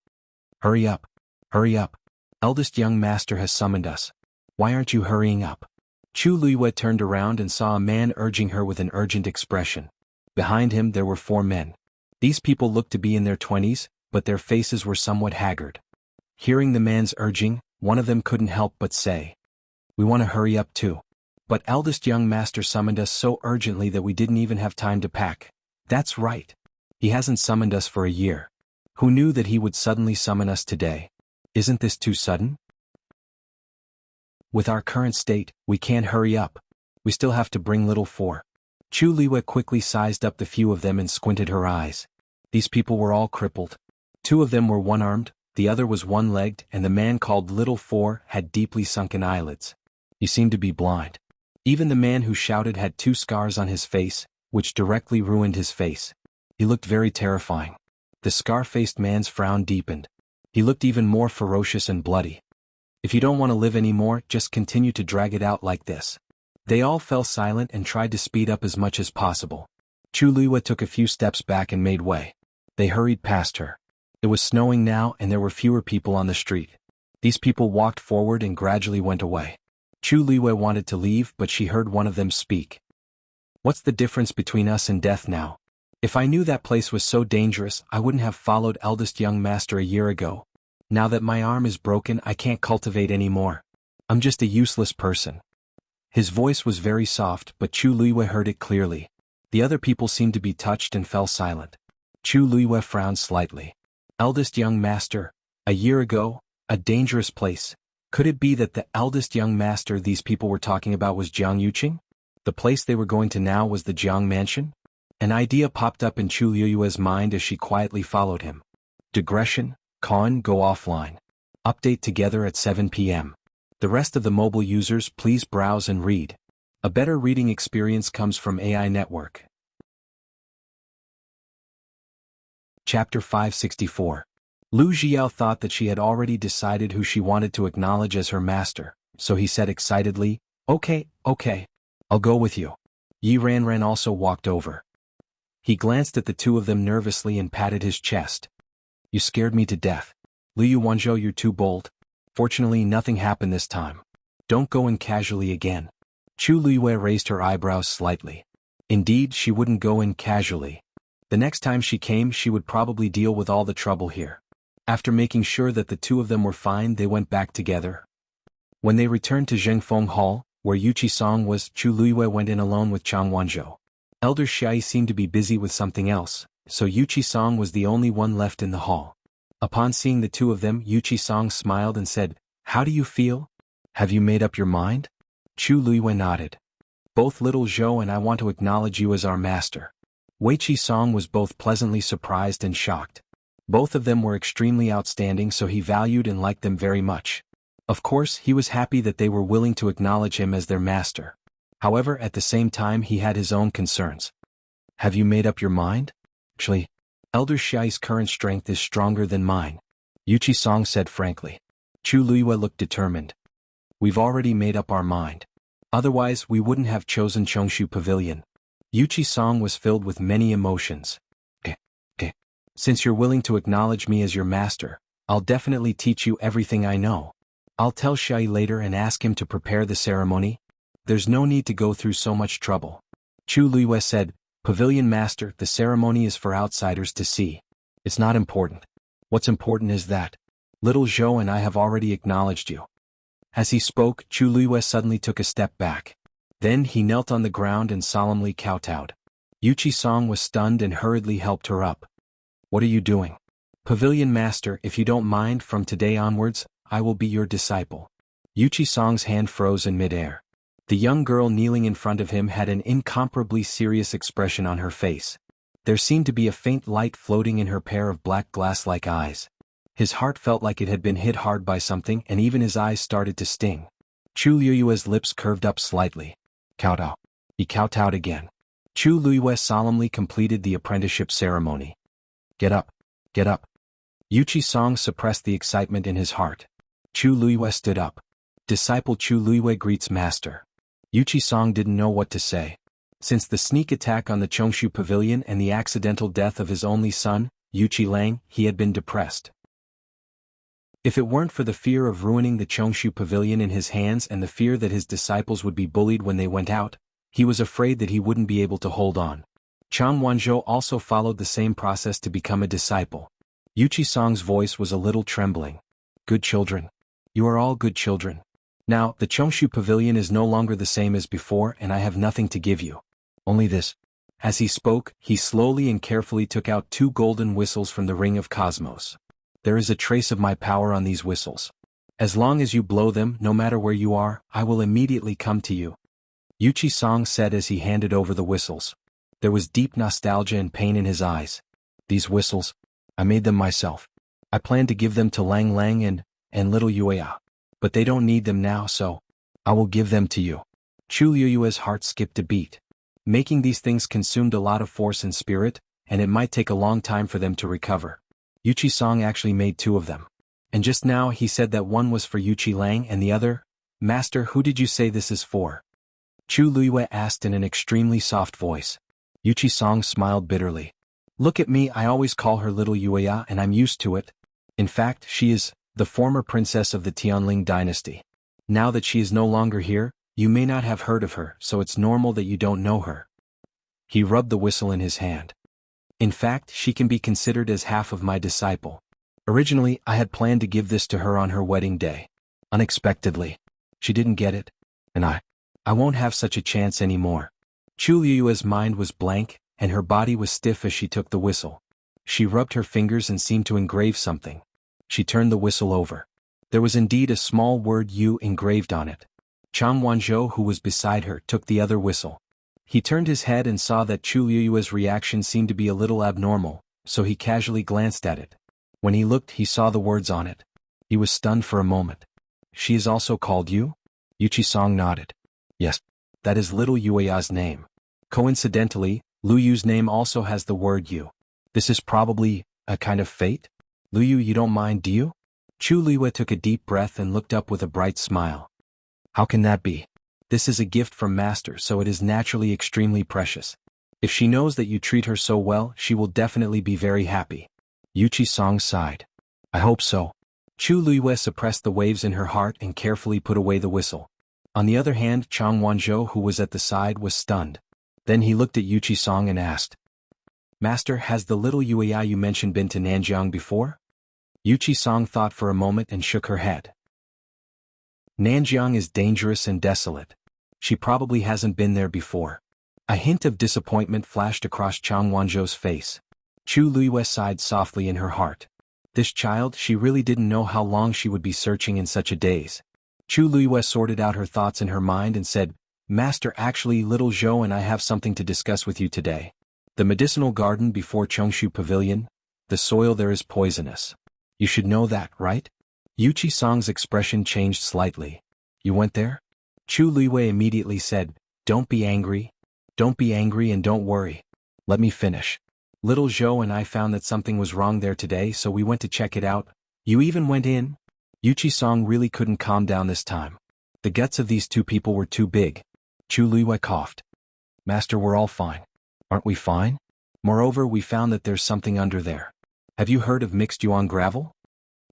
Hurry up! Hurry up! Eldest young master has summoned us. Why aren't you hurrying up? Chu Luiyue turned around and saw a man urging her with an urgent expression. Behind him there were 4 men. These people looked to be in their 20s, but their faces were somewhat haggard. Hearing the man's urging, one of them couldn't help but say, "We want to hurry up too. But eldest young master summoned us so urgently that we didn't even have time to pack." "That's right. He hasn't summoned us for a year. Who knew that he would suddenly summon us today? Isn't this too sudden? With our current state, we can't hurry up. We still have to bring little four." Chu Liwei quickly sized up the few of them and squinted her eyes. These people were all crippled. Two of them were one-armed, the other was one-legged, and the man called Little Four had deeply sunken eyelids. He seemed to be blind. Even the man who shouted had 2 scars on his face, which directly ruined his face. He looked very terrifying. The scar-faced man's frown deepened. He looked even more ferocious and bloody. "If you don't want to live anymore, just continue to drag it out like this." They all fell silent and tried to speed up as much as possible. Chu Liwei took a few steps back and made way. They hurried past her. It was snowing now and there were fewer people on the street. These people walked forward and gradually went away. Chu Liwei wanted to leave, but she heard one of them speak. "What's the difference between us and death now? If I knew that place was so dangerous, I wouldn't have followed eldest young master a year ago. Now that my arm is broken, I can't cultivate anymore. I'm just a useless person." His voice was very soft, but Chu Liwei heard it clearly. The other people seemed to be touched and fell silent. Chu Liwei frowned slightly. Eldest young master, a year ago, a dangerous place. Could it be that the eldest young master these people were talking about was Jiang Yuqing? The place they were going to now was the Jiang mansion? An idea popped up in Chu Liui's mind as she quietly followed him. Digression, Con, go offline. Update together at 7 p.m. The rest of the mobile users, please browse and read. A better reading experience comes from AI Network. Chapter 564. Lu Jiao thought that she had already decided who she wanted to acknowledge as her master, so he said excitedly, okay, I'll go with you." Yi Ranran also walked over. He glanced at the two of them nervously and patted his chest. "You scared me to death. Liu Wanzhou, you're too bold. Fortunately, nothing happened this time. Don't go in casually again." Chu Liwei raised her eyebrows slightly. Indeed, she wouldn't go in casually. The next time she came, she would probably deal with all the trouble here. After making sure that the two of them were fine, they went back together. When they returned to Zhengfeng Hall, where Yuqi Song was, Chu Liwei went in alone with Chang Wanzhou. Elder Xiai seemed to be busy with something else, so Yuqi Song was the only one left in the hall. Upon seeing the two of them, Yuqi Song smiled and said, "How do you feel? Have you made up your mind?" Chu Liwei nodded. "Both little Zhou and I want to acknowledge you as our master." Weiqi Song was both pleasantly surprised and shocked. Both of them were extremely outstanding, so he valued and liked them very much. Of course, he was happy that they were willing to acknowledge him as their master. However, at the same time he had his own concerns. "Have you made up your mind?" "Actually, Elder Xiai's current strength is stronger than mine," Yuqi Song said frankly. Chu Liwei looked determined. "We've already made up our mind. Otherwise we wouldn't have chosen Chongshu Pavilion." Yuqi Song was filled with many emotions. Okay. Since you're willing to acknowledge me as your master, I'll definitely teach you everything I know. I'll tell Xiai later and ask him to prepare the ceremony. There's no need to go through so much trouble." Chu Liwei said, "Pavilion master, the ceremony is for outsiders to see. It's not important. What's important is that little Zhou and I have already acknowledged you." As he spoke, Chu Liwei suddenly took a step back. Then he knelt on the ground and solemnly kowtowed. Yuqi Song was stunned and hurriedly helped her up. "What are you doing?" "Pavilion master, if you don't mind, from today onwards, I will be your disciple." Yuqi Song's hand froze in midair. The young girl kneeling in front of him had an incomparably serious expression on her face. There seemed to be a faint light floating in her pair of black glass-like eyes. His heart felt like it had been hit hard by something, and even his eyes started to sting. Chu Liui's lips curved up slightly. "Kowtow." He kowtowed again. Chu Liwei solemnly completed the apprenticeship ceremony. Get up. Yuqi Song suppressed the excitement in his heart. Chu Liwei stood up. Disciple Chu Liwei greets master. Yuqi Song didn't know what to say. Since the sneak attack on the Chongshu Pavilion and the accidental death of his only son, Yuqi Lang, he had been depressed. If it weren't for the fear of ruining the Chongshu Pavilion in his hands and the fear that his disciples would be bullied when they went out, he was afraid that he wouldn't be able to hold on. Chang Wanzhou also followed the same process to become a disciple. Yuqi Song's voice was a little trembling. Good children. You are all good children. Now, the Chongshu Pavilion is no longer the same as before and I have nothing to give you. Only this. As he spoke, he slowly and carefully took out 2 golden whistles from the Ring of Cosmos. There is a trace of my power on these whistles. As long as you blow them, no matter where you are, I will immediately come to you. Yuchi Song said as he handed over the whistles. There was deep nostalgia and pain in his eyes. These whistles, I made them myself. I planned to give them to Lang Lang and little Yueya. But they don't need them now, so I will give them to you. Chu Liyue's heart skipped a beat. Making these things consumed a lot of force and spirit, and it might take a long time for them to recover. Yuchi Song actually made 2 of them. And just now he said that one was for Yuchi Lang and the other, Master, who did you say this is for? Chu Liyue asked in an extremely soft voice. Yuchi Song smiled bitterly. Look at me, I always call her little Yueya and I'm used to it. In fact, she is the former princess of the Tianling dynasty. Now that she is no longer here, you may not have heard of her, so it's normal that you don't know her. He rubbed the whistle in his hand. In fact, she can be considered as half of my disciple. Originally, I had planned to give this to her on her wedding day. Unexpectedly, she didn't get it, and I won't have such a chance anymore. Chu Liyue's mind was blank, and her body was stiff as she took the whistle. She rubbed her fingers and seemed to engrave something. She turned the whistle over. There was indeed a small word "Yu" engraved on it. Chang Wanzhou, who was beside her, took the other whistle. He turned his head and saw that Chu Liyue's reaction seemed to be a little abnormal, so he casually glanced at it. When he looked, he saw the words on it. He was stunned for a moment. She is also called Yu? Yuchi Song nodded. Yes, that is little Yueya's name. Coincidentally, Lu Yu's name also has the word Yu. This is probably a kind of fate? Lu Yu, you don't mind, do you? Chu Liyue took a deep breath and looked up with a bright smile. How can that be? This is a gift from Master, so it is naturally extremely precious. If she knows that you treat her so well, she will definitely be very happy. Yuchi Song sighed. I hope so. Chu Liyue suppressed the waves in her heart and carefully put away the whistle. On the other hand, Chang Wanzhou, who was at the side, was stunned. Then he looked at Yuchi Song and asked, Master, has the little Yueya you mentioned been to Nanjiang before? Yuchi Song thought for a moment and shook her head. Nanjiang is dangerous and desolate. She probably hasn't been there before. A hint of disappointment flashed across Chang Wanzhou's face. Chu Liyue sighed softly in her heart. This child, she really didn't know how long she would be searching in such a daze. Chu Liyue sorted out her thoughts in her mind and said, Master, actually, little Zhou and I have something to discuss with you today. The medicinal garden before Chongshu Pavilion, the soil there is poisonous. You should know that, right? Yuchi Song's expression changed slightly. You went there? Chu Liyue immediately said, Don't be angry. Don't be angry and don't worry. Let me finish. Little Zhou and I found that something was wrong there today, so we went to check it out. You even went in? Yuchi Song really couldn't calm down this time. The guts of these 2 people were too big. Chu Liyue coughed. Master, we're all fine. Aren't we fine? Moreover, we found that there's something under there. Have you heard of mixed yuan gravel?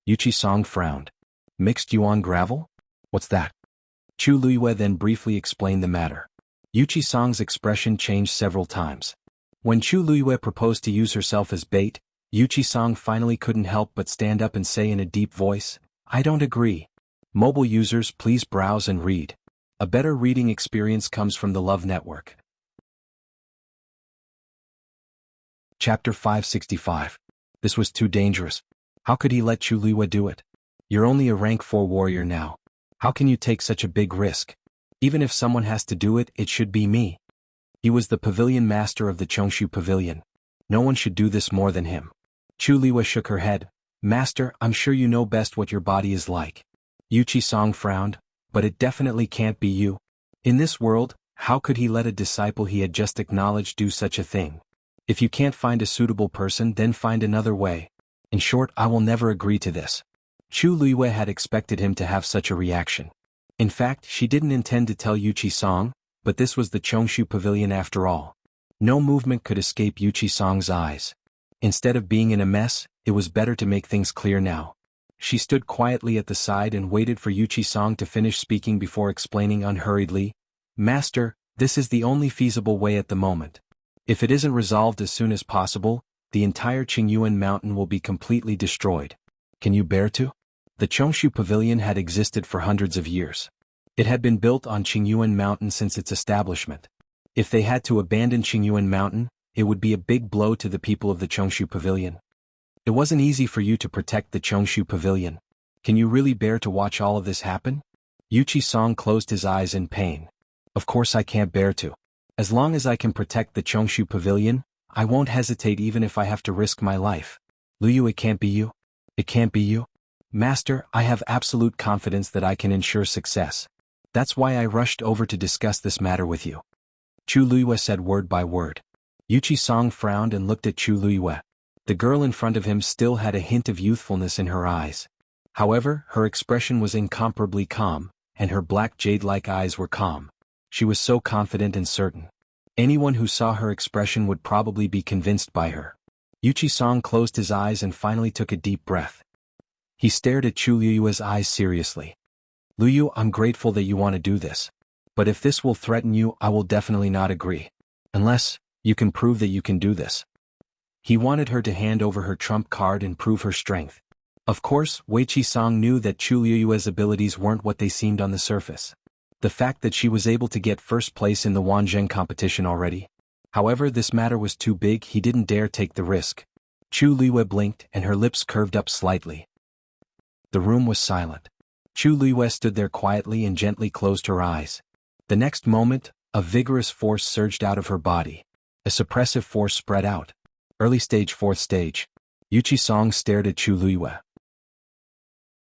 Yuchi Song frowned. Mixed yuan gravel? What's that? Chu Liyue then briefly explained the matter. Yuchi Song's expression changed several times. When Chu Liyue proposed to use herself as bait, Yuchi Song finally couldn't help but stand up and say in a deep voice, I don't agree. Mobile users, please browse and read. A better reading experience comes from the Love Network. Chapter 565. This was too dangerous. How could he let Chu Liyue do it? You're only a rank 4 warrior now. How can you take such a big risk? Even if someone has to do it, it should be me. He was the pavilion master of the Chongshu Pavilion. No one should do this more than him. Chu Liyue shook her head. Master, I'm sure you know best what your body is like. Yuchi Song frowned, but it definitely can't be you. In this world, how could he let a disciple he had just acknowledged do such a thing? If you can't find a suitable person, then find another way. In short, I will never agree to this. Chu Liyue had expected him to have such a reaction. In fact, she didn't intend to tell Yuchi Song, but this was the Chongshu Pavilion after all. No movement could escape Yuchi Song's eyes. Instead of being in a mess, it was better to make things clear now. She stood quietly at the side and waited for Yuchi Song to finish speaking before explaining unhurriedly, Master, this is the only feasible way at the moment. If it isn't resolved as soon as possible, the entire Qingyuan mountain will be completely destroyed. Can you bear to? The Chongshu Pavilion had existed for hundreds of years. It had been built on Qingyuan Mountain since its establishment. If they had to abandon Qingyuan Mountain, it would be a big blow to the people of the Chongshu Pavilion. It wasn't easy for you to protect the Chongshu Pavilion. Can you really bear to watch all of this happen? Yuchi Song closed his eyes in pain. Of course I can't bear to. As long as I can protect the Chongshu Pavilion, I won't hesitate even if I have to risk my life. Liu, it can't be you. It can't be you. Master, I have absolute confidence that I can ensure success. That's why I rushed over to discuss this matter with you. Chu Luiyue said word by word. Yuchi Song frowned and looked at Chu Luiyue. The girl in front of him still had a hint of youthfulness in her eyes. However, her expression was incomparably calm, and her black jade-like eyes were calm. She was so confident and certain. Anyone who saw her expression would probably be convinced by her. Yuchi Song closed his eyes and finally took a deep breath. He stared at Chu Luiyue's eyes seriously. Luyu, I'm grateful that you want to do this. But if this will threaten you, I will definitely not agree. Unless, you can prove that you can do this. He wanted her to hand over her trump card and prove her strength. Of course, Weiqi Song knew that Chu Luiyue's abilities weren't what they seemed on the surface. The fact that she was able to get first place in the Wanzheng competition already. However, this matter was too big, he didn't dare take the risk. Chu Luiyue blinked and her lips curved up slightly. The room was silent. Chu Luiyue stood there quietly and gently closed her eyes. The next moment, a vigorous force surged out of her body. A suppressive force spread out. Early stage, fourth stage. Yuchi Song stared at Chu Luiyue.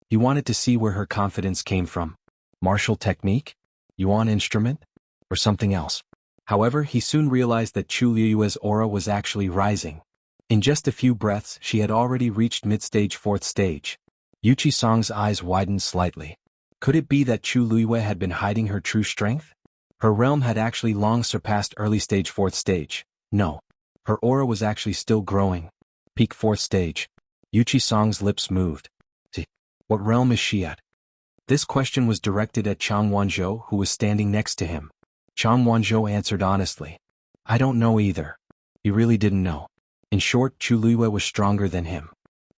He wanted to see where her confidence came from. Martial technique? Yuan instrument? Or something else? However, he soon realized that Chu Luiyue's aura was actually rising. In just a few breaths, she had already reached mid-stage, fourth stage. Yuchi Song's eyes widened slightly. Could it be that Chu Luiyue had been hiding her true strength? Her realm had actually long surpassed early stage, fourth stage. No. Her aura was actually still growing. Peak fourth stage. Yuchi Song's lips moved. What realm is she at? This question was directed at Chang Wanzhou, who was standing next to him. Chang Wanzhou answered honestly. I don't know either. He really didn't know. In short, Chu Luiyue was stronger than him.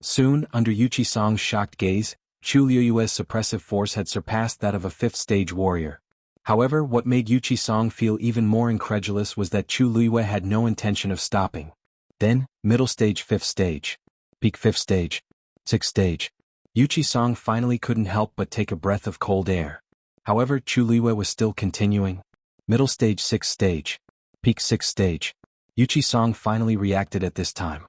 Soon, under Yuchi Song's shocked gaze, Chu Luiyue's suppressive force had surpassed that of a fifth-stage warrior. However, what made Yuchi Song feel even more incredulous was that Chu Luiyue had no intention of stopping. Then, middle stage, fifth stage. Peak fifth stage. Sixth stage. Yuchi Song finally couldn't help but take a breath of cold air. However, Chu Luiyue was still continuing. Middle stage, sixth stage. Peak sixth stage. Yuchi Song finally reacted at this time.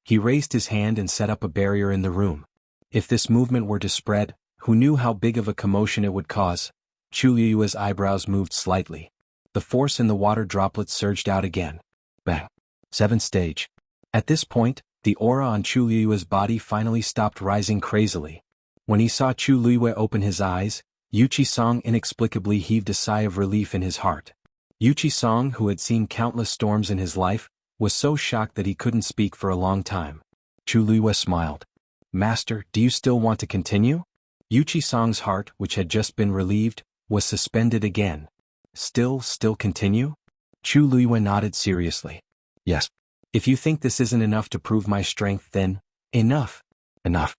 He raised his hand and set up a barrier in the room. If this movement were to spread, who knew how big of a commotion it would cause? Chu Luiyue's eyebrows moved slightly. The force in the water droplets surged out again. Bang. Seventh stage. At this point, the aura on Chu Luiyue's body finally stopped rising crazily. When he saw Chu Luiyue open his eyes, Yuchi Song inexplicably heaved a sigh of relief in his heart. Yuchi Song, who had seen countless storms in his life, was so shocked that he couldn't speak for a long time. Chu Luiyue smiled. Master, do you still want to continue? Yuchi Song's heart, which had just been relieved, was suspended again. Still continue? Chu Luiyue nodded seriously. Yes. If you think this isn't enough to prove my strength, then, enough. Enough.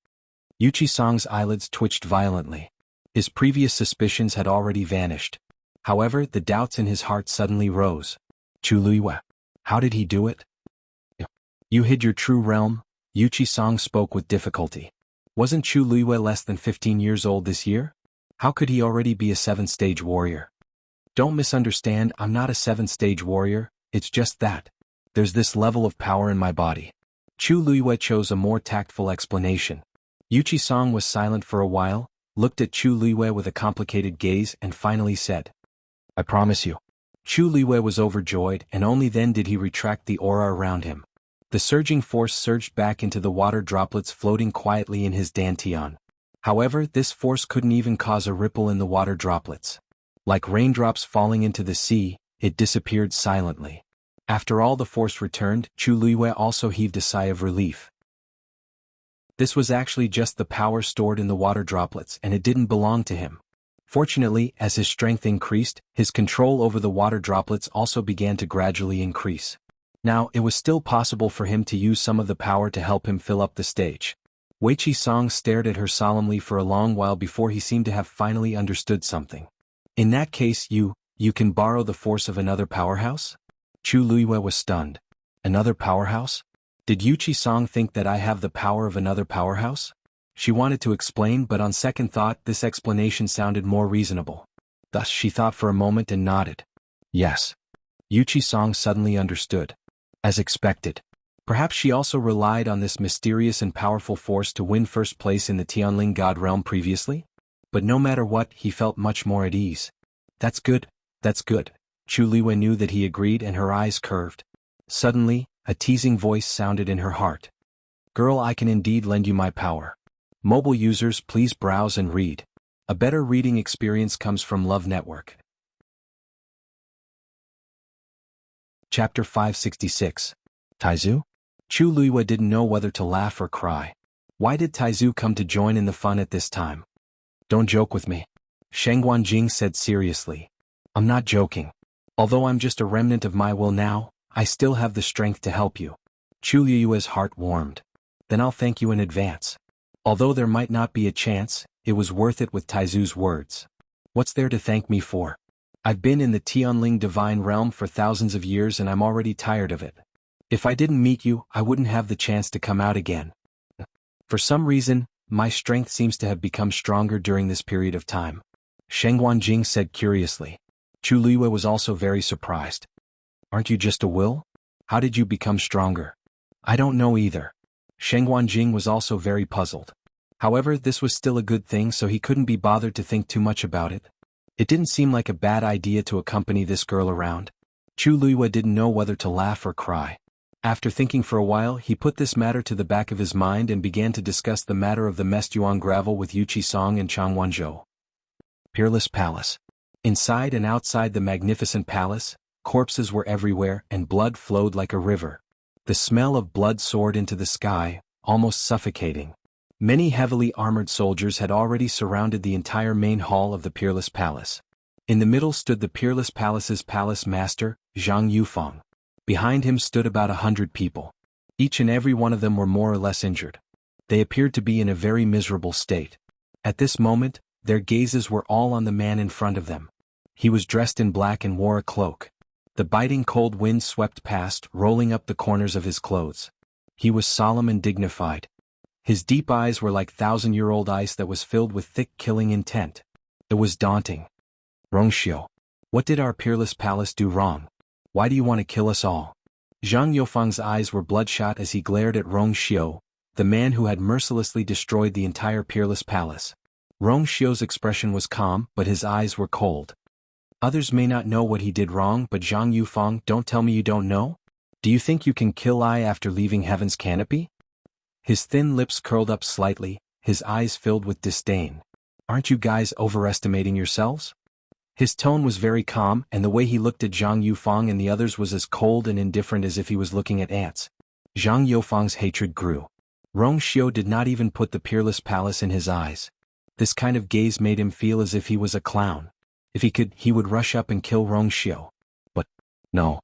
Yuchi Song's eyelids twitched violently. His previous suspicions had already vanished. However, the doubts in his heart suddenly rose. Chu Luiyue. How did he do it? You hid your true realm? Yuchi Song spoke with difficulty. Wasn't Chu Luiyue less than 15 years old this year? How could he already be a 7th-stage warrior? Don't misunderstand, I'm not a 7th-stage warrior, it's just that. There's this level of power in my body. Chu Luiyue chose a more tactful explanation. Yuchi Song was silent for a while, looked at Chu Luiyue with a complicated gaze and finally said, I promise you. Chu Luiyue was overjoyed and only then did he retract the aura around him. The surging force surged back into the water droplets floating quietly in his dantian. However, this force couldn't even cause a ripple in the water droplets. Like raindrops falling into the sea, it disappeared silently. After all the force returned, Chu Luiyue also heaved a sigh of relief. This was actually just the power stored in the water droplets and it didn't belong to him. Fortunately, as his strength increased, his control over the water droplets also began to gradually increase. Now, it was still possible for him to use some of the power to help him fill up the stage. Wei Song stared at her solemnly for a long while before he seemed to have finally understood something. In that case you can borrow the force of another powerhouse? Chu Luiyue was stunned. Another powerhouse? Did Yuchi Song think that I have the power of another powerhouse? She wanted to explain, but on second thought this explanation sounded more reasonable. Thus she thought for a moment and nodded. Yes. Yuchi Song suddenly understood. As expected. Perhaps she also relied on this mysterious and powerful force to win first place in the Tianling God realm previously? But no matter what, he felt much more at ease. That's good, that's good. Chu Liwei knew that he agreed, and her eyes curved. Suddenly, a teasing voice sounded in her heart. Girl, I can indeed lend you my power. Mobile users, please browse and read. A better reading experience comes from Love Network. Chapter 566. Taizu? Chu Luiyue didn't know whether to laugh or cry. Why did Taizu come to join in the fun at this time? Don't joke with me. Sheng Guanjing said seriously. I'm not joking. Although I'm just a remnant of my will now, I still have the strength to help you. Chu Luiyue's heart warmed. Then I'll thank you in advance. Although there might not be a chance, it was worth it with Taizu's words. What's there to thank me for? I've been in the Tianling divine realm for thousands of years and I'm already tired of it. If I didn't meet you, I wouldn't have the chance to come out again. For some reason, my strength seems to have become stronger during this period of time. Sheng Guanjing said curiously. Chu Luiyue was also very surprised. Aren't you just a will? How did you become stronger? I don't know either. Sheng Guanjing was also very puzzled. However, this was still a good thing, so he couldn't be bothered to think too much about it. It didn't seem like a bad idea to accompany this girl around. Chu Luiyue didn't know whether to laugh or cry. After thinking for a while, he put this matter to the back of his mind and began to discuss the matter of the Mestuan gravel with Yuchi Song and Chang Wanzhou. Peerless Palace. Inside and outside the magnificent palace, corpses were everywhere and blood flowed like a river. The smell of blood soared into the sky, almost suffocating. Many heavily armored soldiers had already surrounded the entire main hall of the Peerless Palace. In the middle stood the Peerless Palace's palace master, Zhang Yufeng. Behind him stood about 100 people. Each and every one of them were more or less injured. They appeared to be in a very miserable state. At this moment, their gazes were all on the man in front of them. He was dressed in black and wore a cloak. The biting cold wind swept past, rolling up the corners of his clothes. He was solemn and dignified. His deep eyes were like thousand-year-old ice that was filled with thick killing intent. It was daunting. Rongxiu. What did our Peerless Palace do wrong? Why do you want to kill us all? Zhang Yufeng's eyes were bloodshot as he glared at Rongxiu, the man who had mercilessly destroyed the entire Peerless Palace. Rongxiu's expression was calm, but his eyes were cold. Others may not know what he did wrong, but Zhang Yufeng, don't tell me you don't know? Do you think you can kill I after leaving heaven's canopy? His thin lips curled up slightly, his eyes filled with disdain. Aren't you guys overestimating yourselves? His tone was very calm, and the way he looked at Zhang Yufeng and the others was as cold and indifferent as if he was looking at ants. Zhang Yufeng's hatred grew. Rongxiu did not even put the Peerless Palace in his eyes. This kind of gaze made him feel as if he was a clown. If he could, he would rush up and kill Rongxiu. But, no.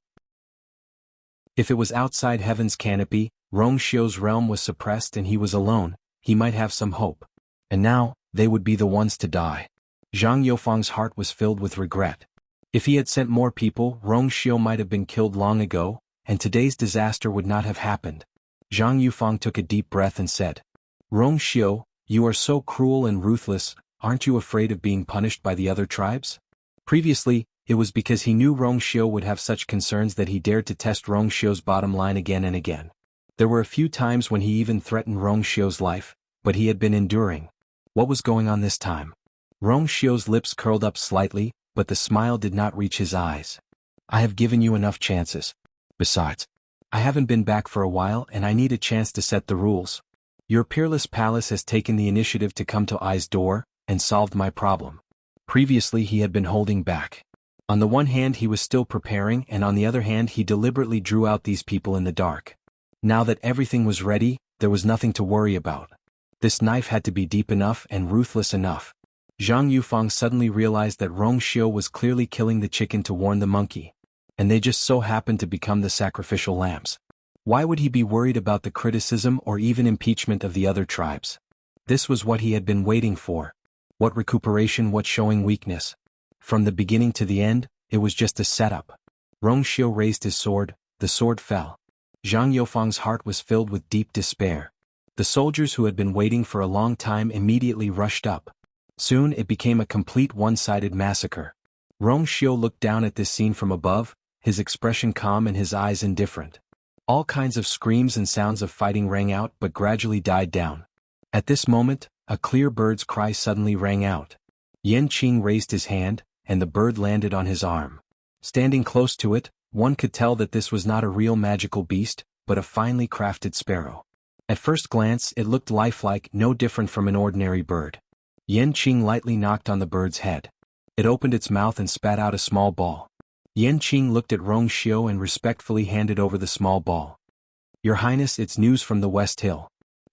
If it was outside heaven's canopy, Rongxiu's realm was suppressed and he was alone, he might have some hope. And now, they would be the ones to die. Zhang Yufeng's heart was filled with regret. If he had sent more people, Rongxiu might have been killed long ago, and today's disaster would not have happened. Zhang Yufeng took a deep breath and said, Rongxiu, you are so cruel and ruthless, aren't you afraid of being punished by the other tribes? Previously, it was because he knew Rongxiu would have such concerns that he dared to test Rongxiu's bottom line again and again. There were a few times when he even threatened Rongxiu's life, but he had been enduring. What was going on this time? Rongxiu's lips curled up slightly, but the smile did not reach his eyes. I have given you enough chances. Besides, I haven't been back for a while and I need a chance to set the rules. Your Peerless Palace has taken the initiative to come to Ai's door, and solved my problem. Previously he had been holding back. On the one hand he was still preparing, and on the other hand he deliberately drew out these people in the dark. Now that everything was ready, there was nothing to worry about. This knife had to be deep enough and ruthless enough. Zhang Yufeng suddenly realized that Rongxiu was clearly killing the chicken to warn the monkey. And they just so happened to become the sacrificial lambs. Why would he be worried about the criticism or even impeachment of the other tribes? This was what he had been waiting for. What recuperation, what showing weakness. From the beginning to the end, it was just a setup. Rongxiu raised his sword, the sword fell. Zhang Yufang's heart was filled with deep despair. The soldiers who had been waiting for a long time immediately rushed up. Soon it became a complete one-sided massacre. Rongxiu looked down at this scene from above, his expression calm and his eyes indifferent. All kinds of screams and sounds of fighting rang out but gradually died down. At this moment, a clear bird's cry suddenly rang out. Yan Qing raised his hand, and the bird landed on his arm. Standing close to it, one could tell that this was not a real magical beast, but a finely crafted sparrow. At first glance it looked lifelike, no different from an ordinary bird. Yan Qing lightly knocked on the bird's head. It opened its mouth and spat out a small ball. Yan Qing looked at Rongxiu and respectfully handed over the small ball. Your Highness, it's news from the West Hill.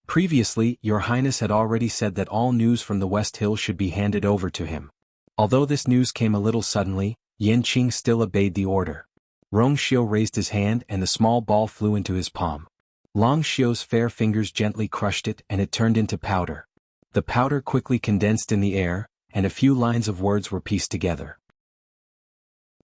Previously, Your Highness had already said that all news from the West Hill should be handed over to him. Although this news came a little suddenly, Yan Qing still obeyed the order. Rongxiu raised his hand and the small ball flew into his palm. Longxiu's fair fingers gently crushed it and it turned into powder. The powder quickly condensed in the air, and a few lines of words were pieced together.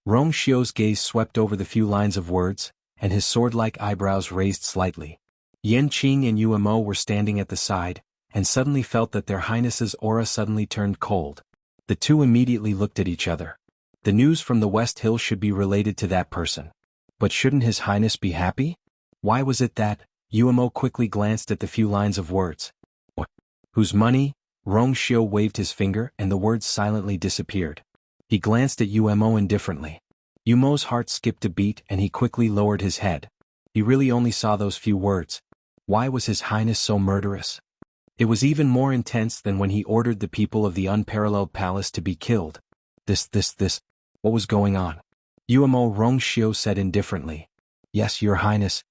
Rongxiu's gaze swept over the few lines of words, and his sword-like eyebrows raised slightly. Yan Qing and Umo were standing at the side, and suddenly felt that their highnesses' aura suddenly turned cold. The two immediately looked at each other. The news from the West Hill should be related to that person. But shouldn't his highness be happy? Why was it that? Umo quickly glanced at the few lines of words. What? Whose money? Rongxiu waved his finger and the words silently disappeared. He glanced at Umo indifferently. Umo's heart skipped a beat and he quickly lowered his head. He really only saw those few words. Why was his highness so murderous? It was even more intense than when he ordered the people of the unparalleled palace to be killed. This. What was going on? Umo, Rongxiu said indifferently. Yes, Your Highness.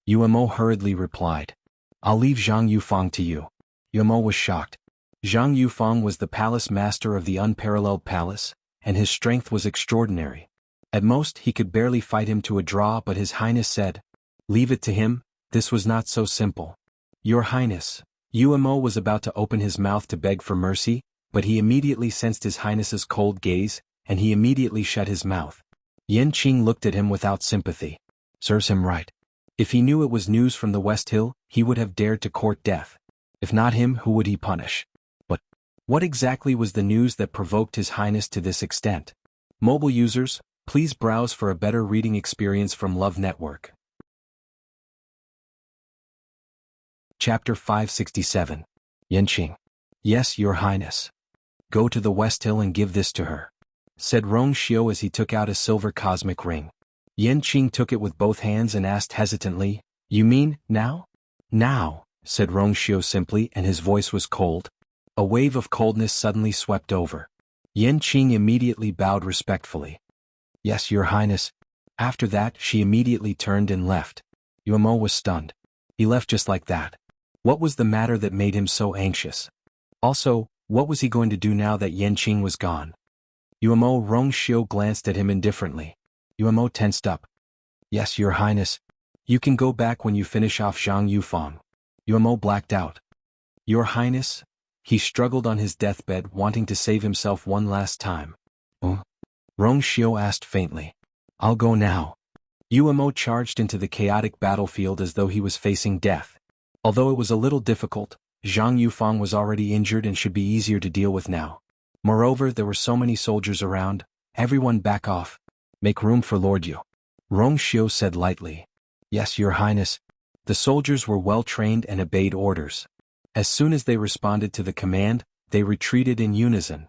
Umo hurriedly replied. I'll leave Zhang Yufang to you. Umo was shocked. Zhang Yufang was the palace master of the unparalleled palace, and his strength was extraordinary. At most he could barely fight him to a draw, but his highness said, leave it to him. This was not so simple. Your Highness. Umo was about to open his mouth to beg for mercy, but he immediately sensed his highness's cold gaze, and he immediately shut his mouth. Yan Qing looked at him without sympathy. Serves him right. If he knew it was news from the West Hill, he would have dared to court death. If not him, who would he punish? But what exactly was the news that provoked his highness to this extent? Mobile users, please browse for a better reading experience from Love Network. Chapter 567. Yan Qing. Yes, Your Highness. Go to the West Hill and give this to her, said Rongxiu as he took out a silver cosmic ring. Yan Qing took it with both hands and asked hesitantly, You mean, now? Now, said Rongxiu simply, and his voice was cold. A wave of coldness suddenly swept over. Yan Qing immediately bowed respectfully. Yes, Your Highness. After that, she immediately turned and left. Umo was stunned. He left just like that. What was the matter that made him so anxious? Also, what was he going to do now that Yan Qing was gone? Umo, Rongxiu glanced at him indifferently. Umo tensed up. Yes, Your Highness. You can go back when you finish off Zhang Yufang. Umo blacked out. Your Highness? He struggled on his deathbed, wanting to save himself one last time. Rongxiu asked faintly. I'll go now. Umo charged into the chaotic battlefield as though he was facing death. Although it was a little difficult, Zhang Yufang was already injured and should be easier to deal with now. Moreover, there were so many soldiers around. Everyone back off. Make room for Lord Yu. Rongxiu said lightly. Yes, Your Highness. The soldiers were well trained and obeyed orders. As soon as they responded to the command, they retreated in unison.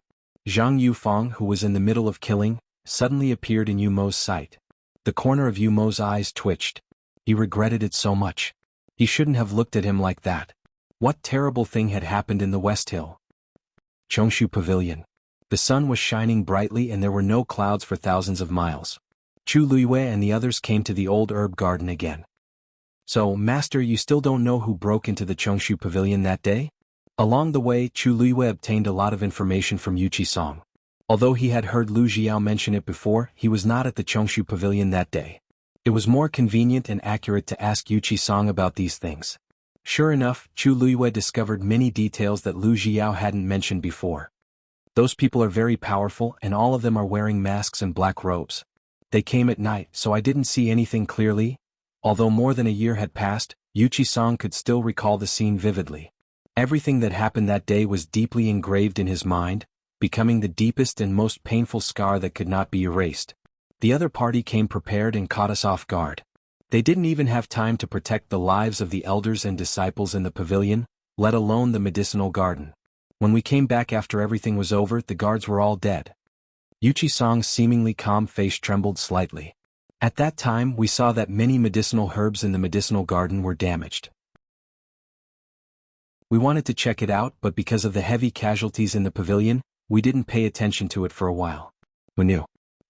Zhang Yufang, who was in the middle of killing, suddenly appeared in Umo's sight. The corner of Umo's eyes twitched. He regretted it so much. He shouldn't have looked at him like that. What terrible thing had happened in the West Hill? Chongshu Pavilion. The sun was shining brightly and there were no clouds for thousands of miles. Chu Luiyue and the others came to the old herb garden again. So, Master, you still don't know who broke into the Chongshu Pavilion that day? Along the way, Chu Luiyue obtained a lot of information from Yuchi Song. Although he had heard Lu Jiao mention it before, he was not at the Chongshu Pavilion that day. It was more convenient and accurate to ask Yuchi Song about these things. Sure enough, Chu Luiyue discovered many details that Lu Jiao hadn't mentioned before. Those people are very powerful and all of them are wearing masks and black robes. They came at night, so I didn't see anything clearly. Although more than a year had passed, Yuchi Song could still recall the scene vividly. Everything that happened that day was deeply engraved in his mind, becoming the deepest and most painful scar that could not be erased. The other party came prepared and caught us off guard. They didn't even have time to protect the lives of the elders and disciples in the pavilion, let alone the medicinal garden. When we came back after everything was over, the guards were all dead. Yuchi Song's seemingly calm face trembled slightly. At that time, we saw that many medicinal herbs in the medicinal garden were damaged. We wanted to check it out, but because of the heavy casualties in the pavilion, we didn't pay attention to it for a while.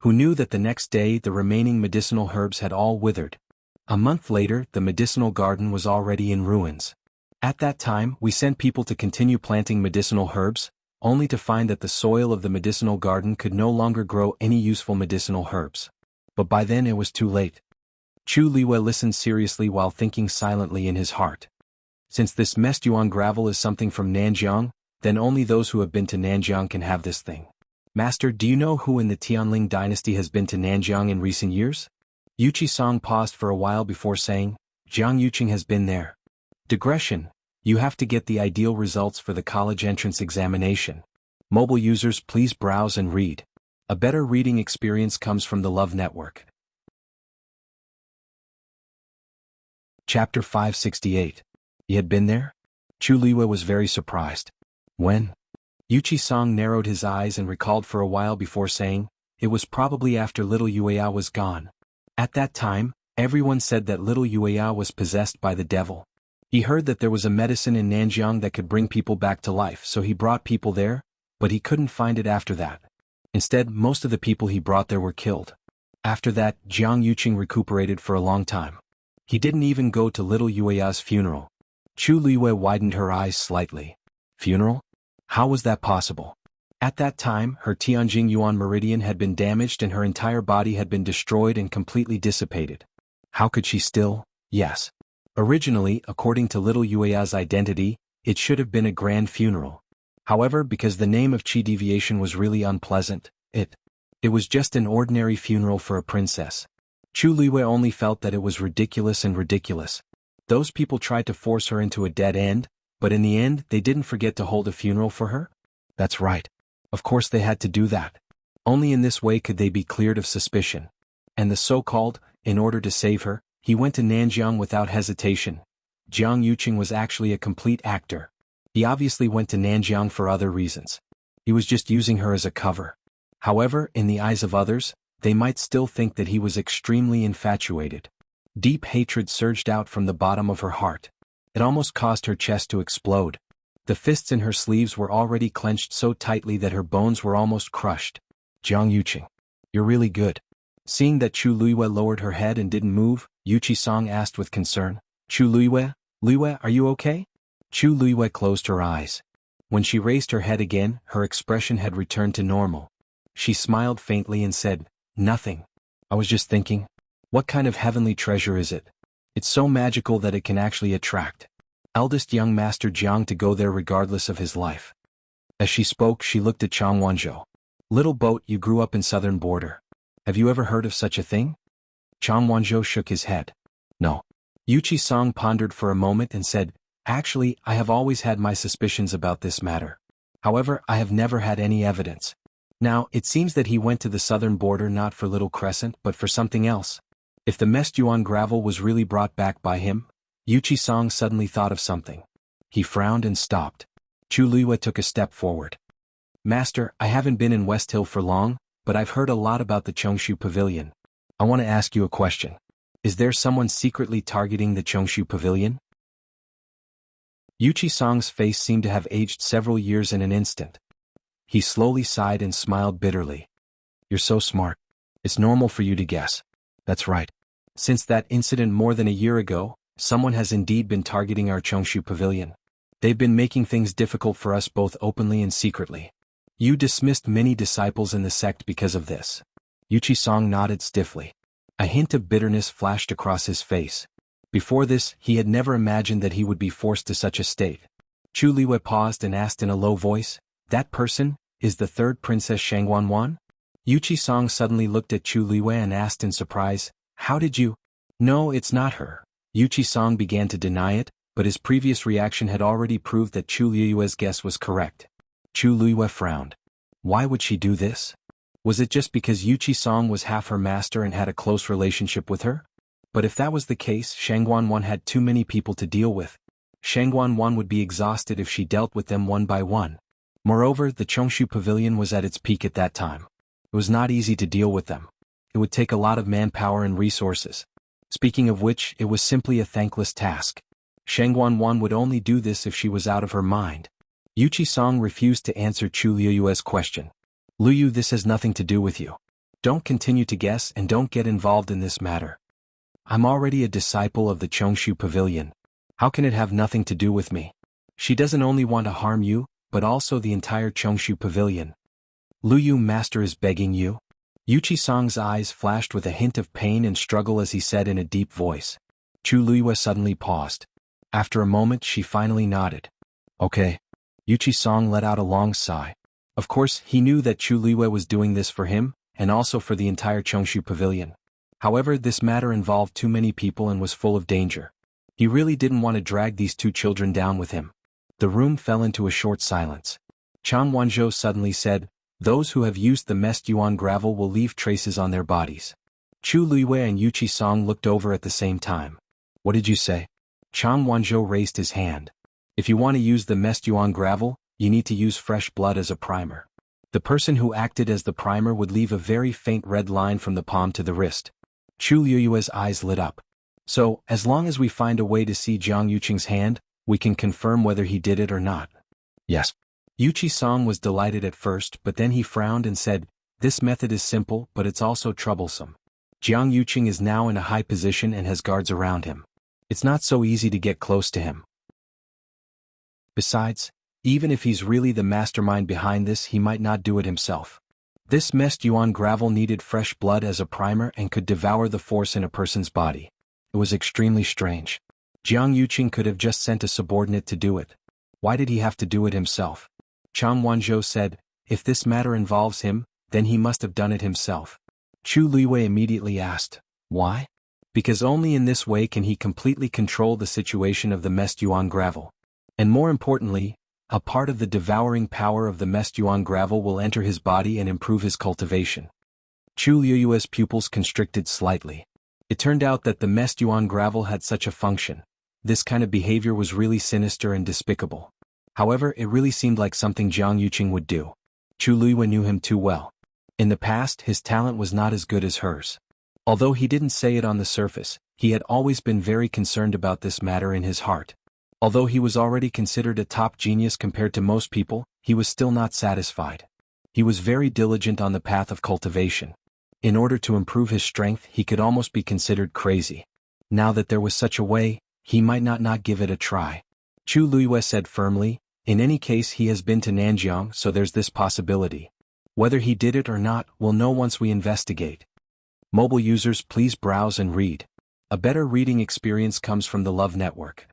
Who knew that the next day the remaining medicinal herbs had all withered? A month later, the medicinal garden was already in ruins. At that time, we sent people to continue planting medicinal herbs, only to find that the soil of the medicinal garden could no longer grow any useful medicinal herbs. But by then it was too late. Chu Liwei listened seriously while thinking silently in his heart. Since this messed yuan gravel is something from Nanjiang, then only those who have been to Nanjiang can have this thing. Master, do you know who in the Tianling dynasty has been to Nanjiang in recent years? Yuchi Song paused for a while before saying, Jiang Yuqing has been there. Digression, you have to get the ideal results for the college entrance examination. Mobile users, please browse and read. A better reading experience comes from the Love Network. Chapter 568. He had been there? Chu Liwei was very surprised. When? Yuchi Song narrowed his eyes and recalled for a while before saying, it was probably after little Yueyao was gone. At that time, everyone said that little Yueyao was possessed by the devil. He heard that there was a medicine in Nanjiang that could bring people back to life, so he brought people there, but he couldn't find it after that. Instead, most of the people he brought there were killed. After that, Jiang Yuqing recuperated for a long time. He didn't even go to little Yueya's funeral. Chu Liwei widened her eyes slightly. Funeral? How was that possible? At that time, her Tianjing Yuan meridian had been damaged and her entire body had been destroyed and completely dissipated. How could she still? Yes. Originally, according to little Yueya's identity, it should have been a grand funeral. However, because the name of Qi deviation was really unpleasant, it was just an ordinary funeral for a princess. Chu Liwei only felt that it was ridiculous and ridiculous. Those people tried to force her into a dead end, but in the end they didn't forget to hold a funeral for her? That's right. Of course they had to do that. Only in this way could they be cleared of suspicion. And the so-called, in order to save her, he went to Nanjiang without hesitation. Jiang Yuqing was actually a complete actor. He obviously went to Nanjiang for other reasons. He was just using her as a cover. However, in the eyes of others, they might still think that he was extremely infatuated. Deep hatred surged out from the bottom of her heart. It almost caused her chest to explode. The fists in her sleeves were already clenched so tightly that her bones were almost crushed. Jiang Yuqing, you're really good. Seeing that Chu Liwei lowered her head and didn't move, Yuchi Song asked with concern, Chu Liwei, are you okay? Chu Liwei closed her eyes. When she raised her head again, her expression had returned to normal. She smiled faintly and said, nothing. I was just thinking, what kind of heavenly treasure is it? It's so magical that it can actually attract eldest young master Jiang to go there regardless of his life. As she spoke, she looked at Chang Wanzhou. Little boat, you grew up in southern border. Have you ever heard of such a thing? Chang Wanzhou shook his head. No. Yuchi Song pondered for a moment and said, actually, I have always had my suspicions about this matter. However, I have never had any evidence. Now, it seems that he went to the southern border not for Little Crescent but for something else. If the messed yuan gravel was really brought back by him, Yuchi Song suddenly thought of something. He frowned and stopped. Chu Liwei took a step forward. Master, I haven't been in West Hill for long, but I've heard a lot about the Chongshu Pavilion. I want to ask you a question. Is there someone secretly targeting the Chongshu Pavilion? Yuchi Song's face seemed to have aged several years in an instant. He slowly sighed and smiled bitterly. You're so smart. It's normal for you to guess. That's right. Since that incident more than a year ago, someone has indeed been targeting our Chongshu Pavilion. They've been making things difficult for us both openly and secretly. You dismissed many disciples in the sect because of this. Yuchi Song nodded stiffly. A hint of bitterness flashed across his face. Before this, he had never imagined that he would be forced to such a state. Chu Liwei paused and asked in a low voice, "That person is the third Princess Shangwanwan?" Yuchi Song suddenly looked at Chu Liwei and asked in surprise, "How did you?" "No, it's not her." Yuchi Song began to deny it, but his previous reaction had already proved that Chu Liui's guess was correct. Chu Liui frowned. Why would she do this? Was it just because Yuchi Song was half her master and had a close relationship with her? But if that was the case, Shangwanwan had too many people to deal with. Shangwanwan would be exhausted if she dealt with them one by one. Moreover, the Chongshu Pavilion was at its peak at that time. It was not easy to deal with them. It would take a lot of manpower and resources. Speaking of which, it was simply a thankless task. Shangwanwan would only do this if she was out of her mind. Yuchi Song refused to answer Chu Liu's question. "Liu, this has nothing to do with you. Don't continue to guess and don't get involved in this matter. I'm already a disciple of the Chongshu Pavilion. How can it have nothing to do with me? She doesn't only want to harm you, but also the entire Chongshu Pavilion. Liu, master is begging you." Yuchi Song's eyes flashed with a hint of pain and struggle as he said in a deep voice. Chu Liu suddenly paused. After a moment she finally nodded. "Okay." Yuchi Song let out a long sigh. Of course, he knew that Chu Liu was doing this for him, and also for the entire Chongshu Pavilion. However, this matter involved too many people and was full of danger. He really didn't want to drag these two children down with him. The room fell into a short silence. Chang Wanzhou suddenly said, "Those who have used the messed yuan gravel will leave traces on their bodies." Chu Liuwei and Yuchi Song looked over at the same time. "What did you say?" Chang Wanzhou raised his hand. "If you want to use the messed yuan gravel, you need to use fresh blood as a primer. The person who acted as the primer would leave a very faint red line from the palm to the wrist." Chu Liu's eyes lit up. "So, as long as we find a way to see Jiang Yuqing's hand, we can confirm whether he did it or not." "Yes." Yuchi Song was delighted at first, but then he frowned and said, "This method is simple, but it's also troublesome. Jiang Yuqing is now in a high position and has guards around him. It's not so easy to get close to him. Besides, even if he's really the mastermind behind this, he might not do it himself. This messed yuan gravel needed fresh blood as a primer and could devour the force in a person's body. It was extremely strange. Jiang Yuqing could have just sent a subordinate to do it. Why did he have to do it himself?" Chang Wanzhou said, "If this matter involves him, then he must have done it himself." Chu Liuwei immediately asked, "Why?" "Because only in this way can he completely control the situation of the messed yuan gravel. And more importantly, a part of the devouring power of the messed yuan gravel will enter his body and improve his cultivation." Chu Liu's pupils constricted slightly. It turned out that the messed yuan gravel had such a function. This kind of behavior was really sinister and despicable. However, it really seemed like something Jiang Yuqing would do. Chu Liuwei knew him too well. In the past, his talent was not as good as hers. Although he didn't say it on the surface, he had always been very concerned about this matter in his heart. Although he was already considered a top genius compared to most people, he was still not satisfied. He was very diligent on the path of cultivation. In order to improve his strength, he could almost be considered crazy. Now that there was such a way, he might not give it a try. Chu Liuwei said firmly, "In any case, he has been to Nanjiang, so there's this possibility. Whether he did it or not, we'll know once we investigate." Mobile users, please browse and read. A better reading experience comes from the Love Network.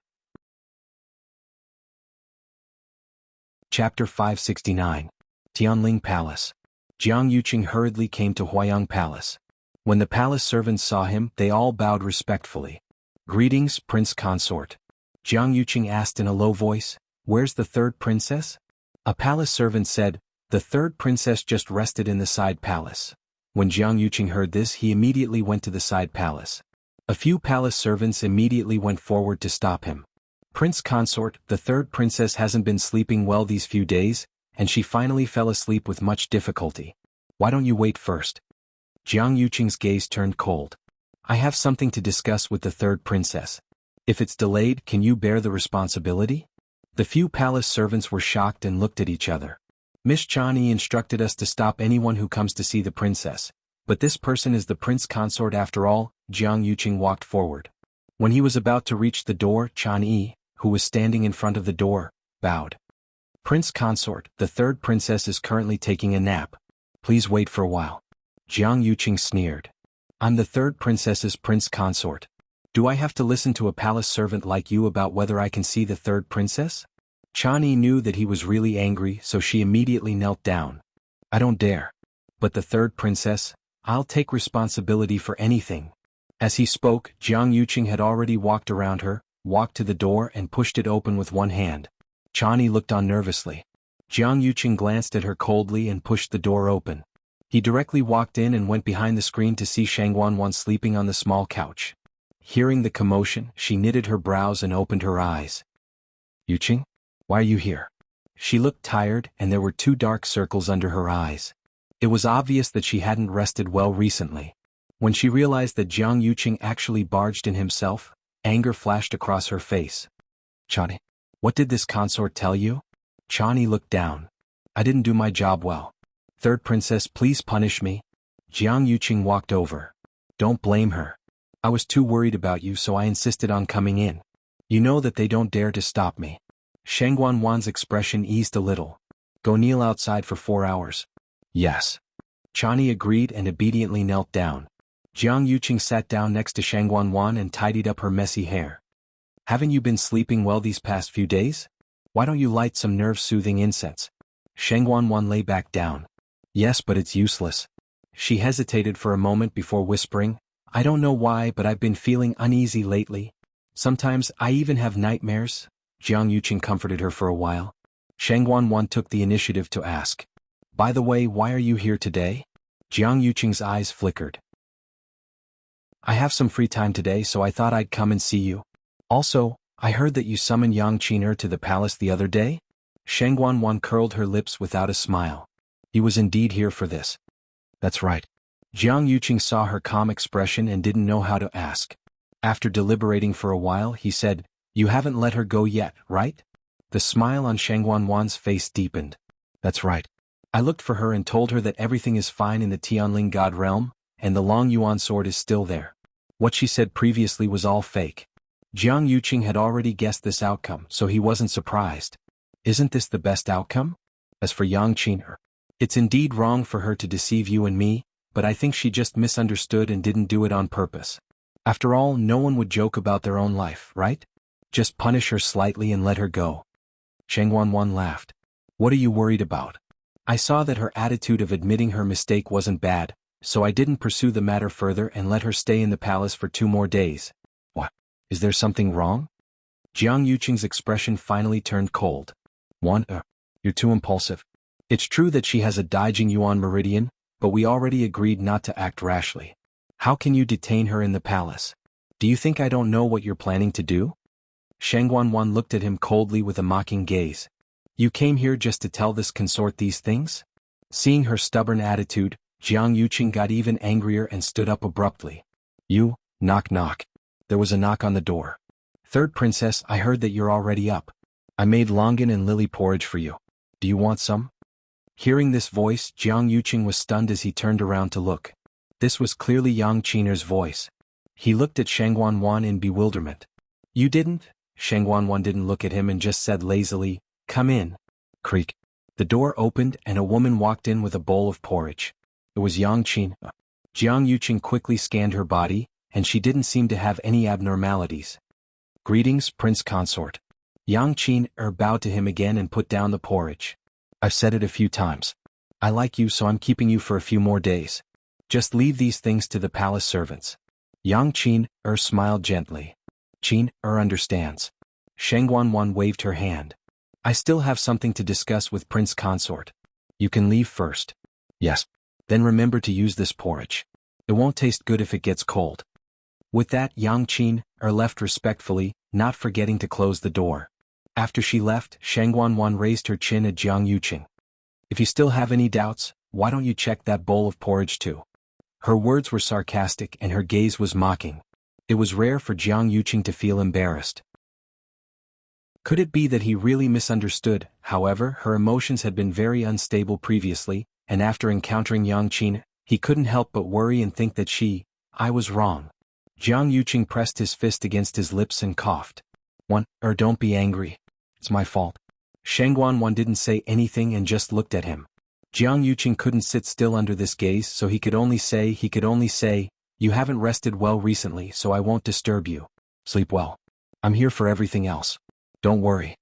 Chapter 569. Tianling Palace. Jiang Yuqing hurriedly came to Huayang Palace. When the palace servants saw him, they all bowed respectfully. "Greetings, Prince Consort." Jiang Yuqing asked in a low voice, "Where's the third princess?" A palace servant said, "The third princess just rested in the side palace." When Jiang Yuqing heard this, he immediately went to the side palace. A few palace servants immediately went forward to stop him. "Prince Consort, the third princess hasn't been sleeping well these few days, and she finally fell asleep with much difficulty. Why don't you wait first?" Jiang Yuqing's gaze turned cold. "I have something to discuss with the third princess. If it's delayed, can you bear the responsibility?" The few palace servants were shocked and looked at each other. "Miss Chani instructed us to stop anyone who comes to see the princess. But this person is the prince consort after all." Jiang Yuqing walked forward. When he was about to reach the door, Chani, who was standing in front of the door, bowed. "Prince consort, the third princess is currently taking a nap. Please wait for a while." Jiang Yuqing sneered. I'm the third princess's prince consort. Do I have to listen to a palace servant like you about whether I can see the third princess? Chani knew that he was really angry, so she immediately knelt down. I don't dare. But the third princess, I'll take responsibility for anything. As he spoke, Jiang Yuqing had already walked around her, walked to the door and pushed it open with one hand. Chani looked on nervously. Jiang Yuqing glanced at her coldly and pushed the door open. He directly walked in and went behind the screen to see Shang Wanwan sleeping on the small couch. Hearing the commotion, she knitted her brows and opened her eyes. Yuqing? Why are you here? She looked tired and there were 2 dark circles under her eyes. It was obvious that she hadn't rested well recently. When she realized that Jiang Yuqing actually barged in himself, anger flashed across her face. Chani, what did this consort tell you? Chani looked down. I didn't do my job well. Third princess, please punish me. Jiang Yuqing walked over. Don't blame her. I was too worried about you, so I insisted on coming in. You know that they don't dare to stop me. Shang Wanwan's expression eased a little. Go kneel outside for 4 hours. Yes. Chani agreed and obediently knelt down. Jiang Yuqing sat down next to Shang Wanwan and tidied up her messy hair. Haven't you been sleeping well these past few days? Why don't you light some nerve-soothing incense? Shang Wanwan lay back down. Yes, but it's useless. She hesitated for a moment before whispering, I don't know why, but I've been feeling uneasy lately. Sometimes I even have nightmares. Jiang Yuqing comforted her for a while. Shang Wanwan took the initiative to ask. By the way, why are you here today? Jiang Yuqing's eyes flickered. I have some free time today, so I thought I'd come and see you. Also, I heard that you summoned Yang Qiner to the palace the other day? Shang Wanwan curled her lips without a smile. He was indeed here for this. That's right. Jiang Yuqing saw her calm expression and didn't know how to ask. After deliberating for a while, he said, You haven't let her go yet, right? The smile on Shang Wanwan's face deepened. That's right. I looked for her and told her that everything is fine in the Tianling God realm, and the Long Yuan sword is still there. What she said previously was all fake. Jiang Yuqing had already guessed this outcome, so he wasn't surprised. Isn't this the best outcome? As for Yang Qiner, it's indeed wrong for her to deceive you and me, but I think she just misunderstood and didn't do it on purpose. After all, no one would joke about their own life, right? Just punish her slightly and let her go. Shang Wanwan laughed. What are you worried about? I saw that her attitude of admitting her mistake wasn't bad, so I didn't pursue the matter further and let her stay in the palace for 2 more days. What? Is there something wrong? Jiang Yuqing's expression finally turned cold. You're too impulsive. It's true that she has a Daijing Yuan meridian, but we already agreed not to act rashly. How can you detain her in the palace? Do you think I don't know what you're planning to do? Shang Wanwan looked at him coldly with a mocking gaze. You came here just to tell this consort these things? Seeing her stubborn attitude, Jiang Yuqing got even angrier and stood up abruptly. You, knock knock. There was a knock on the door. Third princess, I heard that you're already up. I made longan and lily porridge for you. Do you want some? Hearing this voice, Jiang Yuqing was stunned as he turned around to look. This was clearly Yang Qiner's voice. He looked at Shang Wanwan in bewilderment. You didn't? Shang Wanwan didn't look at him and just said lazily, Come in. Creak. The door opened and a woman walked in with a bowl of porridge. It was Yang Qiner. Jiang Yuqing quickly scanned her body, and she didn't seem to have any abnormalities. Greetings, Prince Consort. Yang Qiner bowed to him again and put down the porridge. I've said it a few times. I like you, so I'm keeping you for a few more days. Just leave these things to the palace servants. Yang Qiner smiled gently. Qiner understands. Shang Wanwan waved her hand. I still have something to discuss with Prince Consort. You can leave first. Yes. Then remember to use this porridge. It won't taste good if it gets cold. With that, Yang Qiner left respectfully, not forgetting to close the door. After she left, Shang Wanwan raised her chin at Jiang Yuqing. If you still have any doubts, why don't you check that bowl of porridge too? Her words were sarcastic and her gaze was mocking. It was rare for Jiang Yuqing to feel embarrassed. Could it be that he really misunderstood? However, her emotions had been very unstable previously, and after encountering Yang Qiner, he couldn't help but worry and think that I was wrong. Jiang Yuqing pressed his fist against his lips and coughed. Don't be angry. It's my fault. Shang Wanwan didn't say anything and just looked at him. Jiang Yuqing couldn't sit still under this gaze, so he could only say, You haven't rested well recently, so I won't disturb you. Sleep well. I'm here for everything else. Don't worry.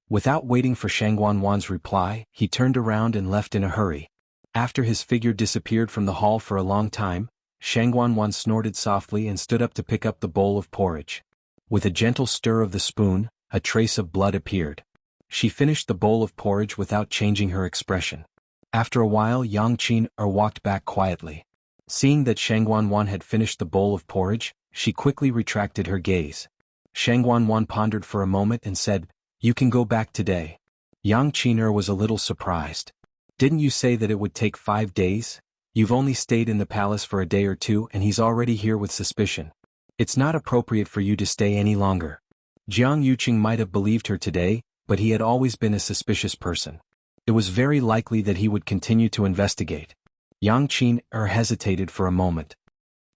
Without waiting for Shang Wanwan's reply, he turned around and left in a hurry. After his figure disappeared from the hall for a long time, Shang Wanwan snorted softly and stood up to pick up the bowl of porridge. With a gentle stir of the spoon, a trace of blood appeared. She finished the bowl of porridge without changing her expression. After a while, Yang Qin walked back quietly. Seeing that Shang Wanwan had finished the bowl of porridge, she quickly retracted her gaze. Shang Wanwan pondered for a moment and said, "You can go back today." Yang Qin was a little surprised. "Didn't you say that it would take 5 days? You've only stayed in the palace for a day or two and he's already here with suspicion. It's not appropriate for you to stay any longer." Jiang Yuqing might have believed her today, but he had always been a suspicious person. It was very likely that he would continue to investigate. Yang Qin hesitated for a moment.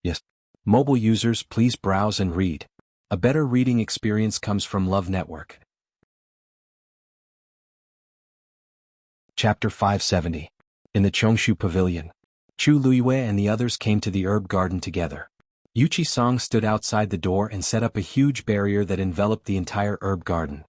Yes. Mobile users, please browse and read. A better reading experience comes from Love Network. Chapter 570. In the Chongshu Pavilion. Chu Luiyue and the others came to the herb garden together. Yuchi Song stood outside the door and set up a huge barrier that enveloped the entire herb garden.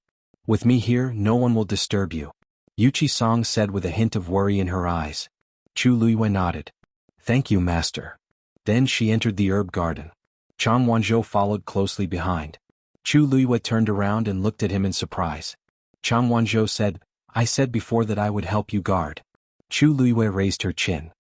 "With me here, no one will disturb you," Yuchi Song said with a hint of worry in her eyes. Chu Luiyue nodded. "Thank you, master." Then she entered the herb garden. Chang Wanzhou followed closely behind. Chu Luiyue turned around and looked at him in surprise. Chang Wanzhou said, "I said before that I would help you guard." Chu Luiyue raised her chin.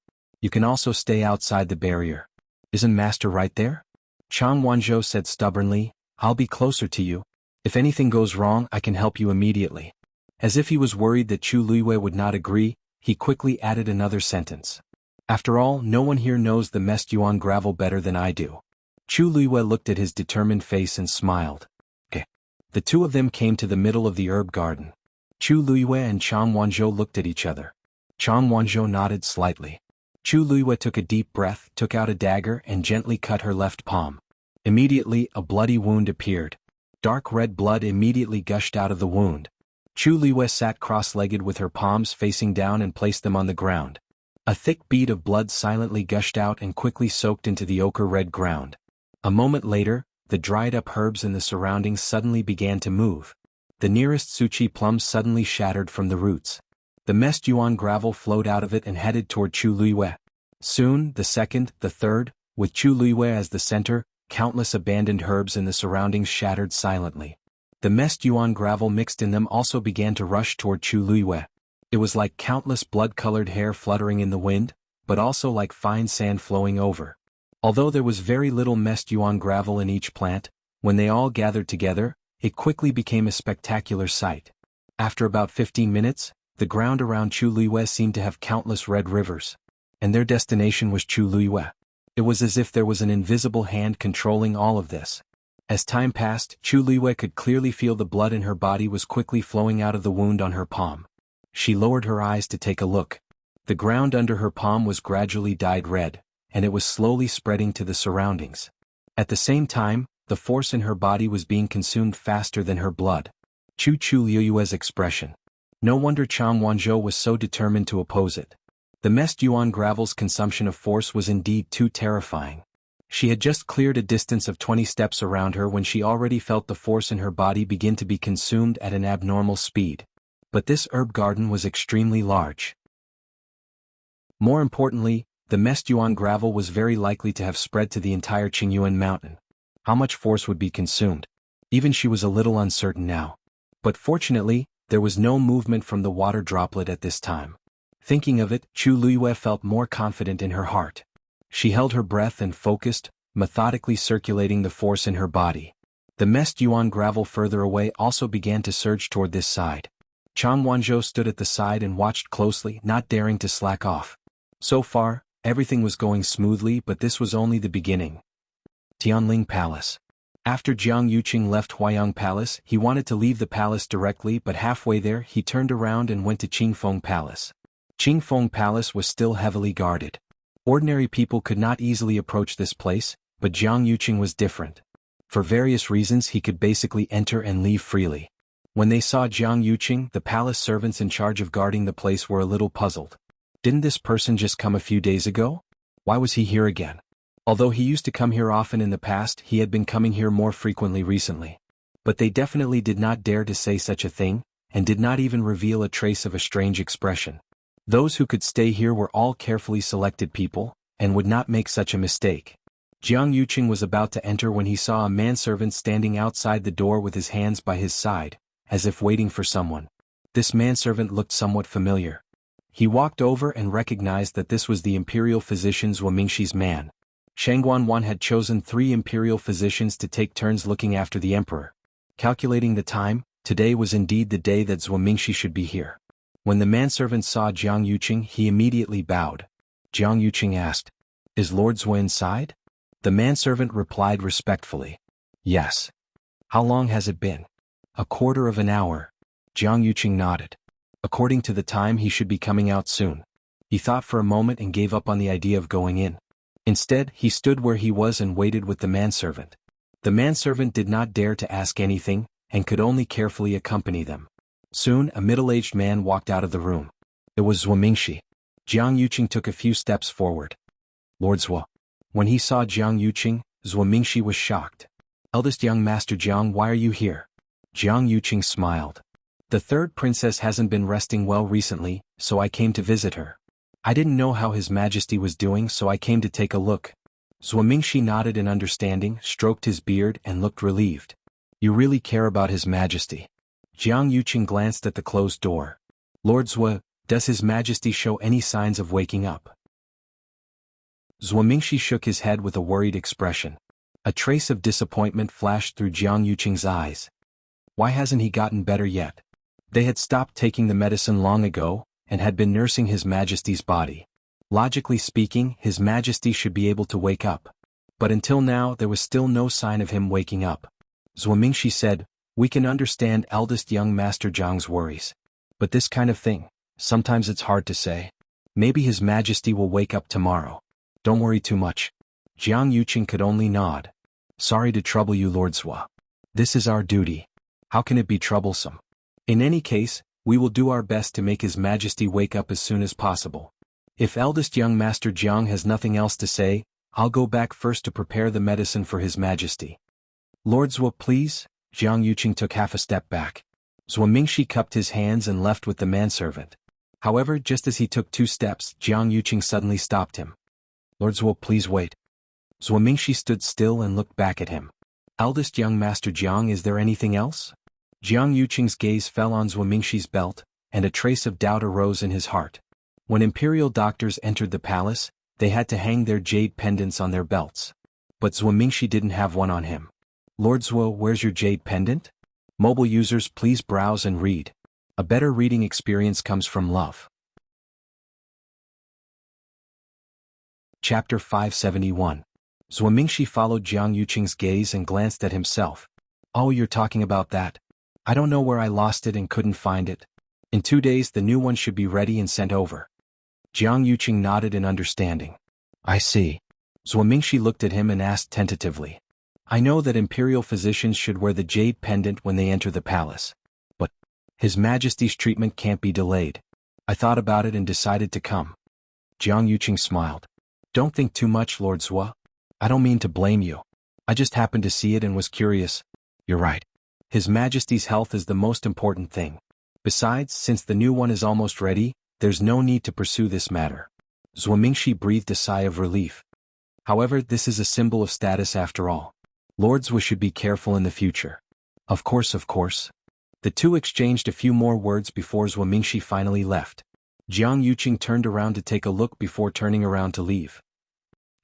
"You can also stay outside the barrier. Isn't master right there?" Chang Wanzhou said stubbornly, "I'll be closer to you. If anything goes wrong, I can help you immediately." As if he was worried that Chu Luiyue would not agree, he quickly added another sentence. "After all, no one here knows the Mest Yuan gravel better than I do." Chu Luiyue looked at his determined face and smiled. "Okay." The two of them came to the middle of the herb garden. Chu Luiyue and Chang Wanzhou looked at each other. Chang Wanzhou nodded slightly. Chu Luiyue took a deep breath, took out a dagger and gently cut her left palm. Immediately, a bloody wound appeared. Dark red blood immediately gushed out of the wound. Chu Luiyue sat cross-legged with her palms facing down and placed them on the ground. A thick bead of blood silently gushed out and quickly soaked into the ochre-red ground. A moment later, the dried-up herbs in the surroundings suddenly began to move. The nearest Suchi plum suddenly shattered from the roots. The Mest Yuan gravel flowed out of it and headed toward Chu Luiyue. Soon, the second, the third, with Chu Luiyue as the center, countless abandoned herbs in the surroundings shattered silently. The Mest Yuan gravel mixed in them also began to rush toward Chu Luiyue. It was like countless blood-colored hair fluttering in the wind, but also like fine sand flowing over. Although there was very little Mest Yuan gravel in each plant, when they all gathered together, it quickly became a spectacular sight. After about 15 minutes, the ground around Chu Luiyue seemed to have countless red rivers. And their destination was Chu Luiyue. It was as if there was an invisible hand controlling all of this. As time passed, Chu Luiyue could clearly feel the blood in her body was quickly flowing out of the wound on her palm. She lowered her eyes to take a look. The ground under her palm was gradually dyed red, and it was slowly spreading to the surroundings. At the same time, the force in her body was being consumed faster than her blood. Chu Luiyue's expression. No wonder Chang Wanzhou was so determined to oppose it. The Mest Yuan gravel's consumption of force was indeed too terrifying. She had just cleared a distance of 20 steps around her when she already felt the force in her body begin to be consumed at an abnormal speed. But this herb garden was extremely large. More importantly, the Mest Yuan gravel was very likely to have spread to the entire Qingyuan mountain. How much force would be consumed? Even she was a little uncertain now. But fortunately, there was no movement from the water droplet at this time. Thinking of it, Chu Luiyue felt more confident in her heart. She held her breath and focused, methodically circulating the force in her body. The Mest Yuan gravel further away also began to surge toward this side. Chang Wanzhou stood at the side and watched closely, not daring to slack off. So far, everything was going smoothly, but this was only the beginning. Tianling Palace. After Jiang Yuqing left Huayang Palace, he wanted to leave the palace directly, but halfway there he turned around and went to Qingfeng Palace. Qingfeng Palace was still heavily guarded. Ordinary people could not easily approach this place, but Jiang Yuqing was different. For various reasons he could basically enter and leave freely. When they saw Jiang Yuqing, the palace servants in charge of guarding the place were a little puzzled. Didn't this person just come a few days ago? Why was he here again? Although he used to come here often in the past, he had been coming here more frequently recently. But they definitely did not dare to say such a thing, and did not even reveal a trace of a strange expression. Those who could stay here were all carefully selected people, and would not make such a mistake. Jiang Yuqing was about to enter when he saw a manservant standing outside the door with his hands by his side, as if waiting for someone. This manservant looked somewhat familiar. He walked over and recognized that this was the imperial physician Zhuo Mingxi's man. Shangguan had chosen 3 imperial physicians to take turns looking after the emperor. Calculating the time, today was indeed the day that Zhuo Mingxi should be here. When the manservant saw Jiang Yuqing, he immediately bowed. Jiang Yuqing asked, "Is Lord Zhuo inside?" The manservant replied respectfully, "Yes." "How long has it been?" "A quarter of an hour." Jiang Yuqing nodded. According to the time, he should be coming out soon. He thought for a moment and gave up on the idea of going in. Instead, he stood where he was and waited with the manservant. The manservant did not dare to ask anything, and could only carefully accompany them. Soon, a middle-aged man walked out of the room. It was Zhuo Mingxi. Jiang Yuqing took a few steps forward. "Lord Zhuo." When he saw Jiang Yuqing, Zhuo Mingxi was shocked. "Eldest young Master Jiang, why are you here?" Jiang Yuqing smiled. "The third princess hasn't been resting well recently, so I came to visit her. I didn't know how His Majesty was doing, so I came to take a look." Zhuo Mingxi nodded in understanding, stroked his beard and looked relieved. "You really care about His Majesty." Jiang Yuqing glanced at the closed door. "Lord Zhuo, does His Majesty show any signs of waking up?" Zhuo Mingxi shook his head with a worried expression. A trace of disappointment flashed through Jiang Yuqing's eyes. Why hasn't he gotten better yet? They had stopped taking the medicine long ago, and had been nursing His Majesty's body. Logically speaking, His Majesty should be able to wake up. But until now there was still no sign of him waking up. Zhuo Mingxi said, "We can understand eldest young Master Jiang's worries. But this kind of thing, sometimes it's hard to say. Maybe His Majesty will wake up tomorrow. Don't worry too much." Jiang Yuqing could only nod. "Sorry to trouble you, Lord Zhuo. This is our duty. How can it be troublesome? In any case, we will do our best to make His Majesty wake up as soon as possible. If eldest young Master Jiang has nothing else to say, I'll go back first to prepare the medicine for His Majesty." "Lord Zhuo, please." Jiang Yuqing took half a step back. Zhuo Mingxi cupped his hands and left with the manservant. However, just as he took 2 steps, Jiang Yuqing suddenly stopped him. "Lord Zhuo, please wait." Zhuo Mingxi stood still and looked back at him. "Eldest young Master Jiang, is there anything else?" Jiang Yuqing's gaze fell on Zhuo Mingxi's belt, and a trace of doubt arose in his heart. When imperial doctors entered the palace, they had to hang their jade pendants on their belts. But Zhuo Mingxi didn't have one on him. "Lord Zhuo, where's your jade pendant?" Mobile users, please browse and read. A better reading experience comes from love. Chapter 571. Zhuo Mingxi followed Jiang Yuqing's gaze and glanced at himself. "Oh, you're talking about that. I don't know where I lost it and couldn't find it. In 2 days the new one should be ready and sent over." Jiang Yuqing nodded in understanding. "I see." Zhuo Mingxi looked at him and asked tentatively. "I know that imperial physicians should wear the jade pendant when they enter the palace. But His Majesty's treatment can't be delayed. I thought about it and decided to come." Jiang Yuqing smiled. "Don't think too much, Lord Zhuo. I don't mean to blame you. I just happened to see it and was curious. You're right. His Majesty's health is the most important thing. Besides, since the new one is almost ready, there's no need to pursue this matter." Zhuo Mingxi breathed a sigh of relief. However, this is a symbol of status after all. Lord Zhuo should be careful in the future. Of course, of course." The two exchanged a few more words before Zhuo Mingxi finally left. Jiang Yuqing turned around to take a look before turning around to leave.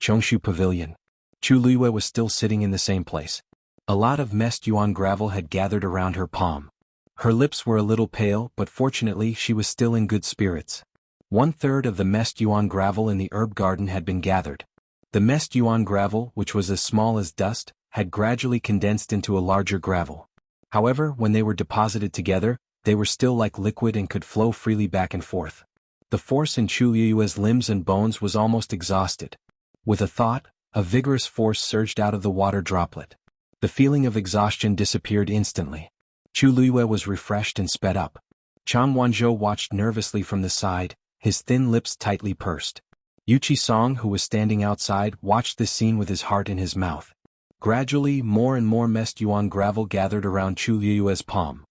Chongshu Pavilion. Chu Luiyue was still sitting in the same place. A lot of messed yuan gravel had gathered around her palm. Her lips were a little pale, but fortunately she was still in good spirits. 1/3 of the messed yuan gravel in the herb garden had been gathered. The messed yuan gravel, which was as small as dust, had gradually condensed into a larger gravel. However, when they were deposited together, they were still like liquid and could flow freely back and forth. The force in Chu Liyue's limbs and bones was almost exhausted. With a thought, a vigorous force surged out of the water droplet. The feeling of exhaustion disappeared instantly. Chu Liyue was refreshed and sped up. Chang Wanzhou watched nervously from the side, his thin lips tightly pursed. Yuchi Song, who was standing outside, watched this scene with his heart in his mouth. Gradually, more and more messed yuan gravel gathered around Chu Liyue's palm.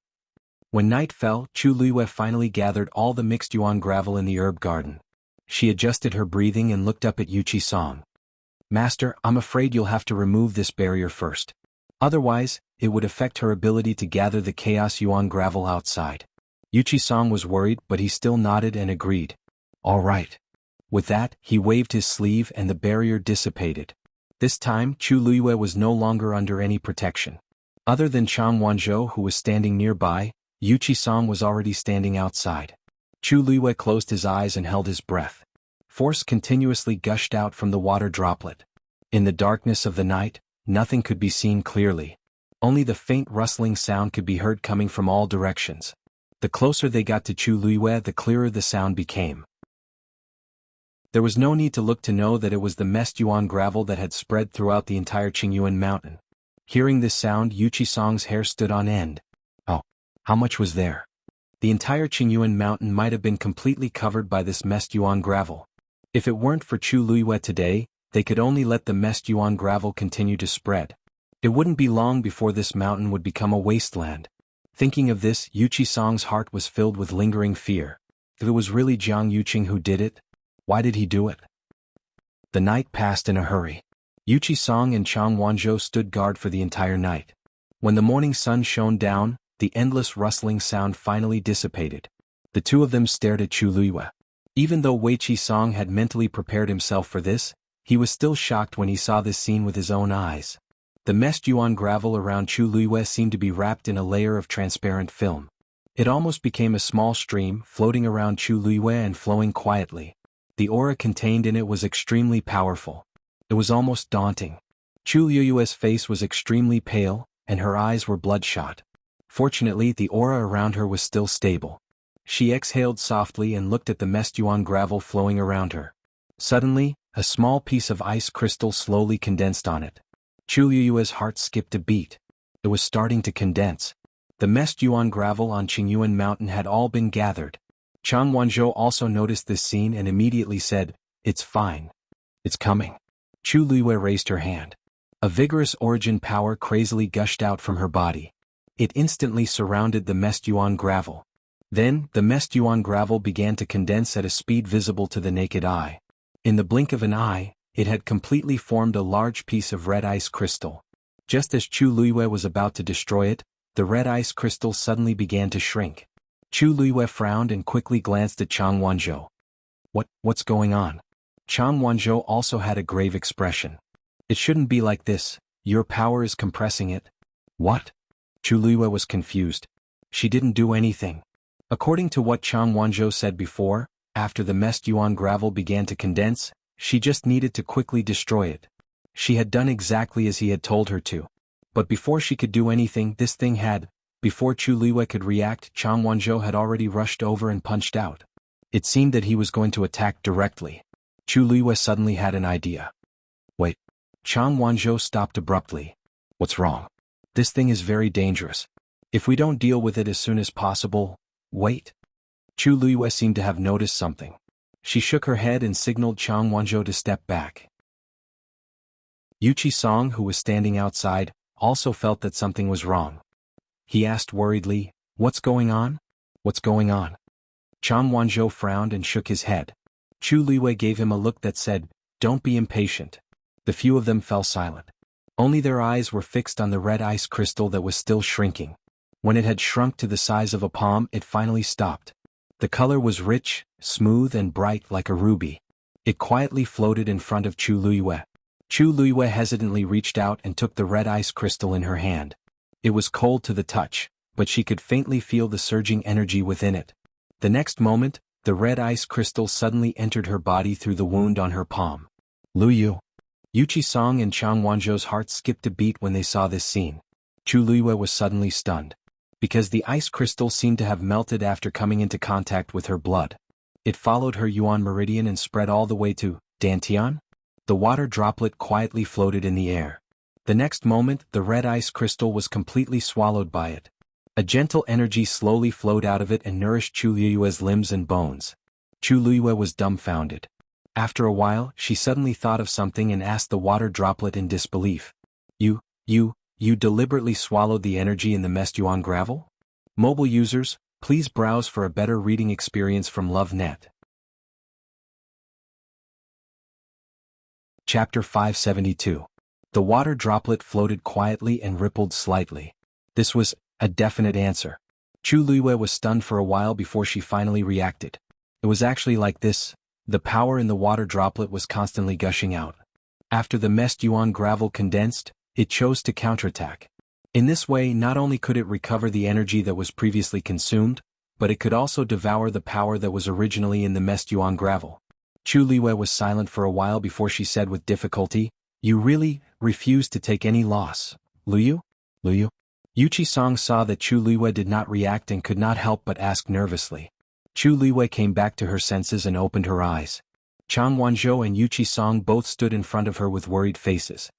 When night fell, Chu Liyue finally gathered all the mixed yuan gravel in the herb garden. She adjusted her breathing and looked up at Yuchi Song. Master, I'm afraid you'll have to remove this barrier first. Otherwise, it would affect her ability to gather the chaos yuan gravel outside. Yuchi Song was worried, but he still nodded and agreed. All right. With that, he waved his sleeve and the barrier dissipated. This time, Chu Liyue was no longer under any protection. Other than Chang Wanzhou, who was standing nearby, Yuchi Song was already standing outside. Chu Liyue closed his eyes and held his breath. Force continuously gushed out from the water droplet. In the darkness of the night, nothing could be seen clearly. Only the faint rustling sound could be heard coming from all directions. The closer they got to Chu Liyue, the clearer the sound became. There was no need to look to know that it was the messed yuan gravel that had spread throughout the entire Qingyuan mountain. Hearing this sound, Yuchi Song's hair stood on end. Oh, how much was there? The entire Qingyuan mountain might have been completely covered by this messed yuan gravel. If it weren't for Chu Liyue today, they could only let the messed yuan gravel continue to spread. It wouldn't be long before this mountain would become a wasteland. Thinking of this, Yuchi Song's heart was filled with lingering fear. If it was really Jiang Yuqing who did it, why did he do it? The night passed in a hurry. Yuchi Song and Chang Wanzhou stood guard for the entire night. When the morning sun shone down, the endless rustling sound finally dissipated. The two of them stared at Chu Liyue. Even though Weiqi Song had mentally prepared himself for this, he was still shocked when he saw this scene with his own eyes. The messed yuan gravel around Chu Liyue seemed to be wrapped in a layer of transparent film. It almost became a small stream, floating around Chu Liyue and flowing quietly. The aura contained in it was extremely powerful. It was almost daunting. Chu Liyue's face was extremely pale, and her eyes were bloodshot. Fortunately, the aura around her was still stable. She exhaled softly and looked at the messed yuan gravel flowing around her. Suddenly, a small piece of ice crystal slowly condensed on it. Chu Liyue's heart skipped a beat. It was starting to condense. The messed yuan gravel on Qingyuan Mountain had all been gathered. Chang Wanzhou also noticed this scene and immediately said, "It's fine. It's coming." Chu Liyue raised her hand. A vigorous origin power crazily gushed out from her body. It instantly surrounded the messed yuan gravel. Then, the messed yuan gravel began to condense at a speed visible to the naked eye. In the blink of an eye, it had completely formed a large piece of red ice crystal. Just as Chu Liyue was about to destroy it, the red ice crystal suddenly began to shrink. Chu Liyue frowned and quickly glanced at Chang Wanzhou. What's going on? Chang Wanzhou also had a grave expression. It shouldn't be like this. Your power is compressing it. What? Chu Liyue was confused. She didn't do anything. According to what Chang Wanzhou said before, after the messed yuan gravel began to condense, she just needed to quickly destroy it. She had done exactly as he had told her to. But before she could do anything, this thing had. Before Chu Liyue could react, Chang Wanzhou had already rushed over and punched out. It seemed that he was going to attack directly. Chu Liyue suddenly had an idea. Wait. Chang Wanzhou stopped abruptly. What's wrong? This thing is very dangerous. If we don't deal with it as soon as possible, wait. Chu Liyue seemed to have noticed something. She shook her head and signaled Chang Wanzhou to step back. Yuchi Song, who was standing outside, also felt that something was wrong. He asked worriedly, "What's going on? What's going on?" Chang Wanzhou frowned and shook his head. Chu Liyue gave him a look that said, "Don't be impatient." The few of them fell silent. Only their eyes were fixed on the red ice crystal that was still shrinking. When it had shrunk to the size of a palm, it finally stopped. The color was rich, smooth and bright like a ruby. It quietly floated in front of Chu Liyue. Chu Liyue hesitantly reached out and took the red ice crystal in her hand. It was cold to the touch, but she could faintly feel the surging energy within it. The next moment, the red ice crystal suddenly entered her body through the wound on her palm. Luyu. Yuchi Song and Chang Wanzhou's hearts skipped a beat when they saw this scene. Chu Liyue was suddenly stunned. Because the ice crystal seemed to have melted after coming into contact with her blood. It followed her yuan meridian and spread all the way to Dantian. The water droplet quietly floated in the air. The next moment, the red ice crystal was completely swallowed by it. A gentle energy slowly flowed out of it and nourished Chu Liyue's limbs and bones. Chu Liyue was dumbfounded. After a while, she suddenly thought of something and asked the water droplet in disbelief. You deliberately swallowed the energy in the Mestuan gravel? Mobile users, please browse for a better reading experience from LoveNet. Chapter 572. The water droplet floated quietly and rippled slightly. This was a definite answer. Chu Luiyue was stunned for a while before she finally reacted. It was actually like this. The power in the water droplet was constantly gushing out. After the Mestuan gravel condensed, it chose to counterattack. In this way, not only could it recover the energy that was previously consumed, but it could also devour the power that was originally in the Mestuan gravel. Chu Luiyue was silent for a while before she said with difficulty, "You really refuse to take any loss, Luyu? Luyu?" Yuchi Song saw that Chu Luiyue did not react and could not help but ask nervously. Chu Luiyue came back to her senses and opened her eyes. Chang Wanzhou and Yuchi Song both stood in front of her with worried faces.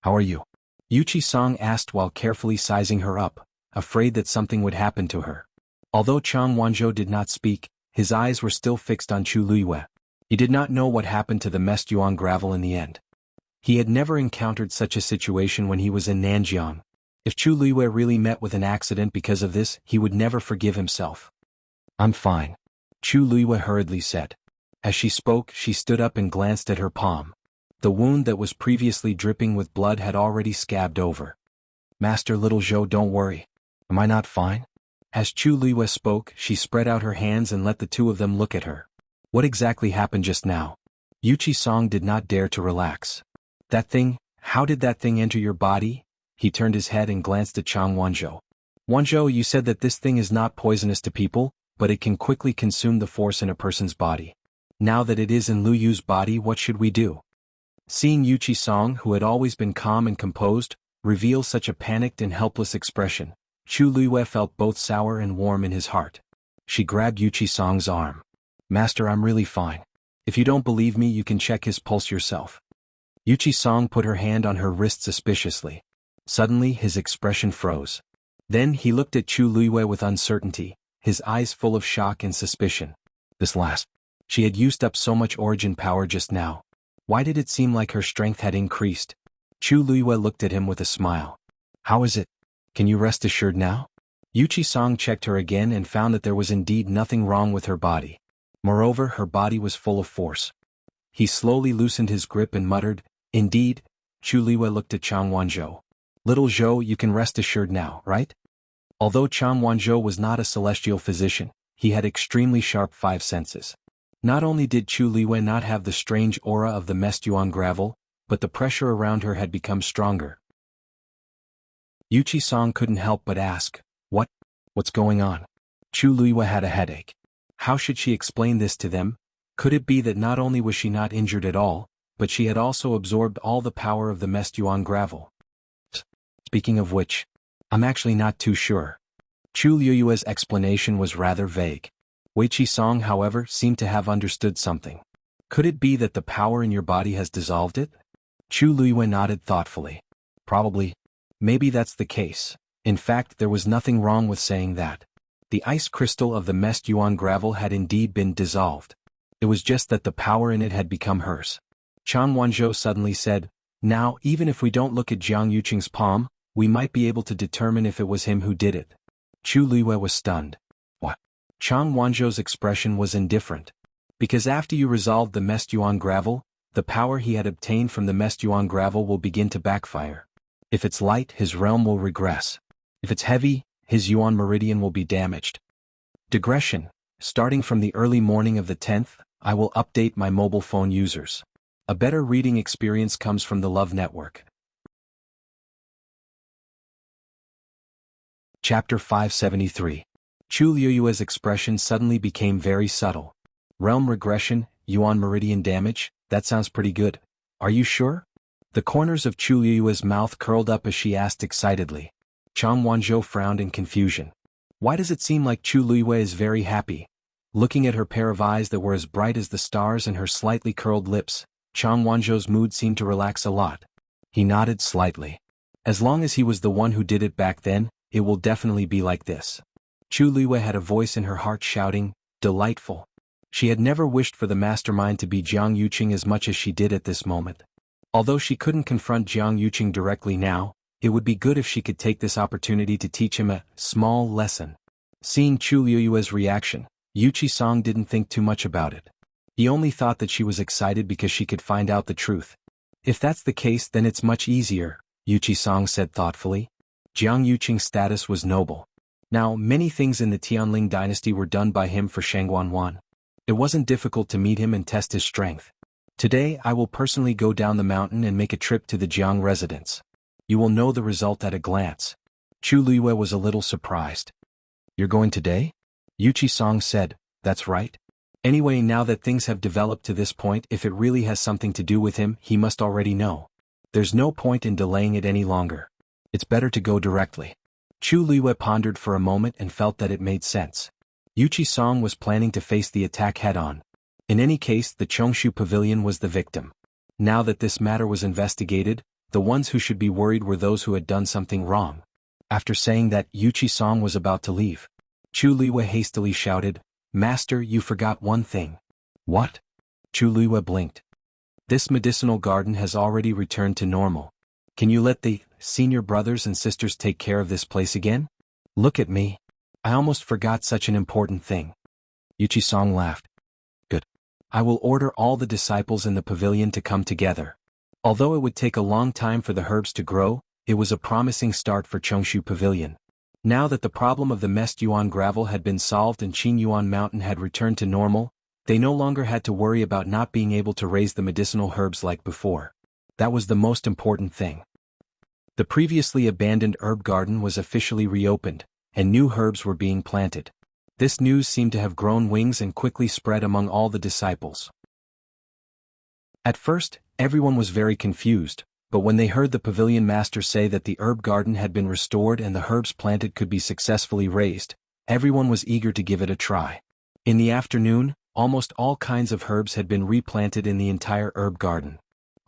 "How are you?" Yuchi Song asked while carefully sizing her up, afraid that something would happen to her. Although Chang Wanzhou did not speak, his eyes were still fixed on Chu Luiyue. He did not know what happened to the Mestuan gravel in the end. He had never encountered such a situation when he was in Nanjiang. If Chu Luiyue really met with an accident because of this, he would never forgive himself. "I'm fine," Chu Luiyue hurriedly said. As she spoke, she stood up and glanced at her palm. The wound that was previously dripping with blood had already scabbed over. "Master Little Zhou, don't worry. Am I not fine?" As Chu Luiyue spoke, she spread out her hands and let the two of them look at her. What exactly happened just now? Yuchi Song did not dare to relax. "That thing, how did that thing enter your body?" He turned his head and glanced at Chang Wanzhou. "Wanzhou, you said that this thing is not poisonous to people, but it can quickly consume the force in a person's body. Now that it is in Lu Yu's body, what should we do?" Seeing Yuchi Song, who had always been calm and composed, reveal such a panicked and helpless expression, Chu Luiyue felt both sour and warm in his heart. She grabbed Yuchi Song's arm. "Master, I'm really fine. If you don't believe me, you can check his pulse yourself." Yuchi Song put her hand on her wrist suspiciously. Suddenly, his expression froze. Then he looked at Chu Luiyue with uncertainty, his eyes full of shock and suspicion. This last. She had used up so much origin power just now. Why did it seem like her strength had increased? Chu Luiyue looked at him with a smile. "How is it? Can you rest assured now?" Yuchi Song checked her again and found that there was indeed nothing wrong with her body. Moreover, her body was full of force. He slowly loosened his grip and muttered, "Indeed." Chu Luiyue looked at Chang Wanzhou. "Little Zhou, you can rest assured now, right?" Although Chang Wanzhou was not a celestial physician, he had extremely sharp five senses. Not only did Chu Luiyue not have the strange aura of the Mestuan gravel, but the pressure around her had become stronger. Yuchi Song couldn't help but ask, What's going on?" Chu Luiyue had a headache. How should she explain this to them? Could it be that not only was she not injured at all, but she had also absorbed all the power of the Mestuan gravel? Speaking of which, I'm actually not too sure. Chu Luiyue's explanation was rather vague. Weiqi Song, however, seemed to have understood something. Could it be that the power in your body has dissolved it? Chu Luiyue nodded thoughtfully. Probably. Maybe that's the case. In fact, there was nothing wrong with saying that. The ice crystal of the Mestuan gravel had indeed been dissolved. It was just that the power in it had become hers. Chang Wanzhou suddenly said, "Now, even if we don't look at Jiang Yuqing's palm, we might be able to determine if it was him who did it." Chu Luiyue was stunned. "What?" Chang Wanzhou's expression was indifferent. "Because after you resolve the Mestuan gravel, the power he had obtained from the Mestuan gravel will begin to backfire. If it's light, his realm will regress. If it's heavy, his Yuan meridian will be damaged. Digression. Starting from the early morning of the 10th, I will update my mobile phone users. A better reading experience comes from the Love Network. Chapter 573. Chu Luiyue's expression suddenly became very subtle. "Realm regression, Yuan meridian damage, that sounds pretty good. Are you sure?" The corners of Chu Luiyue's mouth curled up as she asked excitedly. Chang Wanzhou frowned in confusion. Why does it seem like Chu Luiyue is very happy? Looking at her pair of eyes that were as bright as the stars and her slightly curled lips, Chang Wanzhou's mood seemed to relax a lot. He nodded slightly. As long as he was the one who did it back then, it will definitely be like this. Chu Luiyue had a voice in her heart shouting, "Delightful." She had never wished for the mastermind to be Jiang Yuqing as much as she did at this moment. Although she couldn't confront Jiang Yuqing directly now, it would be good if she could take this opportunity to teach him a small lesson. Seeing Chu Liyue's reaction, Yuqi Song didn't think too much about it. He only thought that she was excited because she could find out the truth. If that's the case, then it's much easier, Yuqi Song said thoughtfully. Jiang Yuqing's status was noble. Now, many things in the Tianling dynasty were done by him for Shangguan. It wasn't difficult to meet him and test his strength. Today I will personally go down the mountain and make a trip to the Jiang residence. You will know the result at a glance. Chu Liyue was a little surprised. You're going today? Yuqi Song said, that's right. Anyway, now that things have developed to this point, if it really has something to do with him, he must already know. There's no point in delaying it any longer. It's better to go directly. Chu Liyue pondered for a moment and felt that it made sense. Yuqi Song was planning to face the attack head-on. In any case, the Chongshu Pavilion was the victim. Now that this matter was investigated, the ones who should be worried were those who had done something wrong. After saying that, Yuqi Song was about to leave. Chu Liyue hastily shouted, Master, you forgot one thing. What? Chu Liyue blinked. This medicinal garden has already returned to normal. Can you let the senior brothers and sisters take care of this place again? Look at me. I almost forgot such an important thing. Yuqi Song laughed. Good. I will order all the disciples in the pavilion to come together. Although it would take a long time for the herbs to grow, it was a promising start for Chongshu Pavilion. Now that the problem of the Mest Yuan gravel had been solved and Qin Yuan Mountain had returned to normal, they no longer had to worry about not being able to raise the medicinal herbs like before. That was the most important thing. The previously abandoned herb garden was officially reopened, and new herbs were being planted. This news seemed to have grown wings and quickly spread among all the disciples. At first, everyone was very confused, but when they heard the pavilion master say that the herb garden had been restored and the herbs planted could be successfully raised, everyone was eager to give it a try. In the afternoon, almost all kinds of herbs had been replanted in the entire herb garden.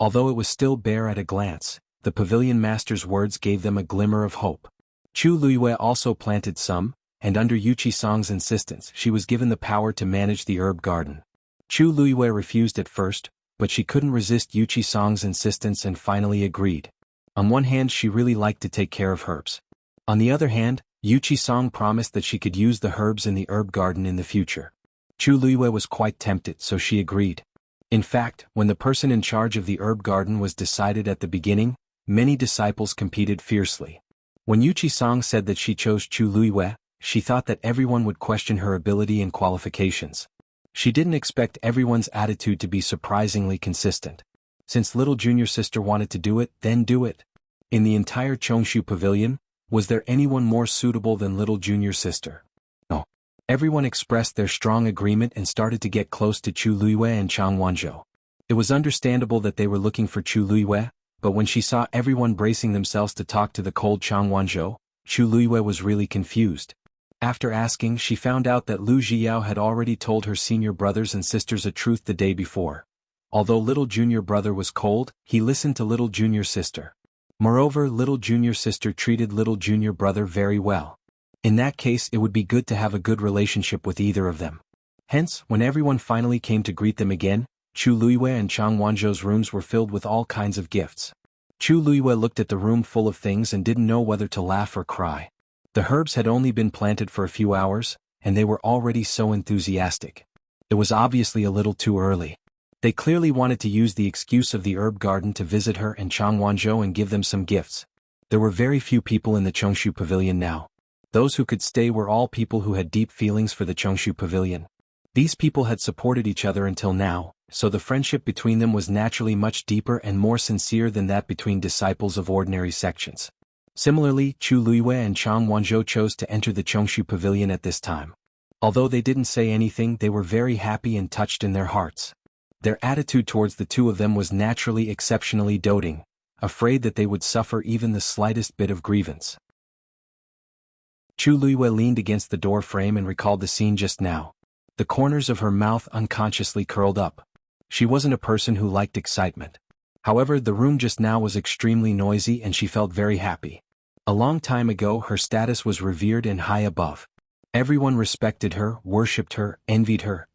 Although it was still bare at a glance, the pavilion master's words gave them a glimmer of hope. Chu Liyue also planted some, and under Yuqi Song's insistence, she was given the power to manage the herb garden. Chu Liyue refused at first, but she couldn't resist Yuqi Song's insistence and finally agreed. On one hand, she really liked to take care of herbs. On the other hand, Yuqi Song promised that she could use the herbs in the herb garden in the future. Chu Liyue was quite tempted, so she agreed. In fact, when the person in charge of the herb garden was decided at the beginning, many disciples competed fiercely. When Yuqi Song said that she chose Chu Liyue, she thought that everyone would question her ability and qualifications. She didn't expect everyone's attitude to be surprisingly consistent. Since little junior sister wanted to do it, then do it. In the entire Chongshu Pavilion, was there anyone more suitable than little junior sister? No. Everyone expressed their strong agreement and started to get close to Chu Liyue and Chang Wanzhou. It was understandable that they were looking for Chu Liyue, but when she saw everyone bracing themselves to talk to the cold Chang Wanzhou, Chu Liyue was really confused. After asking, she found out that Lu Zhiyao had already told her senior brothers and sisters a truth the day before. Although little junior brother was cold, he listened to little junior sister. Moreover, little junior sister treated little junior brother very well. In that case, it would be good to have a good relationship with either of them. Hence, when everyone finally came to greet them again, Chu Liyue and Chang Wanzhou's rooms were filled with all kinds of gifts. Chu Liyue looked at the room full of things and didn't know whether to laugh or cry. The herbs had only been planted for a few hours, and they were already so enthusiastic. It was obviously a little too early. They clearly wanted to use the excuse of the herb garden to visit her and Chang Wanzhou and give them some gifts. There were very few people in the Chongshu Pavilion now. Those who could stay were all people who had deep feelings for the Chongshu Pavilion. These people had supported each other until now, so the friendship between them was naturally much deeper and more sincere than that between disciples of ordinary sections. Similarly, Chu Liyue and Chang Wanzhou chose to enter the Chongshu Pavilion at this time. Although they didn't say anything, they were very happy and touched in their hearts. Their attitude towards the two of them was naturally exceptionally doting, afraid that they would suffer even the slightest bit of grievance. Chu Liyue leaned against the door frame and recalled the scene just now. The corners of her mouth unconsciously curled up. She wasn't a person who liked excitement. However, the room just now was extremely noisy and she felt very happy. A long time ago, her status was revered and high above. Everyone respected her, worshipped her, envied her,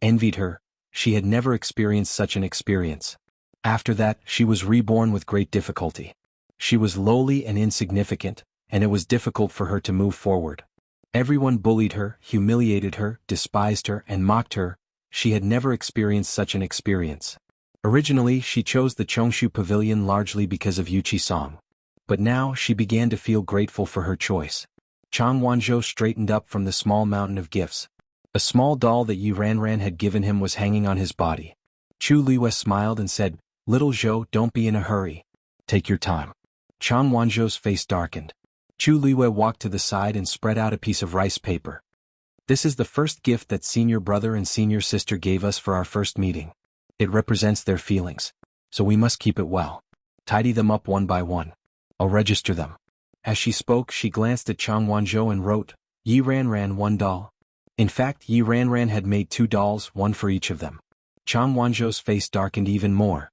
She had never experienced such an experience. After that, she was reborn with great difficulty. She was lowly and insignificant, and it was difficult for her to move forward. Everyone bullied her, humiliated her, despised her, and mocked her. She had never experienced such an experience. Originally, she chose the Chongshu Pavilion largely because of Yuchi Song. But now she began to feel grateful for her choice. Chang Wanzhou straightened up from the small mountain of gifts. A small doll that Yi Ranran had given him was hanging on his body. Chu Liwei smiled and said, "Little Zhou, don't be in a hurry. Take your time." Chang Wanzhou's face darkened. Chu Liwei walked to the side and spread out a piece of rice paper. "This is the first gift that senior brother and senior sister gave us for our first meeting. It represents their feelings, so we must keep it well. Tidy them up one by one. I'll register them." As she spoke, she glanced at Chang Wanzhou and wrote, "Yi Ranran 1 doll." In fact, Yi Ranran had made 2 dolls, one for each of them. Chang Wanzhou's face darkened even more.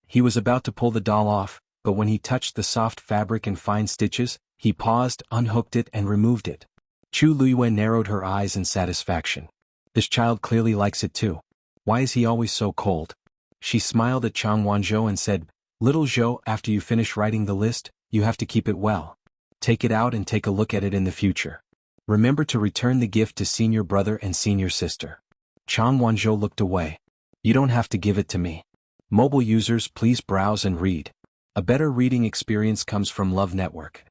He was about to pull the doll off, but when he touched the soft fabric and fine stitches, he paused, unhooked it and removed it. Chu Liwei narrowed her eyes in satisfaction. This child clearly likes it too. Why is he always so cold? She smiled at Chang Wanzhou and said, "Little Zhou, after you finish writing the list, you have to keep it well. Take it out and take a look at it in the future. Remember to return the gift to senior brother and senior sister." Chang Wanzhou looked away. "You don't have to give it to me. Mobile users, please browse and read. A better reading experience comes from Love Network."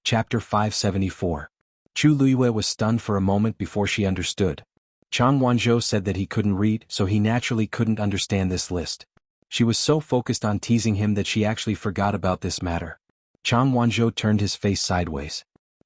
Chapter 574. Chu Liwei was stunned for a moment before she understood. Chang Wanzhou said that he couldn't read, so he naturally couldn't understand this list. She was so focused on teasing him that she actually forgot about this matter. Chang Wanzhou turned his face sideways.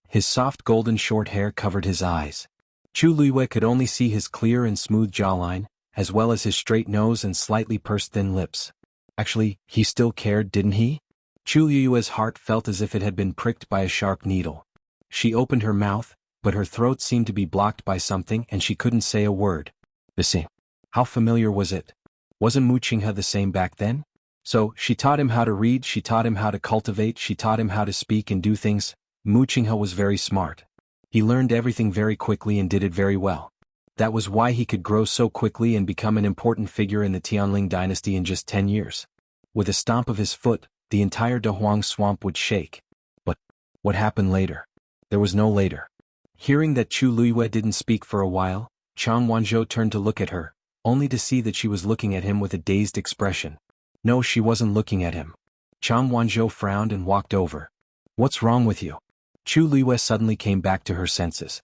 His soft golden short hair covered his eyes. Chu Liwei could only see his clear and smooth jawline, as well as his straight nose and slightly pursed thin lips. Actually, he still cared, didn't he? Chu Liwei's heart felt as if it had been pricked by a sharp needle. She opened her mouth, but her throat seemed to be blocked by something and she couldn't say a word. The same. How familiar was it? Wasn't Mu Qinghe the same back then? So, she taught him how to read, she taught him how to cultivate, she taught him how to speak and do things. Mu Qinghe was very smart. He learned everything very quickly and did it very well. That was why he could grow so quickly and become an important figure in the Tianling dynasty in just 10 years. With a stomp of his foot, the entire Dehuang swamp would shake. But what happened later? There was no later. Hearing that Chu Liwei didn't speak for a while, Chang Wanzhou turned to look at her, only to see that she was looking at him with a dazed expression. No, she wasn't looking at him. Chang Wanzhou frowned and walked over. "What's wrong with you?" Chu Liwei suddenly came back to her senses.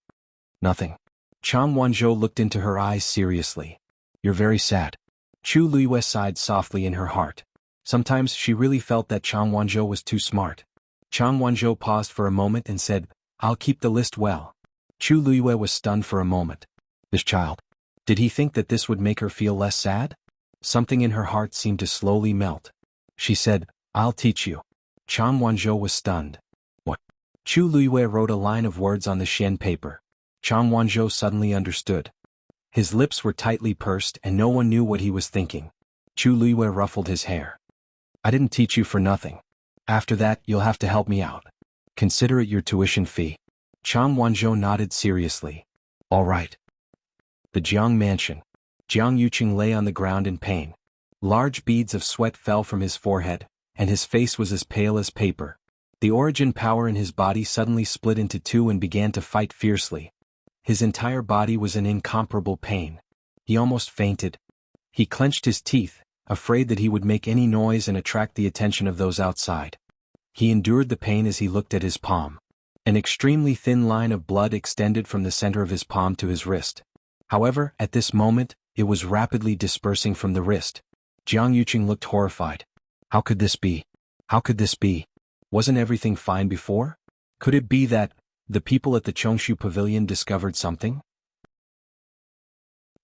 "Nothing." Chang Wanzhou looked into her eyes seriously. "You're very sad." Chu Liwei sighed softly in her heart. Sometimes she really felt that Chang Wanzhou was too smart. Chang Wanzhou paused for a moment and said, "I'll keep the list well." Chu Liwei was stunned for a moment. This child. Did he think that this would make her feel less sad? Something in her heart seemed to slowly melt. She said, "I'll teach you." Chang Wanzhou was stunned. What? Chu Liwei wrote a line of words on the Xian paper. Chang Wanzhou suddenly understood. His lips were tightly pursed and no one knew what he was thinking. Chu Liwei ruffled his hair. "I didn't teach you for nothing. After that, you'll have to help me out. Consider it your tuition fee." Chang Wanzhou nodded seriously. "All right." The Jiang mansion. Jiang Yuqing lay on the ground in pain. Large beads of sweat fell from his forehead, and his face was as pale as paper. The origin power in his body suddenly split into 2 and began to fight fiercely. His entire body was in incomparable pain. He almost fainted. He clenched his teeth, afraid that he would make any noise and attract the attention of those outside. He endured the pain as he looked at his palm. An extremely thin line of blood extended from the center of his palm to his wrist. However, at this moment, it was rapidly dispersing from the wrist. Jiang Yuqing looked horrified. How could this be? How could this be? Wasn't everything fine before? Could it be that the people at the Chongshu Pavilion discovered something?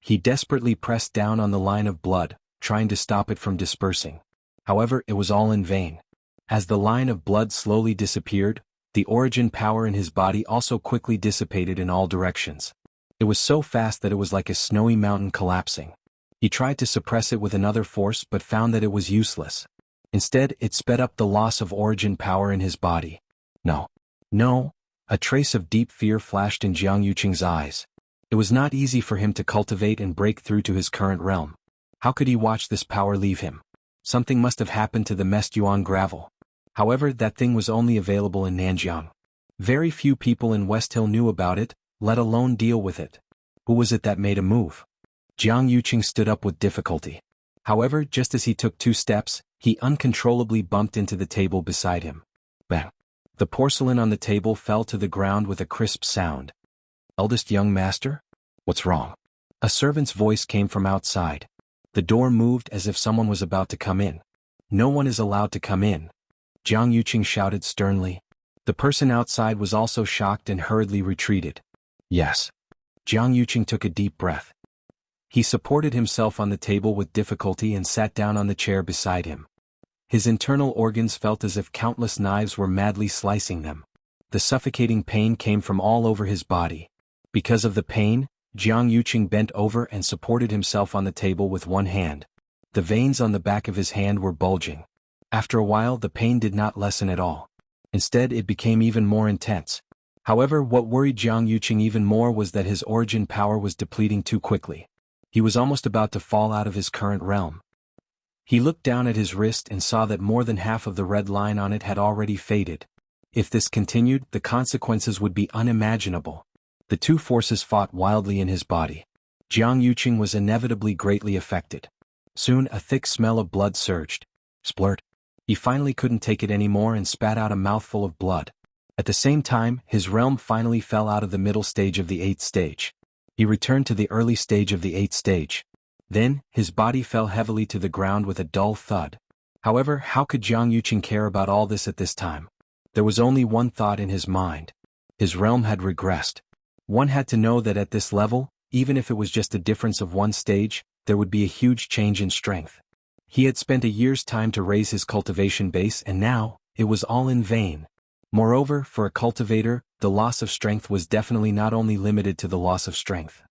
He desperately pressed down on the line of blood, trying to stop it from dispersing. However, it was all in vain. As the line of blood slowly disappeared, the origin power in his body also quickly dissipated in all directions. It was so fast that it was like a snowy mountain collapsing. He tried to suppress it with another force but found that it was useless. Instead, it sped up the loss of origin power in his body. No. No. A trace of deep fear flashed in Jiang Yuqing's eyes. It was not easy for him to cultivate and break through to his current realm. How could he watch this power leave him? Something must have happened to the messed yuan gravel. However, that thing was only available in Nanjiang. Very few people in West Hill knew about it, let alone deal with it. Who was it that made a move? Jiang Yuqing stood up with difficulty. However, just as he took 2 steps, he uncontrollably bumped into the table beside him. Bang! The porcelain on the table fell to the ground with a crisp sound. Eldest young master? What's wrong? A servant's voice came from outside. The door moved as if someone was about to come in. No one is allowed to come in. Jiang Yuqing shouted sternly. The person outside was also shocked and hurriedly retreated. Yes. Jiang Yuqing took a deep breath. He supported himself on the table with difficulty and sat down on the chair beside him. His internal organs felt as if countless knives were madly slicing them. The suffocating pain came from all over his body. Because of the pain, Jiang Yuqing bent over and supported himself on the table with one hand. The veins on the back of his hand were bulging. After a while, the pain did not lessen at all. Instead, it became even more intense. However, what worried Jiang Yuqing even more was that his origin power was depleting too quickly. He was almost about to fall out of his current realm. He looked down at his wrist and saw that more than half of the red line on it had already faded. If this continued, the consequences would be unimaginable. The 2 forces fought wildly in his body. Jiang Yuqing was inevitably greatly affected. Soon a thick smell of blood surged. Splurt. He finally couldn't take it anymore and spat out a mouthful of blood. At the same time, his realm finally fell out of the middle stage of the 8th stage. He returned to the early stage of the 8th stage. Then, his body fell heavily to the ground with a dull thud. However, how could Jiang Yuqing care about all this at this time? There was only one thought in his mind. His realm had regressed. One had to know that at this level, even if it was just a difference of 1 stage, there would be a huge change in strength. He had spent a year's time to raise his cultivation base and now, it was all in vain. Moreover, for a cultivator, the loss of strength was definitely not only limited to the loss of strength.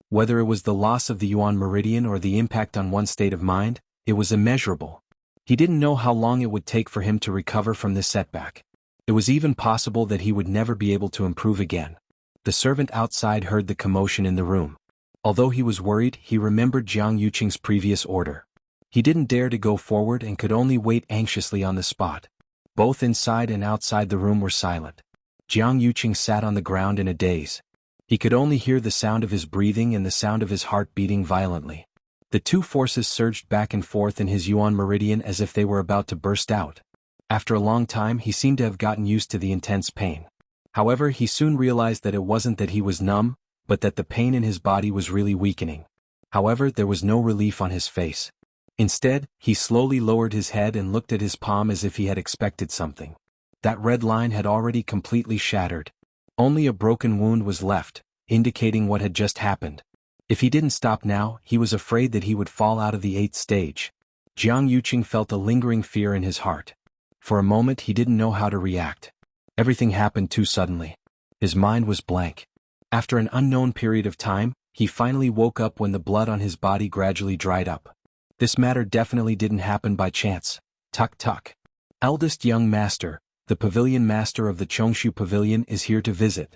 Whether it was the loss of the Yuan meridian or the impact on one's state of mind, it was immeasurable. He didn't know how long it would take for him to recover from this setback. It was even possible that he would never be able to improve again. The servant outside heard the commotion in the room. Although he was worried, he remembered Jiang Yuqing's previous order. He didn't dare to go forward and could only wait anxiously on the spot. Both inside and outside the room were silent. Jiang Yuqing sat on the ground in a daze. He could only hear the sound of his breathing and the sound of his heart beating violently. The 2 forces surged back and forth in his Yuan meridian as if they were about to burst out. After a long time, he seemed to have gotten used to the intense pain. However, he soon realized that it wasn't that he was numb, but that the pain in his body was really weakening. However, there was no relief on his face. Instead, he slowly lowered his head and looked at his palm as if he had expected something. That red line had already completely shattered. Only a broken wound was left, indicating what had just happened. If he didn't stop now, he was afraid that he would fall out of the 8th stage. Jiang Yuqing felt a lingering fear in his heart. For a moment he didn't know how to react. Everything happened too suddenly. His mind was blank. After an unknown period of time, he finally woke up when the blood on his body gradually dried up. This matter definitely didn't happen by chance. Tuk tuk. Eldest young master, the pavilion master of the Chongshu Pavilion is here to visit.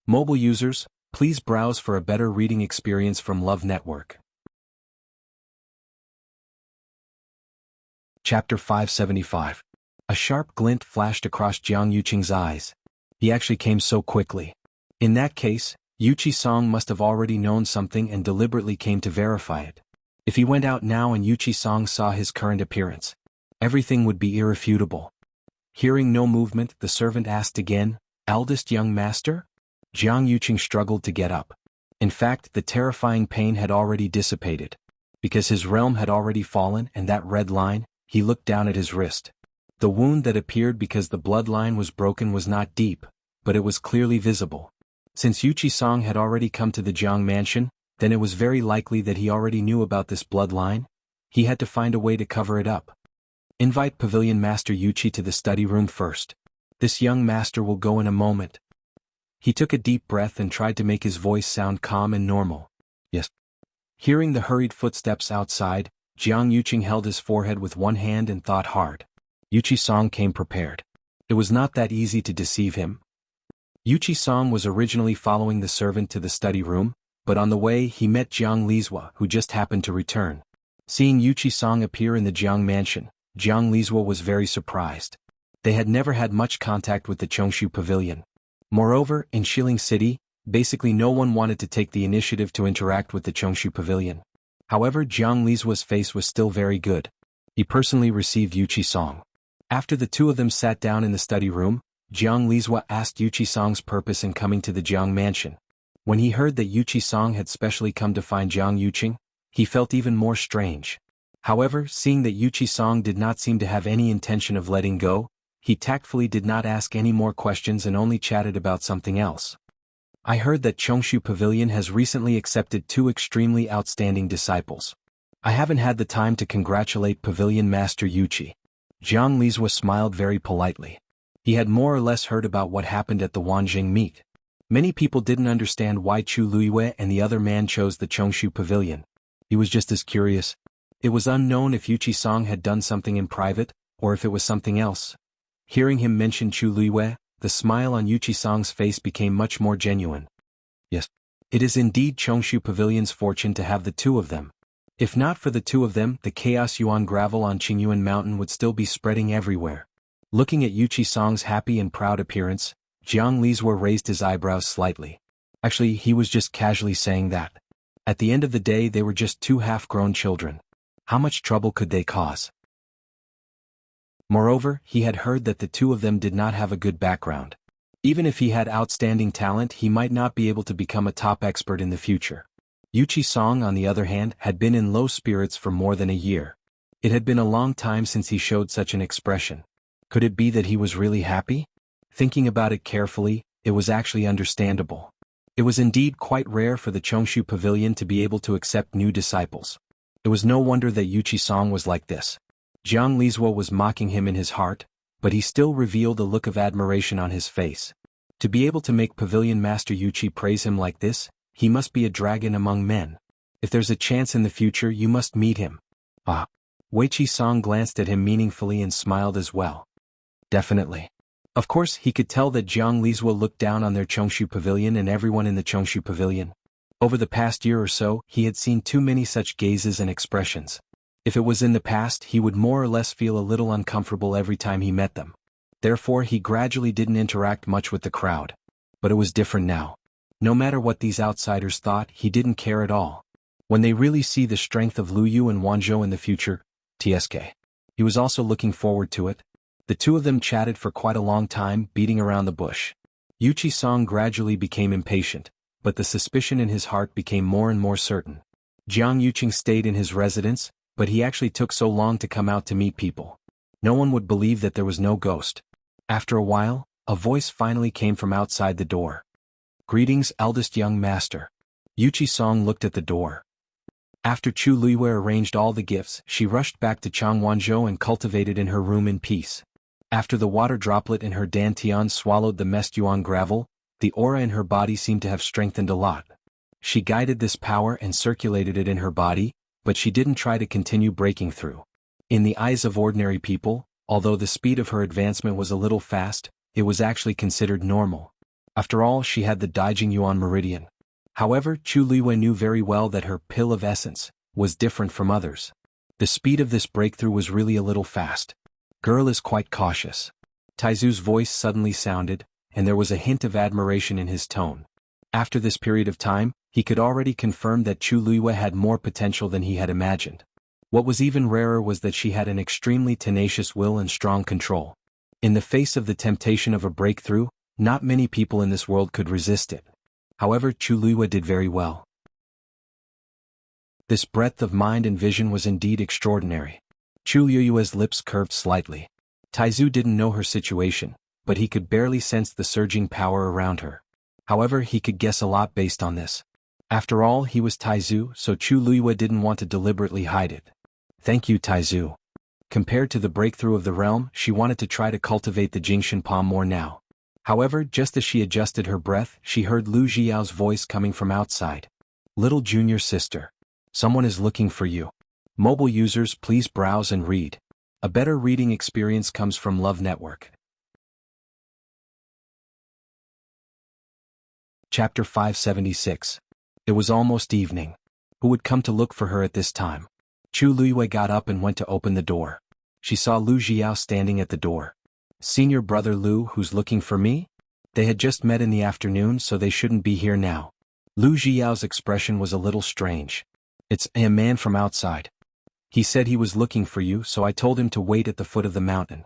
Mobile users, please browse for a better reading experience from Love Network. Chapter 575. A sharp glint flashed across Jiang Yuqing's eyes. He actually came so quickly. In that case, Yuchi Song must have already known something and deliberately came to verify it. If he went out now and Yuchi Song saw his current appearance, everything would be irrefutable. Hearing no movement, the servant asked again, "Eldest young master?" Jiang Yuqing struggled to get up. In fact, the terrifying pain had already dissipated. Because his realm had already fallen and that red line, he looked down at his wrist. The wound that appeared because the bloodline was broken was not deep, but it was clearly visible. Since Yuchi Song had already come to the Jiang mansion, then it was very likely that he already knew about this bloodline. He had to find a way to cover it up. Invite Pavilion Master Yuchi to the study room first. This young master will go in a moment. He took a deep breath and tried to make his voice sound calm and normal. Yes. Hearing the hurried footsteps outside, Jiang Yuqing held his forehead with one hand and thought hard. Yuchi Song came prepared. It was not that easy to deceive him. Yuchi Song was originally following the servant to the study room, but on the way he met Jiang Lizhua, who just happened to return. Seeing Yuchi Song appear in the Jiang mansion, Jiang Lizhua was very surprised. They had never had much contact with the Chongshu Pavilion. Moreover, in Shilin City, basically no one wanted to take the initiative to interact with the Chongshu Pavilion. However, Jiang Lizhua's face was still very good. He personally received Yuchi Song. After the two of them sat down in the study room, Jiang Lizhua asked Yuchi Song's purpose in coming to the Jiang mansion. When he heard that Yuchi Song had specially come to find Jiang Yuqing, he felt even more strange. However, seeing that Yuchi Song did not seem to have any intention of letting go, he tactfully did not ask any more questions and only chatted about something else. I heard that Chongshu Pavilion has recently accepted two extremely outstanding disciples. I haven't had the time to congratulate Pavilion Master Yuchi. Jiang Lizhua smiled very politely. He had more or less heard about what happened at the Wanjing meet. Many people didn't understand why Chu Luiyue and the other man chose the Chongshu Pavilion. He was just as curious. It was unknown if Yuchi Song had done something in private, or if it was something else. Hearing him mention Chu Luiyue, the smile on Yuchi Song's face became much more genuine. Yes, it is indeed Chongshu Pavilion's fortune to have the two of them. If not for the two of them, the Chaos Yuan gravel on Qingyuan Mountain would still be spreading everywhere. Looking at Yuchi Song's happy and proud appearance, Jiang Lizhua raised his eyebrows slightly. Actually, he was just casually saying that. At the end of the day, they were just two half-grown children. How much trouble could they cause? Moreover, he had heard that the two of them did not have a good background. Even if he had outstanding talent, he might not be able to become a top expert in the future. Yuchi Song, on the other hand, had been in low spirits for more than a year. It had been a long time since he showed such an expression. Could it be that he was really happy? Thinking about it carefully, it was actually understandable. It was indeed quite rare for the Chongshu Pavilion to be able to accept new disciples. It was no wonder that Yuchi Song was like this. Jiang Lizhua was mocking him in his heart, but he still revealed a look of admiration on his face. To be able to make Pavilion Master Yuchi praise him like this, he must be a dragon among men. If there's a chance in the future, you must meet him. Ah. Weiqi Song glanced at him meaningfully and smiled as well. Definitely. Of course, he could tell that Jiang Lizhua looked down on their Chongshu Pavilion and everyone in the Chongshu Pavilion. Over the past year or so, he had seen too many such gazes and expressions. If it was in the past, he would more or less feel a little uncomfortable every time he met them. Therefore, he gradually didn't interact much with the crowd. But it was different now. No matter what these outsiders thought, he didn't care at all. When they really see the strength of Lu Yu and Wanzhou in the future, TSK. He was also looking forward to it. The two of them chatted for quite a long time, beating around the bush. Yuchi Song gradually became impatient, but the suspicion in his heart became more and more certain. Jiang Yuqing stayed in his residence, but he actually took so long to come out to meet people. No one would believe that there was no ghost. After a while, a voice finally came from outside the door. Greetings, eldest young master. Yuchi Song looked at the door. After Chu Luiyue arranged all the gifts, she rushed back to Changwanzhou and cultivated in her room in peace. After the water droplet in her dantian swallowed the mest yuan gravel, the aura in her body seemed to have strengthened a lot. She guided this power and circulated it in her body, but she didn't try to continue breaking through. In the eyes of ordinary people, although the speed of her advancement was a little fast, it was actually considered normal. After all, she had the Daijing Yuan meridian. However, Chu Luiyue knew very well that her pill of essence was different from others. The speed of this breakthrough was really a little fast. Girl is quite cautious. Taizu's voice suddenly sounded, and there was a hint of admiration in his tone. After this period of time, he could already confirm that Chu Luiyue had more potential than he had imagined. What was even rarer was that she had an extremely tenacious will and strong control. In the face of the temptation of a breakthrough, not many people in this world could resist it. However, Chu Luiyue did very well. This breadth of mind and vision was indeed extraordinary. Chu Luiyue's lips curved slightly. Taizu didn't know her situation, but he could barely sense the surging power around her. However, he could guess a lot based on this. After all, he was Taizu, so Chu Luiyue didn't want to deliberately hide it. Thank you, Taizu. Compared to the breakthrough of the realm, she wanted to try to cultivate the Jingshan palm more now. However, just as she adjusted her breath, she heard Lu Jiao's voice coming from outside. Little junior sister. Someone is looking for you. Mobile users, please browse and read. A better reading experience comes from Love Network. Chapter 576. It was almost evening. Who would come to look for her at this time? Chu Luiyue got up and went to open the door. She saw Lu Jiao standing at the door. Senior brother Lu, who's looking for me? They had just met in the afternoon, so they shouldn't be here now. Lu Jiao's expression was a little strange. It's a man from outside. He said he was looking for you, so I told him to wait at the foot of the mountain.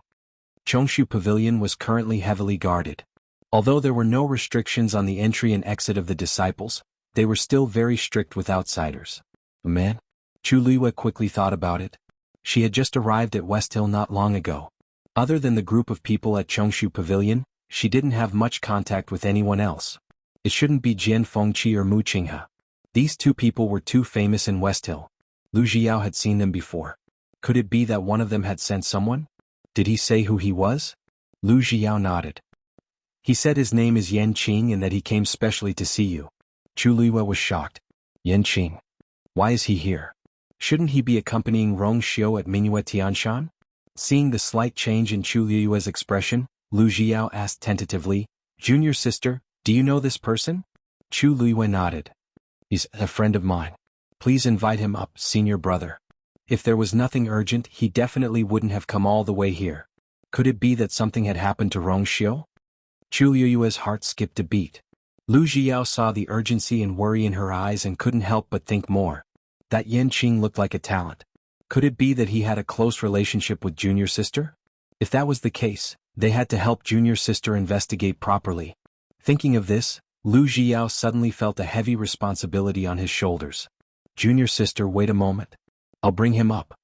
Chongshu Pavilion was currently heavily guarded. Although there were no restrictions on the entry and exit of the disciples, they were still very strict with outsiders. A man? Chu Luiyue quickly thought about it. She had just arrived at West Hill not long ago. Other than the group of people at Chongshu Pavilion, she didn't have much contact with anyone else. It shouldn't be Jian Fengqi or Mu Qinghe. These two people were too famous in West Hill. Lu Jiao had seen them before. Could it be that one of them had sent someone? Did he say who he was? Lu Jiao nodded. He said his name is Yan Qing and that he came specially to see you. Chu Luiyue was shocked. Yan Qing? Why is he here? Shouldn't he be accompanying Rong Xiu at Mingyue Tianshan? Seeing the slight change in Chu Luiyue's expression, Lu Jiao asked tentatively, Junior sister, do you know this person? Chu Luiyue nodded. He's a friend of mine. Please invite him up, senior brother. If there was nothing urgent, he definitely wouldn't have come all the way here. Could it be that something had happened to Rong Xiu? Chu Luiyue's heart skipped a beat. Lu Jiao saw the urgency and worry in her eyes and couldn't help but think more. That Yan Qing looked like a talent. Could it be that he had a close relationship with junior sister? If that was the case, they had to help junior sister investigate properly. Thinking of this, Lu Jiao suddenly felt a heavy responsibility on his shoulders. Junior sister, wait a moment. I'll bring him up.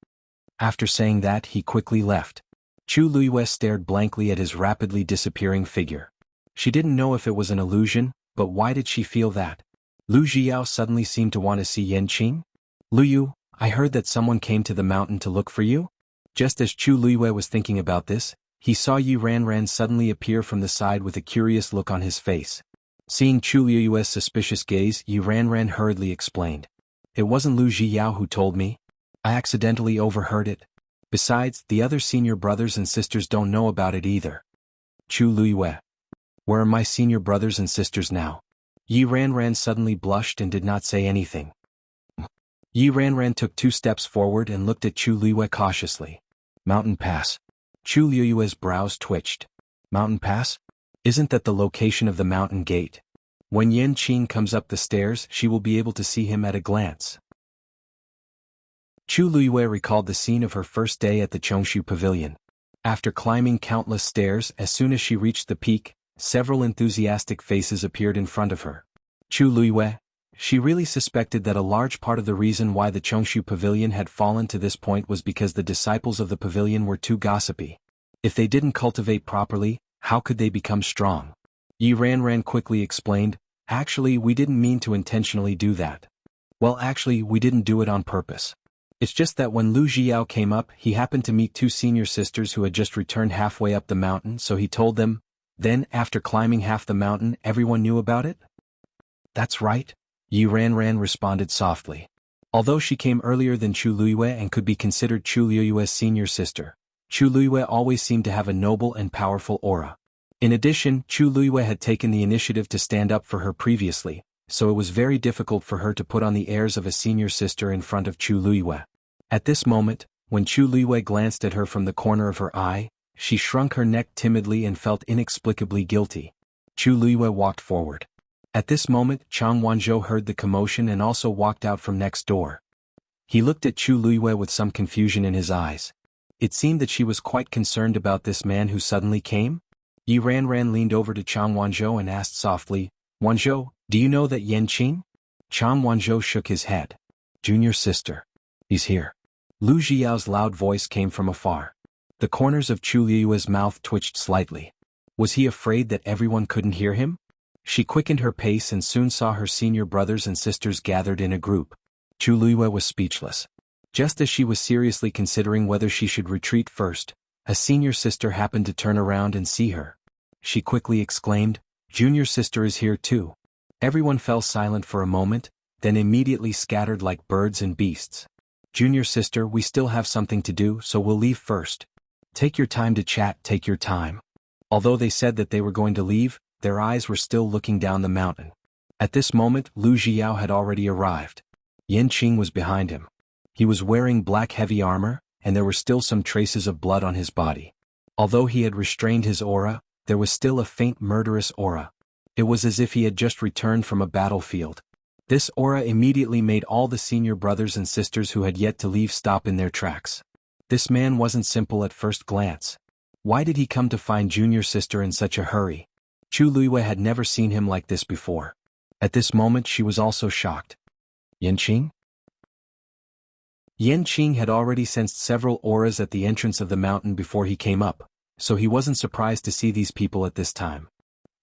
After saying that, he quickly left. Chu Luiyue stared blankly at his rapidly disappearing figure. She didn't know if it was an illusion, but why did she feel that? Lu Jiao suddenly seemed to want to see Yan Qing. Lu Yu, I heard that someone came to the mountain to look for you? Just as Chu Luiyue was thinking about this, he saw Yi Ranran suddenly appear from the side with a curious look on his face. Seeing Chu Luiyue's suspicious gaze, Yi Ranran hurriedly explained. It wasn't Lu Jiao who told me. I accidentally overheard it. Besides, the other senior brothers and sisters don't know about it either. Chu Luiyue. Where are my senior brothers and sisters now? Yi Ranran suddenly blushed and did not say anything. Yi Ranran took 2 steps forward and looked at Chu Luiyue cautiously. Mountain Pass. Chu Luiyue's brows twitched. Mountain Pass? Isn't that the location of the mountain gate? When Yan Qing comes up the stairs, she will be able to see him at a glance. Chu Luiyue recalled the scene of her first day at the Chongshu Pavilion. After climbing countless stairs, as soon as she reached the peak, several enthusiastic faces appeared in front of her. Chu Luiyue. She really suspected that a large part of the reason why the Chongshu Pavilion had fallen to this point was because the disciples of the pavilion were too gossipy. If they didn't cultivate properly, how could they become strong? Yi Ranran quickly explained, actually we didn't mean to intentionally do that. Well, actually we didn't do it on purpose. It's just that when Lu Jiao came up, he happened to meet 2 senior sisters who had just returned halfway up the mountain, so he told them. Then, after climbing half the mountain, everyone knew about it? That's right. Yi Ranran responded softly. Although she came earlier than Chu Luiyue and could be considered Chu Luiyue's senior sister, Chu Luiyue always seemed to have a noble and powerful aura. In addition, Chu Luiyue had taken the initiative to stand up for her previously, so it was very difficult for her to put on the airs of a senior sister in front of Chu Luiyue. At this moment, when Chu Luiyue glanced at her from the corner of her eye, she shrunk her neck timidly and felt inexplicably guilty. Chu Luiyue walked forward. At this moment, Chang Wanzhou heard the commotion and also walked out from next door. He looked at Chu Luiyue with some confusion in his eyes. It seemed that she was quite concerned about this man who suddenly came. Yi Ranran leaned over to Chang Wanzhou and asked softly, Wanzhou, do you know that Yan Qing? Chang Wanzhou shook his head. Junior sister. He's here. Lu Jiao's loud voice came from afar. The corners of Chu Luiyue's mouth twitched slightly. Was he afraid that everyone couldn't hear him? She quickened her pace and soon saw her senior brothers and sisters gathered in a group. Chu Luiyue was speechless. Just as she was seriously considering whether she should retreat first, a senior sister happened to turn around and see her. She quickly exclaimed, Junior sister is here too. Everyone fell silent for a moment, then immediately scattered like birds and beasts. Junior sister, we still have something to do, so we'll leave first. Take your time to chat, take your time. Although they said that they were going to leave, their eyes were still looking down the mountain. At this moment, Lu Jiao had already arrived. Yan Qing was behind him. He was wearing black heavy armor, and there were still some traces of blood on his body. Although he had restrained his aura, there was still a faint murderous aura. It was as if he had just returned from a battlefield. This aura immediately made all the senior brothers and sisters who had yet to leave stop in their tracks. This man wasn't simple at first glance. Why did he come to find junior sister in such a hurry? Chu Luiyue had never seen him like this before. At this moment she was also shocked. Yan Qing? Yan Qing had already sensed several auras at the entrance of the mountain before he came up, so he wasn't surprised to see these people at this time.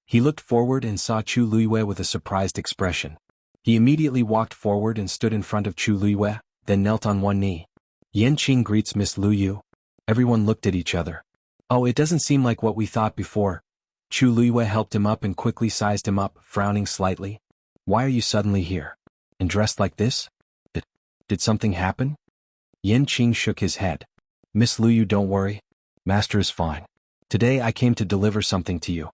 He looked forward and saw Chu Luiyue with a surprised expression. He immediately walked forward and stood in front of Chu Luiyue, then knelt on one knee. Yan Qing greets Miss Lu Yu. Everyone looked at each other. Oh, it doesn't seem like what we thought before. Chu Luiyue helped him up and quickly sized him up, frowning slightly. Why are you suddenly here? And dressed like this? Did something happen? Yan Qing shook his head. Miss Lu Yu, don't worry. Master is fine. Today I came to deliver something to you.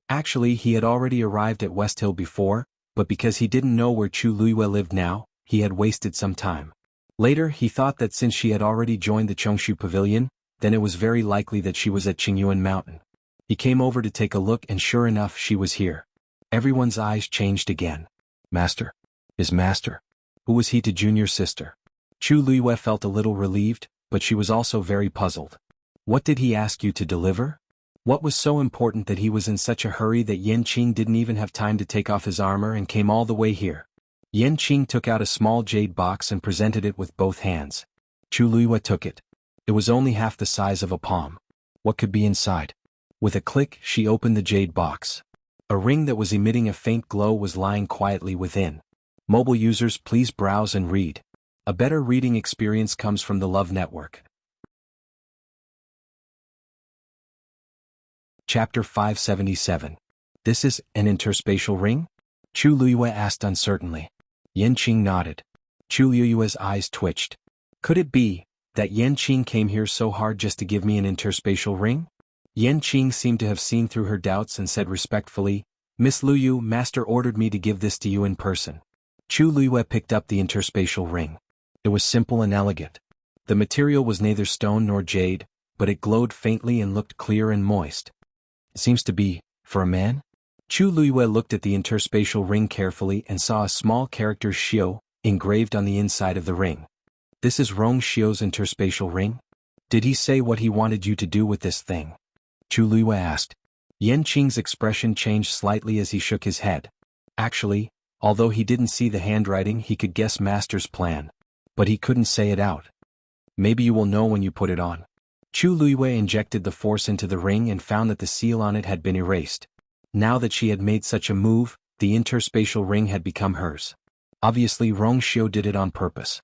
Actually, he had already arrived at West Hill before, but because he didn't know where Chu Luiyue lived now, he had wasted some time. Later, he thought that since she had already joined the Chongshu Pavilion, then it was very likely that she was at Qingyuan Mountain. He came over to take a look and sure enough she was here. Everyone's eyes changed again. Master? His master? Who was he to junior sister? Chu Luiyue felt a little relieved, but she was also very puzzled. What did he ask you to deliver? What was so important that he was in such a hurry that Yan Qing didn't even have time to take off his armor and came all the way here? Yan Qing took out a small jade box and presented it with both hands. Chu Luiyue took it. It was only half the size of a palm. What could be inside? With a click, she opened the jade box. A ring that was emitting a faint glow was lying quietly within. Mobile users, please browse and read. A better reading experience comes from the Love Network. Chapter 577. This is an interspatial ring? Chu Luiyue asked uncertainly. Yan Qing nodded. Chu Luiyue's eyes twitched. Could it be that Yan Qing came here so hard just to give me an interspatial ring? Yan Qing seemed to have seen through her doubts and said respectfully, Miss Lu Yu, Master ordered me to give this to you in person. Chu Luiyue picked up the interspatial ring. It was simple and elegant. The material was neither stone nor jade, but it glowed faintly and looked clear and moist. It seems to be, for a man? Chu Luiyue looked at the interspatial ring carefully and saw a small character Xiao engraved on the inside of the ring. This is Rong Xiao's interspatial ring? Did he say what he wanted you to do with this thing? Chu Luiyue asked. Yan Qing's expression changed slightly as he shook his head. Actually, although he didn't see the handwriting, he could guess Master's plan. But he couldn't say it out. Maybe you will know when you put it on. Chu Luiyue injected the force into the ring and found that the seal on it had been erased. Now that she had made such a move, the interspatial ring had become hers. Obviously Rong Xiao did it on purpose.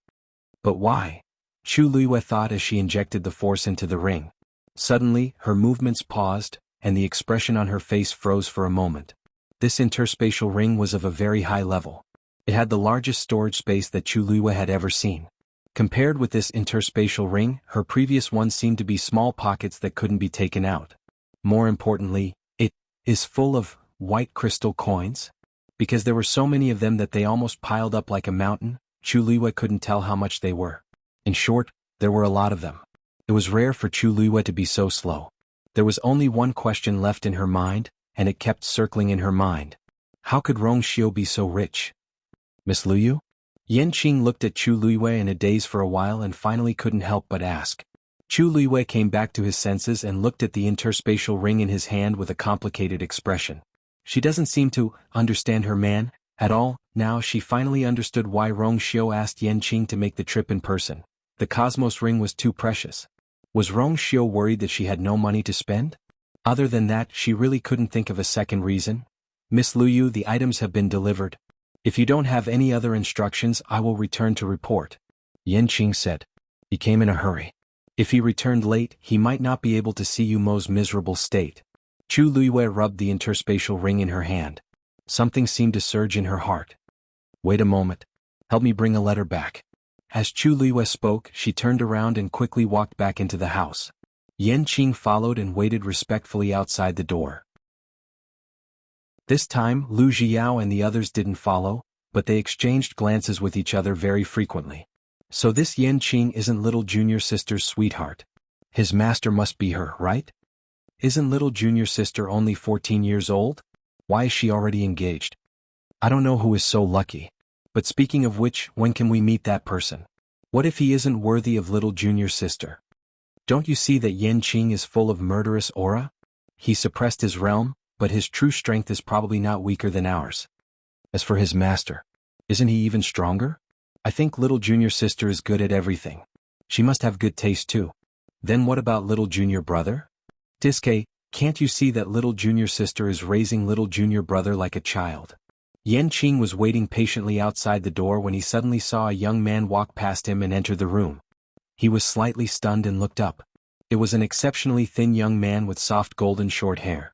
But why? Chu Luiyue thought as she injected the force into the ring. Suddenly, her movements paused, and the expression on her face froze for a moment. This interspatial ring was of a very high level. It had the largest storage space that Chu Luiyue had ever seen. Compared with this interspatial ring, her previous one seemed to be small pockets that couldn't be taken out. More importantly, it is full of white crystal coins. Because there were so many of them that they almost piled up like a mountain, Chu Luiyue couldn't tell how much they were. In short, there were a lot of them. It was rare for Chu Luiyue to be so slow. There was only one question left in her mind, and it kept circling in her mind. How could Rong Xiao be so rich? Miss Lu Yu? Yan Qing looked at Chu Luiyue in a daze for a while and finally couldn't help but ask. Chu Luiyue came back to his senses and looked at the interspatial ring in his hand with a complicated expression. She doesn't seem to understand her man at all. Now she finally understood why Rong Xiao asked Yan Qing to make the trip in person. The Cosmos ring was too precious. Was Rong Xiao worried that she had no money to spend? Other than that, she really couldn't think of a second reason. Miss Lu Yu, the items have been delivered. If you don't have any other instructions, I will return to report. Yan Qing said. He came in a hurry. If he returned late, he might not be able to see Yu Mo's miserable state. Chu Luiyue rubbed the interspatial ring in her hand. Something seemed to surge in her heart. Wait a moment. Help me bring a letter back. As Chu Luiyue spoke, she turned around and quickly walked back into the house. Yan Qing followed and waited respectfully outside the door. This time, Lu Jiao and the others didn't follow, but they exchanged glances with each other very frequently. So this Yan Qing isn't little junior sister's sweetheart. His master must be her, right? Isn't little junior sister only 14 years old? Why is she already engaged? I don't know who is so lucky. But speaking of which, when can we meet that person? What if he isn't worthy of little junior sister? Don't you see that Yan Qing is full of murderous aura? He suppressed his realm, but his true strength is probably not weaker than ours. As for his master, isn't he even stronger? I think little junior sister is good at everything. She must have good taste too. Then what about little junior brother? Diske, can't you see that little junior sister is raising little junior brother like a child? Yan Qing was waiting patiently outside the door when he suddenly saw a young man walk past him and enter the room. He was slightly stunned and looked up. It was an exceptionally thin young man with soft golden short hair.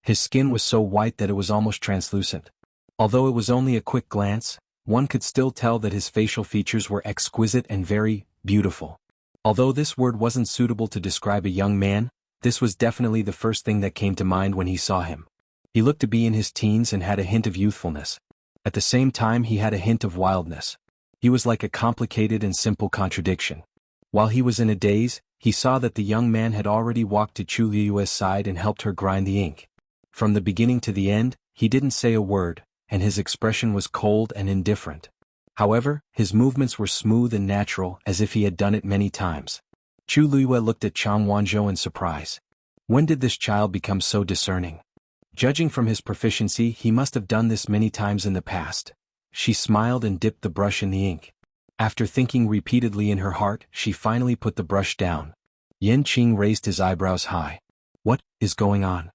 His skin was so white that it was almost translucent. Although it was only a quick glance, one could still tell that his facial features were exquisite and very beautiful. Although this word wasn't suitable to describe a young man, this was definitely the first thing that came to mind when he saw him. He looked to be in his teens and had a hint of youthfulness. At the same time he had a hint of wildness. He was like a complicated and simple contradiction. While he was in a daze, he saw that the young man had already walked to Chu Liyue's side and helped her grind the ink. From the beginning to the end, he didn't say a word, and his expression was cold and indifferent. However, his movements were smooth and natural, as if he had done it many times. Chu Liyue looked at Chang Wanzhou in surprise. When did this child become so discerning? Judging from his proficiency, he must have done this many times in the past. She smiled and dipped the brush in the ink. After thinking repeatedly in her heart, she finally put the brush down. Yan Qing raised his eyebrows high. What is going on?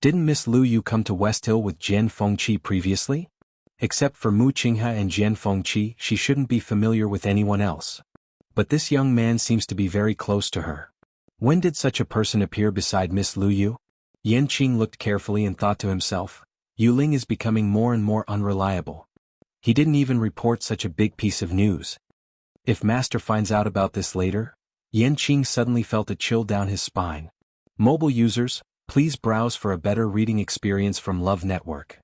Didn't Miss Lu Yu come to West Hill with Jian Fengqi previously? Except for Mu Qinghe and Jian Fengqi, she shouldn't be familiar with anyone else. But this young man seems to be very close to her. When did such a person appear beside Miss Lu Yu? Yan Qing looked carefully and thought to himself, Yu Ling is becoming more and more unreliable. He didn't even report such a big piece of news. If Master finds out about this later? Yan Qing suddenly felt a chill down his spine. Mobile users, please browse for a better reading experience from Love Network.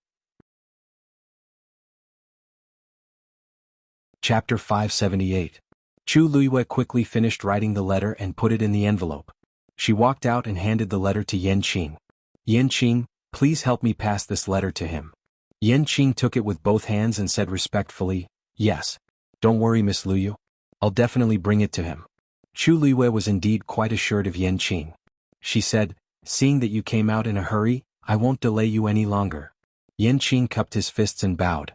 Chapter 578. Chu Liyue quickly finished writing the letter and put it in the envelope. She walked out and handed the letter to Yan Qing. Yan Qing, please help me pass this letter to him. Yan Qing took it with both hands and said respectfully, yes. Don't worry, Miss Lu Yu. I'll definitely bring it to him. Chu Liyue was indeed quite assured of Yan Qing. She said, seeing that you came out in a hurry, I won't delay you any longer. Yan Qing cupped his fists and bowed.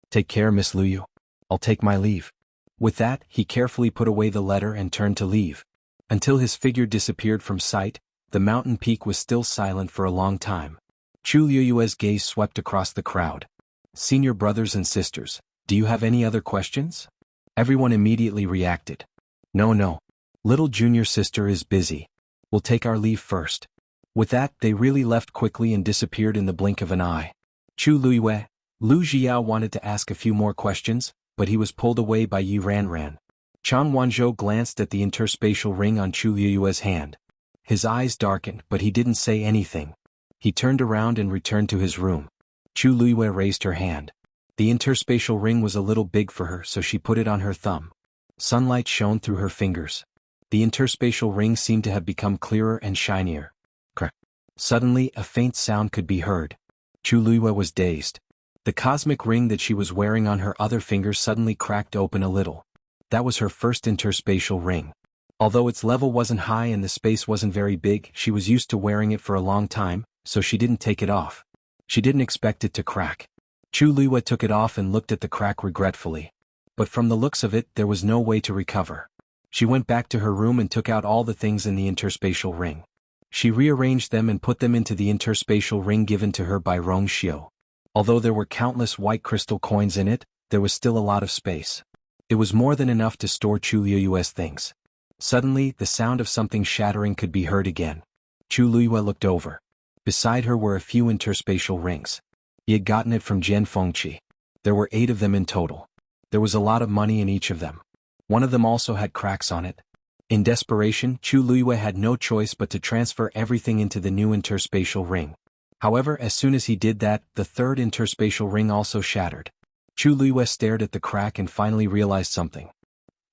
Take care, Miss Lu Yu. I'll take my leave. With that, he carefully put away the letter and turned to leave. Until his figure disappeared from sight, the mountain peak was still silent for a long time. Chu Liyue's gaze swept across the crowd. Senior brothers and sisters, do you have any other questions? Everyone immediately reacted. No. Little junior sister is busy. We'll take our leave first. With that, they really left quickly and disappeared in the blink of an eye. Chu Liyue, Lu Jiao wanted to ask a few more questions, but he was pulled away by Yi Ranran. Chang Wanzhou glanced at the interspatial ring on Chu Liyue's hand. His eyes darkened, but he didn't say anything. He turned around and returned to his room. Chu Liyue raised her hand. The interspatial ring was a little big for her, so she put it on her thumb. Sunlight shone through her fingers. The interspatial ring seemed to have become clearer and shinier. Crack. Suddenly, a faint sound could be heard. Chu Liyue was dazed. The cosmic ring that she was wearing on her other finger suddenly cracked open a little. That was her first interspatial ring. Although its level wasn't high and the space wasn't very big, she was used to wearing it for a long time, so she didn't take it off. She didn't expect it to crack. Chu Liyue took it off and looked at the crack regretfully. But from the looks of it, there was no way to recover. She went back to her room and took out all the things in the interspatial ring. She rearranged them and put them into the interspatial ring given to her by Rong Xiu. Although there were countless white crystal coins in it, there was still a lot of space. It was more than enough to store Chu Liyue's things. Suddenly, the sound of something shattering could be heard again. Chu Liyue looked over. Beside her were a few interspatial rings. He had gotten it from Jian Fengqi. There were 8 of them in total. There was a lot of money in each of them. One of them also had cracks on it. In desperation, Chu Liyue had no choice but to transfer everything into the new interspatial ring. However, as soon as he did that, the third interspatial ring also shattered. Chu Luiyue stared at the crack and finally realized something.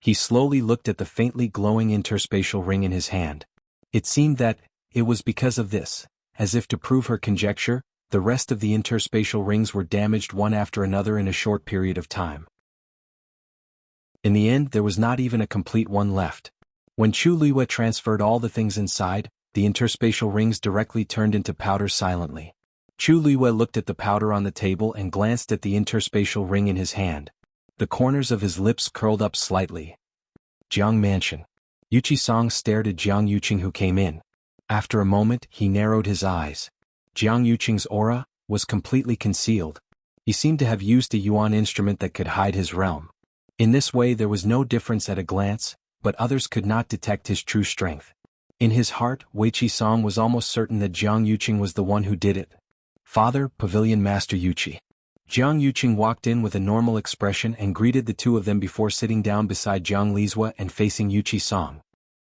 He slowly looked at the faintly glowing interspatial ring in his hand. It seemed that, it was because of this, as if to prove her conjecture, the rest of the interspatial rings were damaged one after another in a short period of time. In the end, there was not even a complete one left. When Chu Luiyue transferred all the things inside, the interspatial rings directly turned into powder silently. Chu Luiyue looked at the powder on the table and glanced at the interspatial ring in his hand. The corners of his lips curled up slightly. Jiang Mansion. Yuqi Song stared at Jiang Yuqing, who came in. After a moment, he narrowed his eyes. Jiang Yuqing's aura was completely concealed. He seemed to have used a yuan instrument that could hide his realm. In this way there was no difference at a glance, but others could not detect his true strength. In his heart, Wuxia Song was almost certain that Jiang Yuqing was the one who did it. Father, Pavilion Master Yuqi. Jiang Yuqing walked in with a normal expression and greeted the two of them before sitting down beside Jiang Lizhua and facing Wuxia Song.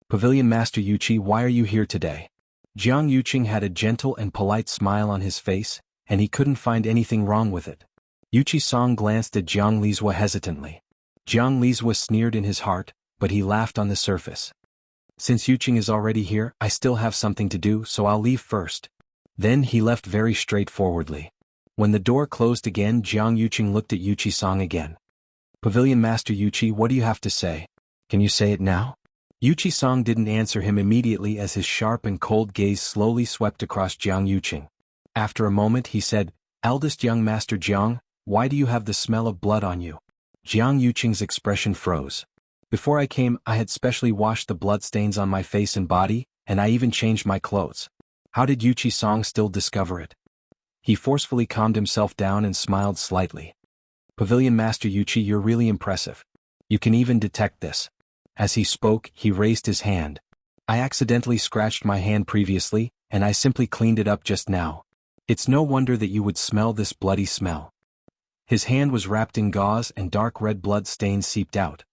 Pavilion Master Yuqi, why are you here today? Jiang Yuqing had a gentle and polite smile on his face, and he couldn't find anything wrong with it. Wuxia Song glanced at Jiang Lizhua hesitantly. Jiang Lizhua sneered in his heart, but he laughed on the surface. Since Yuqing is already here, I still have something to do, so I'll leave first. Then he left very straightforwardly. When the door closed again, Jiang Yuqing looked at Wuxia Song again. Pavilion Master Yuqi, what do you have to say? Can you say it now? Wuxia Song didn't answer him immediately as his sharp and cold gaze slowly swept across Jiang Yuqing. After a moment he said, Eldest young Master Jiang, why do you have the smell of blood on you? Jiang Yuqing's expression froze. Before I came, I had specially washed the bloodstains on my face and body, and I even changed my clothes. How did Wuxia Song still discover it? He forcefully calmed himself down and smiled slightly. Pavilion Master Yuqi, you're really impressive. You can even detect this. As he spoke, he raised his hand. I accidentally scratched my hand previously, and I simply cleaned it up just now. It's no wonder that you would smell this bloody smell. His hand was wrapped in gauze and dark red blood stains seeped out.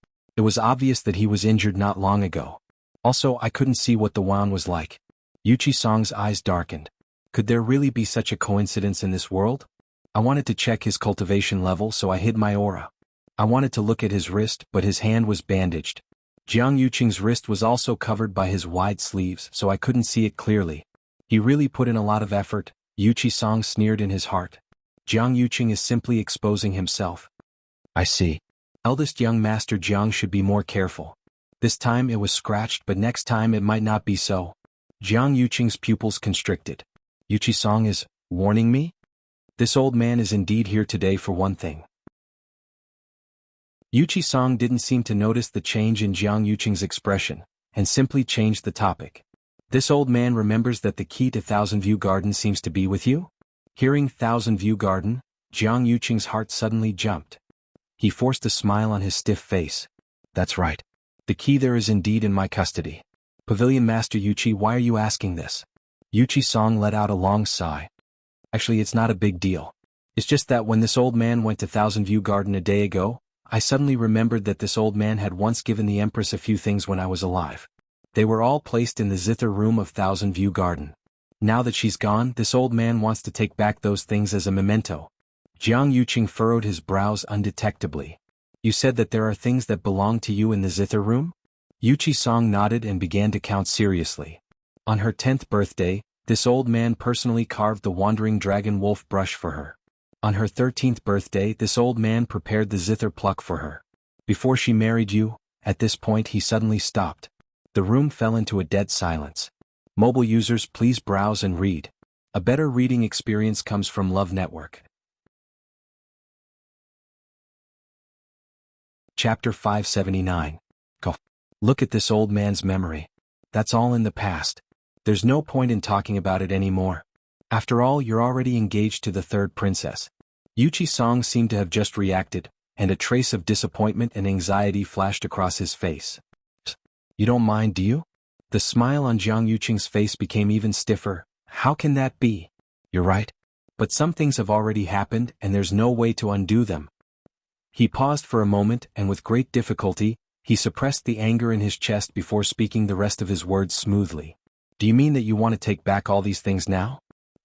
It was obvious that he was injured not long ago. Also, I couldn't see what the wound was like. Wuxia Song's eyes darkened. Could there really be such a coincidence in this world? I wanted to check his cultivation level, so I hid my aura. I wanted to look at his wrist, but his hand was bandaged. Jiang Yuqing's wrist was also covered by his wide sleeves, so I couldn't see it clearly. He really put in a lot of effort, Wuxia Song sneered in his heart. Jiang Yuqing is simply exposing himself. I see. Eldest young Master Jiang should be more careful. This time it was scratched, but next time it might not be so. Jiang Yuqing's pupils constricted. Wuxia Song is warning me? This old man is indeed here today for one thing. Wuxia Song didn't seem to notice the change in Jiang Yuqing's expression, and simply changed the topic. This old man remembers that the key to Thousand View Garden seems to be with you? Hearing Thousand View Garden, Jiang Yuqing's heart suddenly jumped. He forced a smile on his stiff face. That's right. The key there is indeed in my custody. Pavilion Master Yuqi, why are you asking this? Wuxia Song let out a long sigh. Actually, it's not a big deal. It's just that when this old man went to Thousand View Garden a day ago, I suddenly remembered that this old man had once given the Empress a few things when I was alive. They were all placed in the zither room of Thousand View Garden. Now that she's gone, this old man wants to take back those things as a memento. Jiang Yuqing furrowed his brows undetectably. You said that there are things that belong to you in the zither room? Wuxia Song nodded and began to count seriously. On her 10th birthday, this old man personally carved the wandering dragon wolf brush for her. On her 13th birthday, this old man prepared the zither pluck for her. Before she married you, at this point he suddenly stopped. The room fell into a dead silence. Mobile users, please browse and read. A better reading experience comes from Love Network. Chapter 579. Go. Look at this old man's memory. That's all in the past. There's no point in talking about it anymore. After all, you're already engaged to the third princess. Wuxia Song seemed to have just reacted, and a trace of disappointment and anxiety flashed across his face. You don't mind, do you? The smile on Jiang Yuqing's face became even stiffer. How can that be? You're right. But some things have already happened, and there's no way to undo them. He paused for a moment, and with great difficulty, he suppressed the anger in his chest before speaking the rest of his words smoothly. Do you mean that you want to take back all these things now?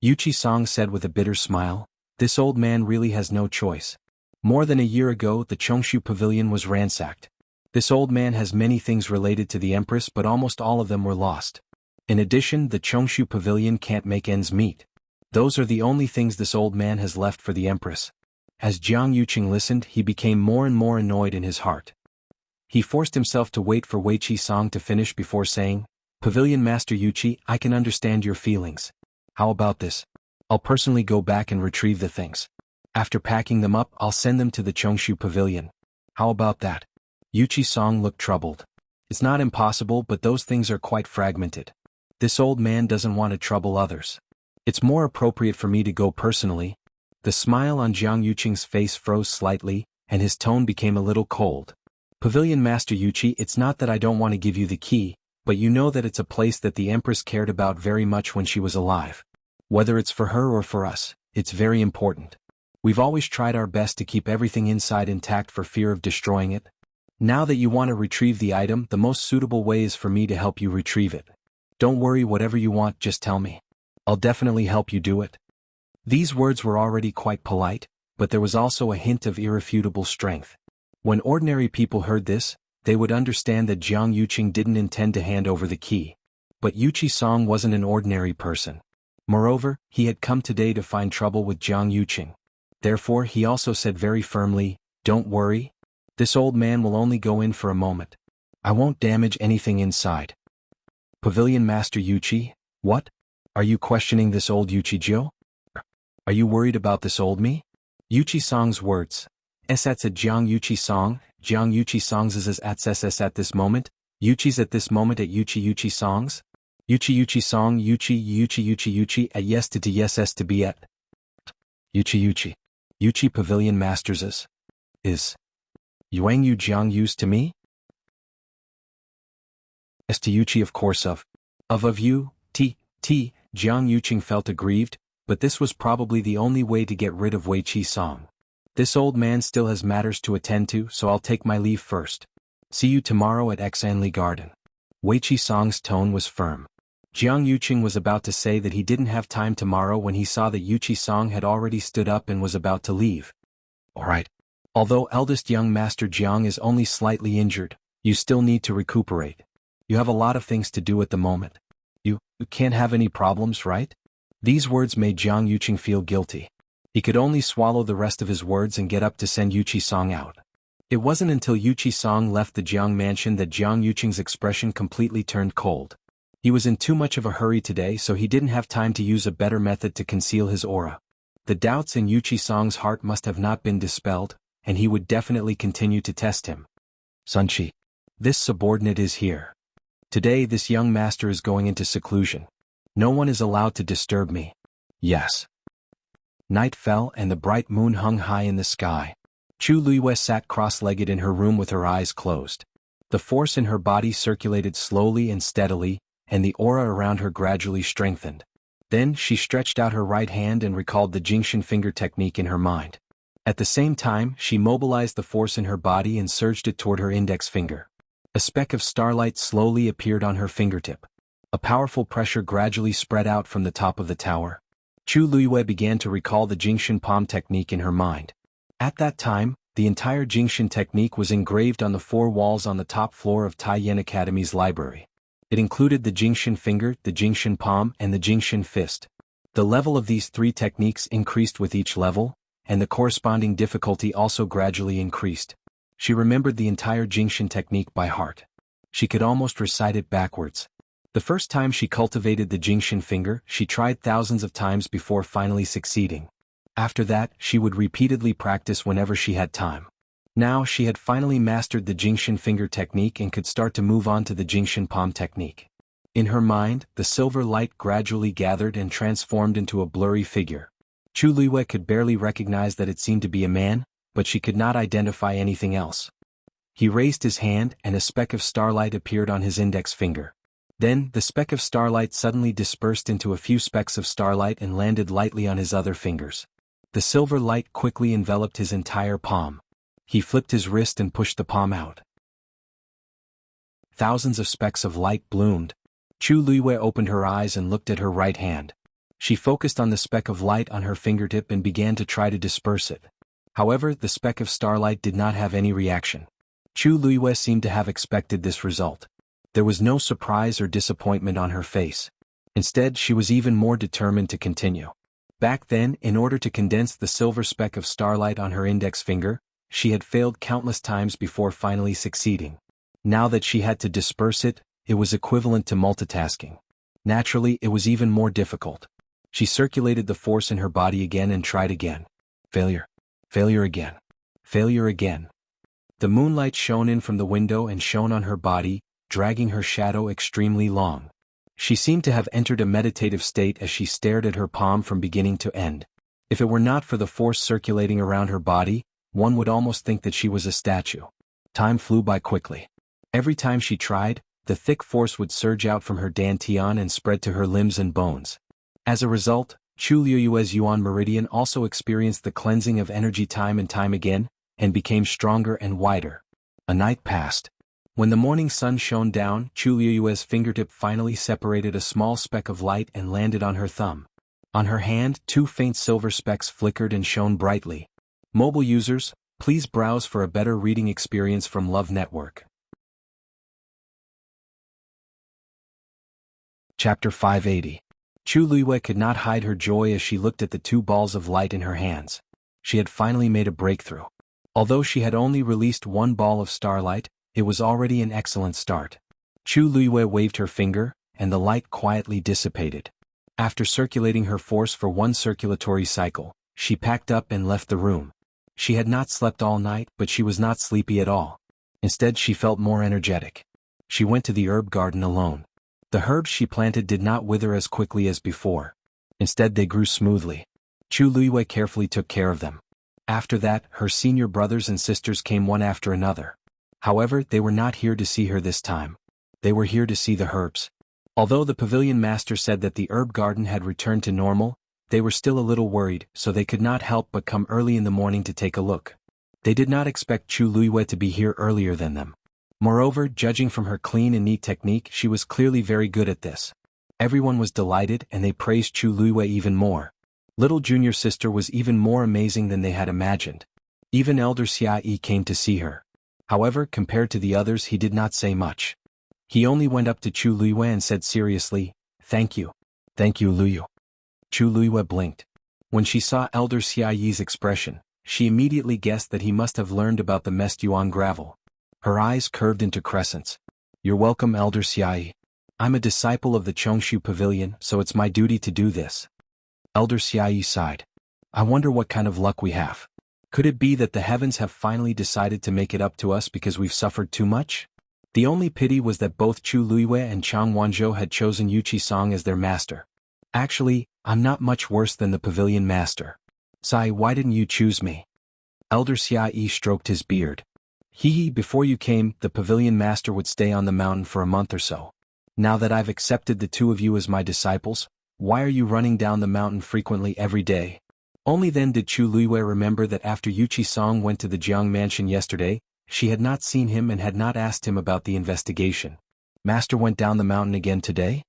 Yuchi Song said with a bitter smile. This old man really has no choice. More than a year ago the Chongshu Pavilion was ransacked. This old man has many things related to the Empress but almost all of them were lost. In addition, the Chongshu Pavilion can't make ends meet. Those are the only things this old man has left for the Empress. As Jiang Yuqing listened, he became more and more annoyed in his heart. He forced himself to wait for Wuxia Song to finish before saying, Pavilion Master Yuchi, I can understand your feelings. How about this? I'll personally go back and retrieve the things. After packing them up, I'll send them to the Chongshu Pavilion. How about that? Wuxia Song looked troubled. It's not impossible, but those things are quite fragmented. This old man doesn't want to trouble others. It's more appropriate for me to go personally. The smile on Jiang Yuqing's face froze slightly, and his tone became a little cold. Pavilion Master Yuchi, it's not that I don't want to give you the key, but you know that it's a place that the Empress cared about very much when she was alive. Whether it's for her or for us, it's very important. We've always tried our best to keep everything inside intact for fear of destroying it. Now that you want to retrieve the item, the most suitable way is for me to help you retrieve it. Don't worry, whatever you want, just tell me. I'll definitely help you do it. These words were already quite polite, but there was also a hint of irrefutable strength. When ordinary people heard this, they would understand that Jiang Yuqing didn't intend to hand over the key. But Wuxia Song wasn't an ordinary person. Moreover, he had come today to find trouble with Jiang Yuqing. Therefore, he also said very firmly, Don't worry. This old man will only go in for a moment. I won't damage anything inside. Pavilion Master Yuchi, what? Are you questioning this old Yuchi-jo? Are you worried about this old me? Wuxia Song's words. At Jiang Yuchi Song, Jiang Yuchi Song's is at this moment, Yuchi's at this moment at Yuchi Song's? Yuchi Song Yuchi at yes to be at. Yuchi Pavilion Masters is. Yuang Yu Jiang Yu's to me? As to Yuchi of course of you, Jiang Yuqing felt aggrieved, but this was probably the only way to get rid of Wuxia Song. This old man still has matters to attend to, so I'll take my leave first. See you tomorrow at Xanli Garden. Wuxia Song's tone was firm. Jiang Yuqing was about to say that he didn't have time tomorrow when he saw that Wuxia Song had already stood up and was about to leave. Alright. Although eldest young Master Jiang is only slightly injured, you still need to recuperate. You have a lot of things to do at the moment. You can't have any problems, right? These words made Jiang Yuqing feel guilty. He could only swallow the rest of his words and get up to send Wuxia Song out. It wasn't until Wuxia Song left the Jiang mansion that Jiang Yuqing's expression completely turned cold. He was in too much of a hurry today, so he didn't have time to use a better method to conceal his aura. The doubts in Wuxia Song's heart must have not been dispelled, and he would definitely continue to test him. Sunchi. This subordinate is here. Today this young master is going into seclusion. No one is allowed to disturb me. Yes. Night fell and the bright moon hung high in the sky. Chu Luiyue sat cross-legged in her room with her eyes closed. The force in her body circulated slowly and steadily, and the aura around her gradually strengthened. Then she stretched out her right hand and recalled the Jingxin finger technique in her mind. At the same time, she mobilized the force in her body and surged it toward her index finger. A speck of starlight slowly appeared on her fingertip. A powerful pressure gradually spread out from the top of the tower. Chu Luiyue began to recall the Jingxin palm technique in her mind. At that time, the entire Jingxin technique was engraved on the 4 walls on the top floor of Taiyan Academy's library. It included the Jingxin finger, the Jingxin palm, and the Jingxin fist. The level of these 3 techniques increased with each level, and the corresponding difficulty also gradually increased. She remembered the entire Jingxin technique by heart. She could almost recite it backwards. The first time she cultivated the Jingxin finger, she tried thousands of times before finally succeeding. After that, she would repeatedly practice whenever she had time. Now she had finally mastered the Jingxin finger technique and could start to move on to the Jingxin palm technique. In her mind, the silver light gradually gathered and transformed into a blurry figure. Chu Luiyue could barely recognize that it seemed to be a man, but she could not identify anything else. He raised his hand and a speck of starlight appeared on his index finger. Then, the speck of starlight suddenly dispersed into a few specks of starlight and landed lightly on his other fingers. The silver light quickly enveloped his entire palm. He flipped his wrist and pushed the palm out. Thousands of specks of light bloomed. Chu Luiyue opened her eyes and looked at her right hand. She focused on the speck of light on her fingertip and began to try to disperse it. However, the speck of starlight did not have any reaction. Chu Luiyue seemed to have expected this result. There was no surprise or disappointment on her face. Instead, she was even more determined to continue. Back then, in order to condense the silver speck of starlight on her index finger, she had failed countless times before finally succeeding. Now that she had to disperse it, it was equivalent to multitasking. Naturally, it was even more difficult. She circulated the force in her body again and tried again. Failure. Failure again. Failure again. The moonlight shone in from the window and shone on her body, dragging her shadow extremely long. She seemed to have entered a meditative state as she stared at her palm from beginning to end. If it were not for the force circulating around her body, one would almost think that she was a statue. Time flew by quickly. Every time she tried, the thick force would surge out from her dantian and spread to her limbs and bones. As a result, Chu Luiyue's Yuan meridian also experienced the cleansing of energy time and time again, and became stronger and wider. A night passed. When the morning sun shone down, Chu Luiyue's fingertip finally separated a small speck of light and landed on her thumb. On her hand, 2 faint silver specks flickered and shone brightly. Mobile users, please browse for a better reading experience from Love Network. Chapter 580. Chu Luiyue could not hide her joy as she looked at the 2 balls of light in her hands. She had finally made a breakthrough. Although she had only released 1 ball of starlight, it was already an excellent start. Chu Luiyue waved her finger, and the light quietly dissipated. After circulating her force for 1 circulatory cycle, she packed up and left the room. She had not slept all night, but she was not sleepy at all. Instead, she felt more energetic. She went to the herb garden alone. The herbs she planted did not wither as quickly as before. Instead, they grew smoothly. Chu Luiyue carefully took care of them. After that, her senior brothers and sisters came one after another. However, they were not here to see her this time. They were here to see the herbs. Although the pavilion master said that the herb garden had returned to normal, they were still a little worried, so they could not help but come early in the morning to take a look. They did not expect Chu Luiyue to be here earlier than them. Moreover, judging from her clean and neat technique, she was clearly very good at this. Everyone was delighted and they praised Chu Luiyue even more. Little junior sister was even more amazing than they had imagined. Even elder Xiayi came to see her. However, compared to the others, he did not say much. He only went up to Chu Luiyue and said seriously, "Thank you. Thank you, Luyu." Chu Luiyue blinked. When she saw elder Xiayi's expression, she immediately guessed that he must have learned about the messed yuan gravel. Her eyes curved into crescents. "You're welcome, elder Xiayi. I'm a disciple of the Chongshu Pavilion, so it's my duty to do this." Elder Xiayi sighed. "I wonder what kind of luck we have. Could it be that the heavens have finally decided to make it up to us because we've suffered too much?" The only pity was that both Chu Luiyue and Chang Wanzhou had chosen Yuqi Song as their master. "Actually, I'm not much worse than the pavilion master. Sai, why didn't you choose me?" Elder Xiayi stroked his beard. Before you came, the pavilion master would stay on the mountain for a month or so. Now that I've accepted the 2 of you as my disciples, why are you running down the mountain frequently every day?" Only then did Chu Luiyue remember that after Yuqi Song went to the Jiang mansion yesterday, she had not seen him and had not asked him about the investigation. "Master went down the mountain again today?"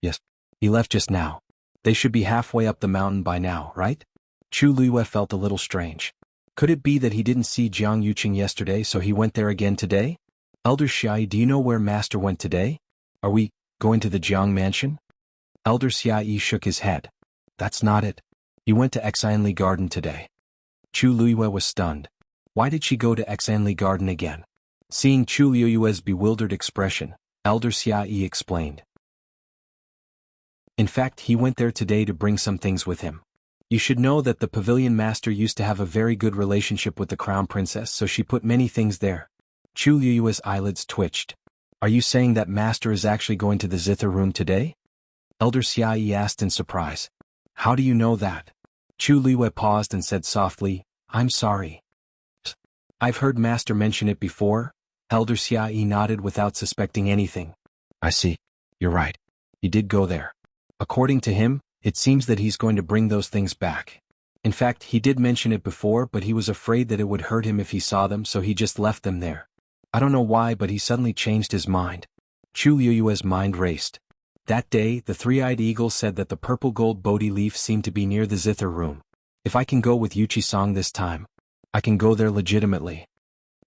"Yes. He left just now. They should be halfway up the mountain by now, right?" Chu Luiyue felt a little strange. Could it be that he didn't see Jiang Yuqing yesterday, so he went there again today? "Elder Xiayi, do you know where Master went today? Are we going to the Jiang mansion?" Elder Xiayi shook his head. "That's not it. He went to Xianli Garden today." Chu Luiyue was stunned. Why did she go to Xianli Garden again? Seeing Chu Luiyue's bewildered expression, Elder Xiayi explained. "In fact, he went there today to bring some things with him. You should know that the pavilion master used to have a very good relationship with the crown princess, so she put many things there." Chu Luiyue's eyelids twitched. "Are you saying that master is actually going to the zither room today?" Elder Xiayi asked in surprise. "How do you know that?" Chu Luiyue paused and said softly, "I'm sorry." "I've heard master mention it before." Elder Xiayi nodded without suspecting anything. "I see. You're right. He did go there. According to him, it seems that he's going to bring those things back. In fact, he did mention it before, but he was afraid that it would hurt him if he saw them, so he just left them there. I don't know why, but he suddenly changed his mind." Chu Luiyue's mind raced. That day, the three-eyed eagle said that the purple gold Bodhi leaf seemed to be near the zither room. If I can go with Yuchi-san this time, I can go there legitimately.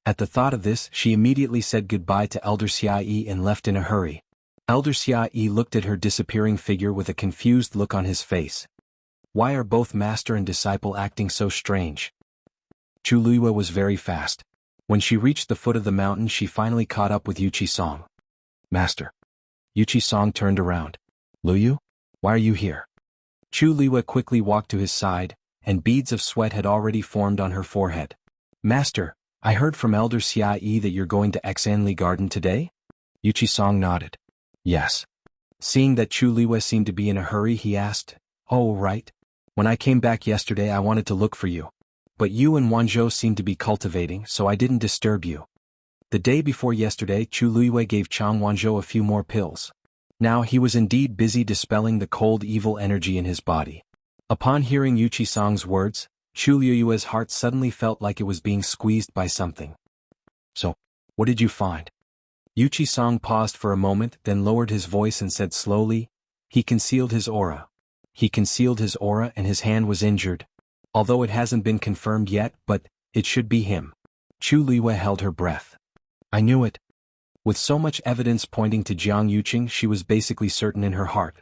At the thought of this, she immediately said goodbye to Elder Xiaoyi and left in a hurry. Elder Xiaoyi looked at her disappearing figure with a confused look on his face. Why are both master and disciple acting so strange? Chu Luiyue was very fast. When she reached the foot of the mountain, she finally caught up with Yuchi-song. Master. Yuchi-song turned around. Luyu? Why are you here? Chu Luiyue quickly walked to his side, and beads of sweat had already formed on her forehead. Master, I heard from Elder Xiaoyi that you're going to Xanli Garden today? Yuchi-song nodded. Yes. Seeing that Chu Luiyue seemed to be in a hurry, he asked, Oh, right. When I came back yesterday, I wanted to look for you. But you and Wanzhou seemed to be cultivating, so I didn't disturb you. The day before yesterday, Chu Luiyue gave Chang Wanzhou a few more pills. Now he was indeed busy dispelling the cold evil energy in his body. Upon hearing Yuchi-sang's words, Chu Luiyue's heart suddenly felt like it was being squeezed by something. So, what did you find? Yuchi-sang paused for a moment, then lowered his voice and said slowly, He concealed his aura. He concealed his aura and his hand was injured. Although it hasn't been confirmed yet, but it should be him. Chu Luiyue held her breath. I knew it. With so much evidence pointing to Jiang Yuqing, she was basically certain in her heart.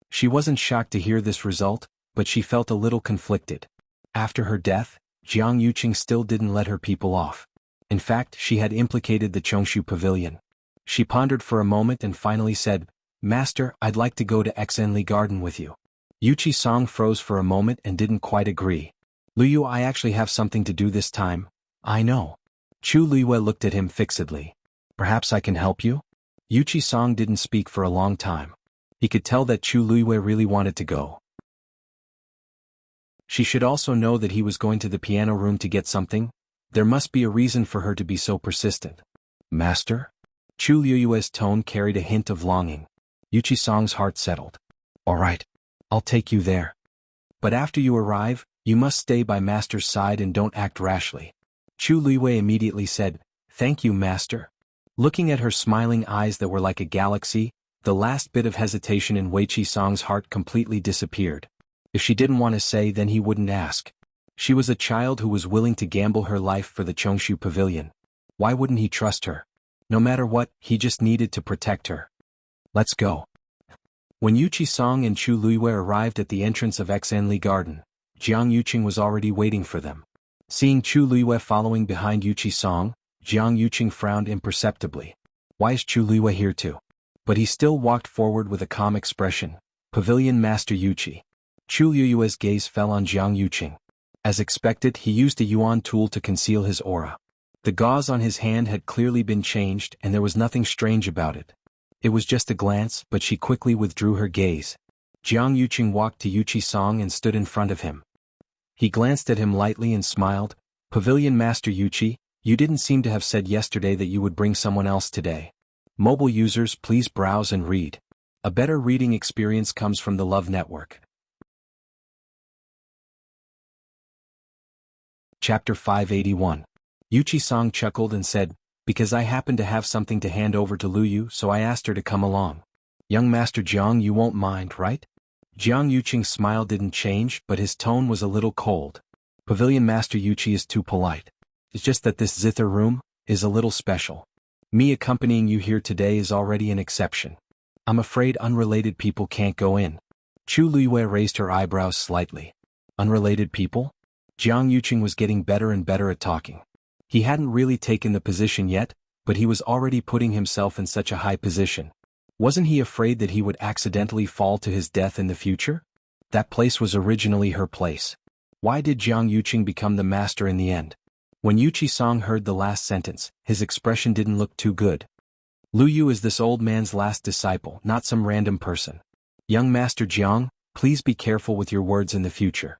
She wasn't shocked to hear this result, but she felt a little conflicted. After her death, Jiang Yuqing still didn't let her people off. In fact, she had implicated the Chongshu Pavilion. She pondered for a moment and finally said, Master, I'd like to go to Xanli Garden with you. Yuchi-song froze for a moment and didn't quite agree. Luyu, I actually have something to do this time. I know. Chu Luiyue looked at him fixedly. Perhaps I can help you? Yuchi-song didn't speak for a long time. He could tell that Chu Luiyue really wanted to go. She should also know that he was going to the piano room to get something. There must be a reason for her to be so persistent. Master? Chu Luiyue's tone carried a hint of longing. Yuchi-song's heart settled. All right. I'll take you there. But after you arrive, you must stay by Master's side and don't act rashly. Chu Luiyue immediately said, Thank you, Master. Looking at her smiling eyes that were like a galaxy, the last bit of hesitation in Yuchi-song's heart completely disappeared. If she didn't want to say, then he wouldn't ask. She was a child who was willing to gamble her life for the Chongshu Pavilion. Why wouldn't he trust her? No matter what, he just needed to protect her. Let's go. When Yuchi-song and Chu Luiyue arrived at the entrance of Xanli Garden, Jiang Yuqing was already waiting for them. Seeing Chu Luiyue following behind Yuchi-song, Jiang Yuqing frowned imperceptibly. Why is Chu Luiyue here too? But he still walked forward with a calm expression. Pavilion Master Yuchi. Chu Luiyue's gaze fell on Jiang Yuqing. As expected, he used a yuan tool to conceal his aura. The gauze on his hand had clearly been changed and there was nothing strange about it. It was just a glance, but she quickly withdrew her gaze. Jiang Yuqing walked to Yuchi-song and stood in front of him. He glanced at him lightly and smiled. Pavilion Master Yuchi, you didn't seem to have said yesterday that you would bring someone else today. Mobile users, please browse and read. A better reading experience comes from the Love Network. Chapter 581. Yuchi-song chuckled and said, Because I happen to have something to hand over to Luyu, so I asked her to come along. Young Master Jiang, you won't mind, right? Jiang Yuqing's smile didn't change, but his tone was a little cold. Pavilion Master Yuchi is too polite. It's just that this zither room is a little special. Me accompanying you here today is already an exception. I'm afraid unrelated people can't go in. Chu Luiyue raised her eyebrows slightly. Unrelated people? Jiang Yuqing was getting better and better at talking. He hadn't really taken the position yet, but he was already putting himself in such a high position. Wasn't he afraid that he would accidentally fall to his death in the future? That place was originally her place. Why did Jiang Yuqing become the master in the end? When Yuchi-song heard the last sentence, his expression didn't look too good. Luyu is this old man's last disciple, not some random person. Young Master Jiang, please be careful with your words in the future.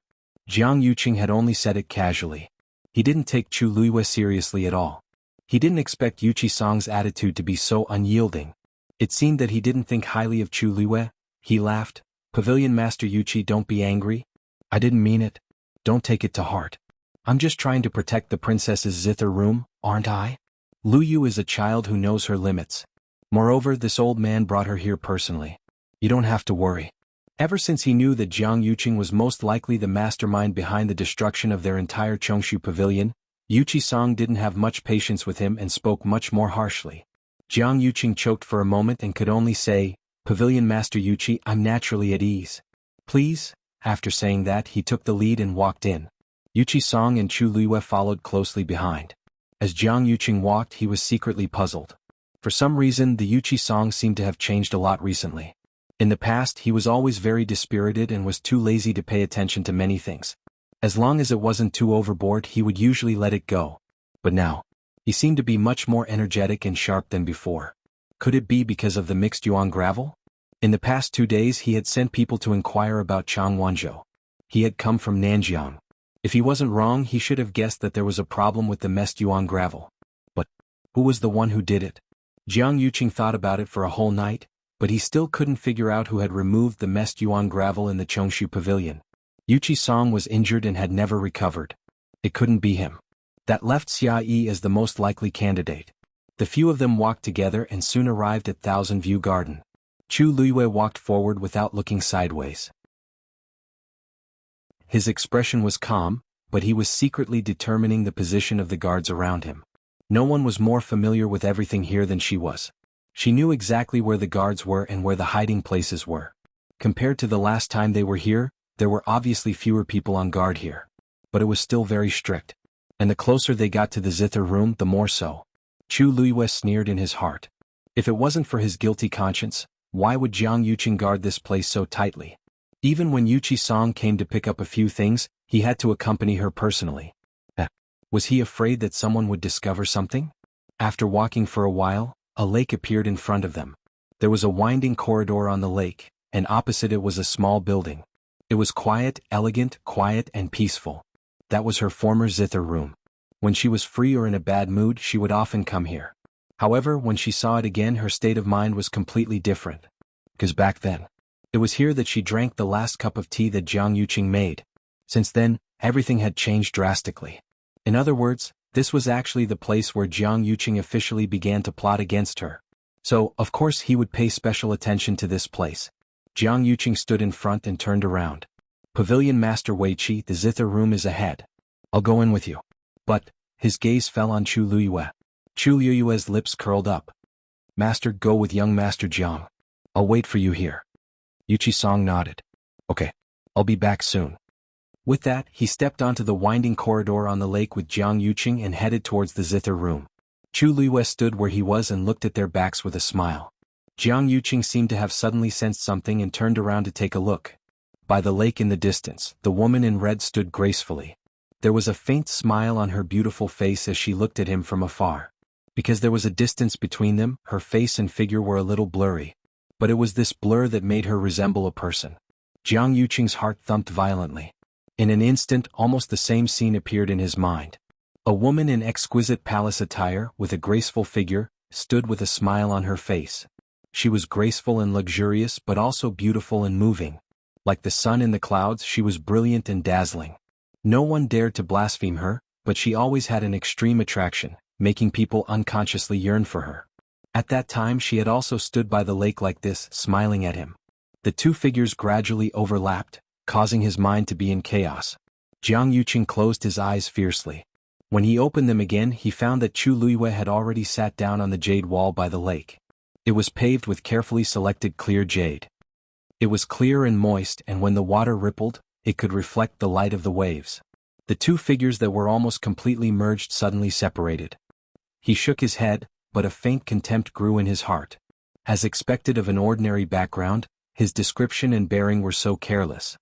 Jiang Yuqing had only said it casually. He didn't take Chu Luiyue seriously at all. He didn't expect Yuchi-song's attitude to be so unyielding. It seemed that he didn't think highly of Chu Luiyue. He laughed. Pavilion Master Yuchi, don't be angry. I didn't mean it. Don't take it to heart. I'm just trying to protect the princess's zither room, aren't I? Luyu is a child who knows her limits. Moreover, this old man brought her here personally. You don't have to worry. Ever since he knew that Jiang Yuqing was most likely the mastermind behind the destruction of their entire Chongshu pavilion, Yuqi Song didn't have much patience with him and spoke much more harshly. Jiang Yuqing choked for a moment and could only say, "Pavilion Master Yuqi, I'm naturally at ease. Please." After saying that, he took the lead and walked in. Yuqi Song and Chu Luiyue followed closely behind. As Jiang Yuqing walked, he was secretly puzzled. For some reason, the Yuqi Song seemed to have changed a lot recently. In the past, he was always very dispirited and was too lazy to pay attention to many things. As long as it wasn't too overboard, he would usually let it go. But now, he seemed to be much more energetic and sharp than before. Could it be because of the mixed yuan gravel? In the past 2 days, he had sent people to inquire about Chang Wanzhou. He had come from Nanjiang. If he wasn't wrong, he should have guessed that there was a problem with the mixed yuan gravel. But who was the one who did it? Jiang Yuqing thought about it for a whole night, but he still couldn't figure out who had removed the mixed yuan gravel in the Chongshu pavilion. Yuqi Song was injured and had never recovered. It couldn't be him. That left Xia Yi as the most likely candidate. The few of them walked together and soon arrived at Thousand View Garden. Chu Luiyue walked forward without looking sideways. His expression was calm, but he was secretly determining the position of the guards around him. No one was more familiar with everything here than she was. She knew exactly where the guards were and where the hiding places were. Compared to the last time they were here, there were obviously fewer people on guard here. But it was still very strict. And the closer they got to the zither room, the more so. Chu Luiyue sneered in his heart. If it wasn't for his guilty conscience, why would Jiang Yuqing guard this place so tightly? Even when Yuqi Song came to pick up a few things, he had to accompany her personally. Was he afraid that someone would discover something? After walking for a while, a lake appeared in front of them. There was a winding corridor on the lake, and opposite it was a small building. It was quiet, elegant, quiet and peaceful. That was her former zither room. When she was free or in a bad mood, she would often come here. However, when she saw it again, her state of mind was completely different. Because back then, it was here that she drank the last cup of tea that Jiang Yuqing made. Since then, everything had changed drastically. In other words, this was actually the place where Jiang Yuqing officially began to plot against her. So, of course, he would pay special attention to this place. Jiang Yuqing stood in front and turned around. "Pavilion Master Weiqi, the zither room is ahead. I'll go in with you." But his gaze fell on Chu Luiyue. Chu Luiyue's lips curled up. "Master, go with young Master Jiang. I'll wait for you here." Yuqi Song nodded. "Okay. I'll be back soon." With that, he stepped onto the winding corridor on the lake with Jiang Yuqing and headed towards the zither room. Chu Luiyue stood where he was and looked at their backs with a smile. Jiang Yuqing seemed to have suddenly sensed something and turned around to take a look. By the lake in the distance, the woman in red stood gracefully. There was a faint smile on her beautiful face as she looked at him from afar. Because there was a distance between them, her face and figure were a little blurry. But it was this blur that made her resemble a person. Jiang Yuqing's heart thumped violently. In an instant, almost the same scene appeared in his mind. A woman in exquisite palace attire, with a graceful figure, stood with a smile on her face. She was graceful and luxurious but also beautiful and moving. Like the sun in the clouds, she was brilliant and dazzling. No one dared to blaspheme her, but she always had an extreme attraction, making people unconsciously yearn for her. At that time she had also stood by the lake like this, smiling at him. The two figures gradually overlapped, causing his mind to be in chaos. Jiang Yuqing closed his eyes fiercely. When he opened them again, he found that Chu Luiyue had already sat down on the jade wall by the lake. It was paved with carefully selected clear jade. It was clear and moist, and when the water rippled, it could reflect the light of the waves. The two figures that were almost completely merged suddenly separated. He shook his head, but a faint contempt grew in his heart. As expected of an ordinary background, his description and bearing were so careless.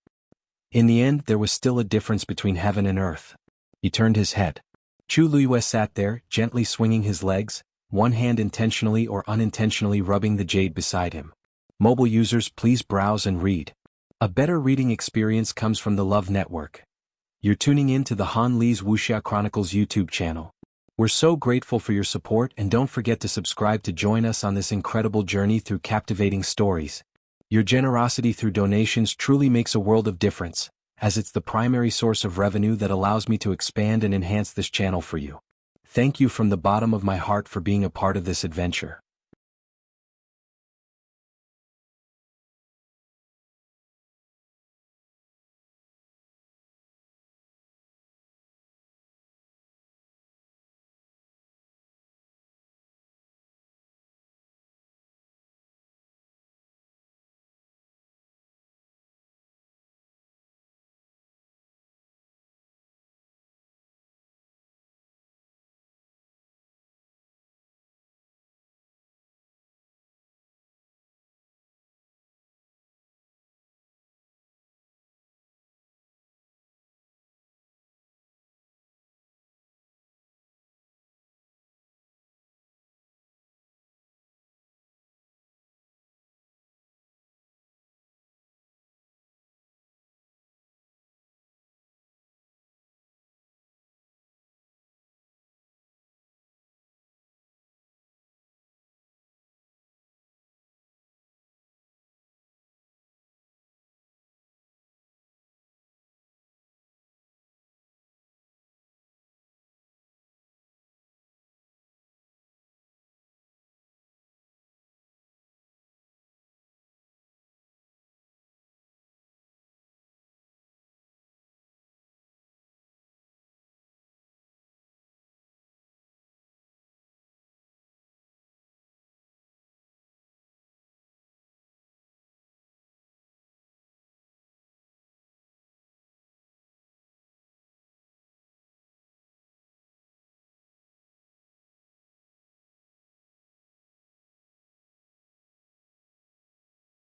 In the end, there was still a difference between heaven and earth. He turned his head. Chu Luiyue sat there, gently swinging his legs, one hand intentionally or unintentionally rubbing the jade beside him. Mobile users, please browse and read. A better reading experience comes from the Love Network. You're tuning in to the Han Li's Wuxia Chronicles YouTube channel. We're so grateful for your support, and don't forget to subscribe to join us on this incredible journey through captivating stories. Your generosity through donations truly makes a world of difference, as it's the primary source of revenue that allows me to expand and enhance this channel for you. Thank you from the bottom of my heart for being a part of this adventure.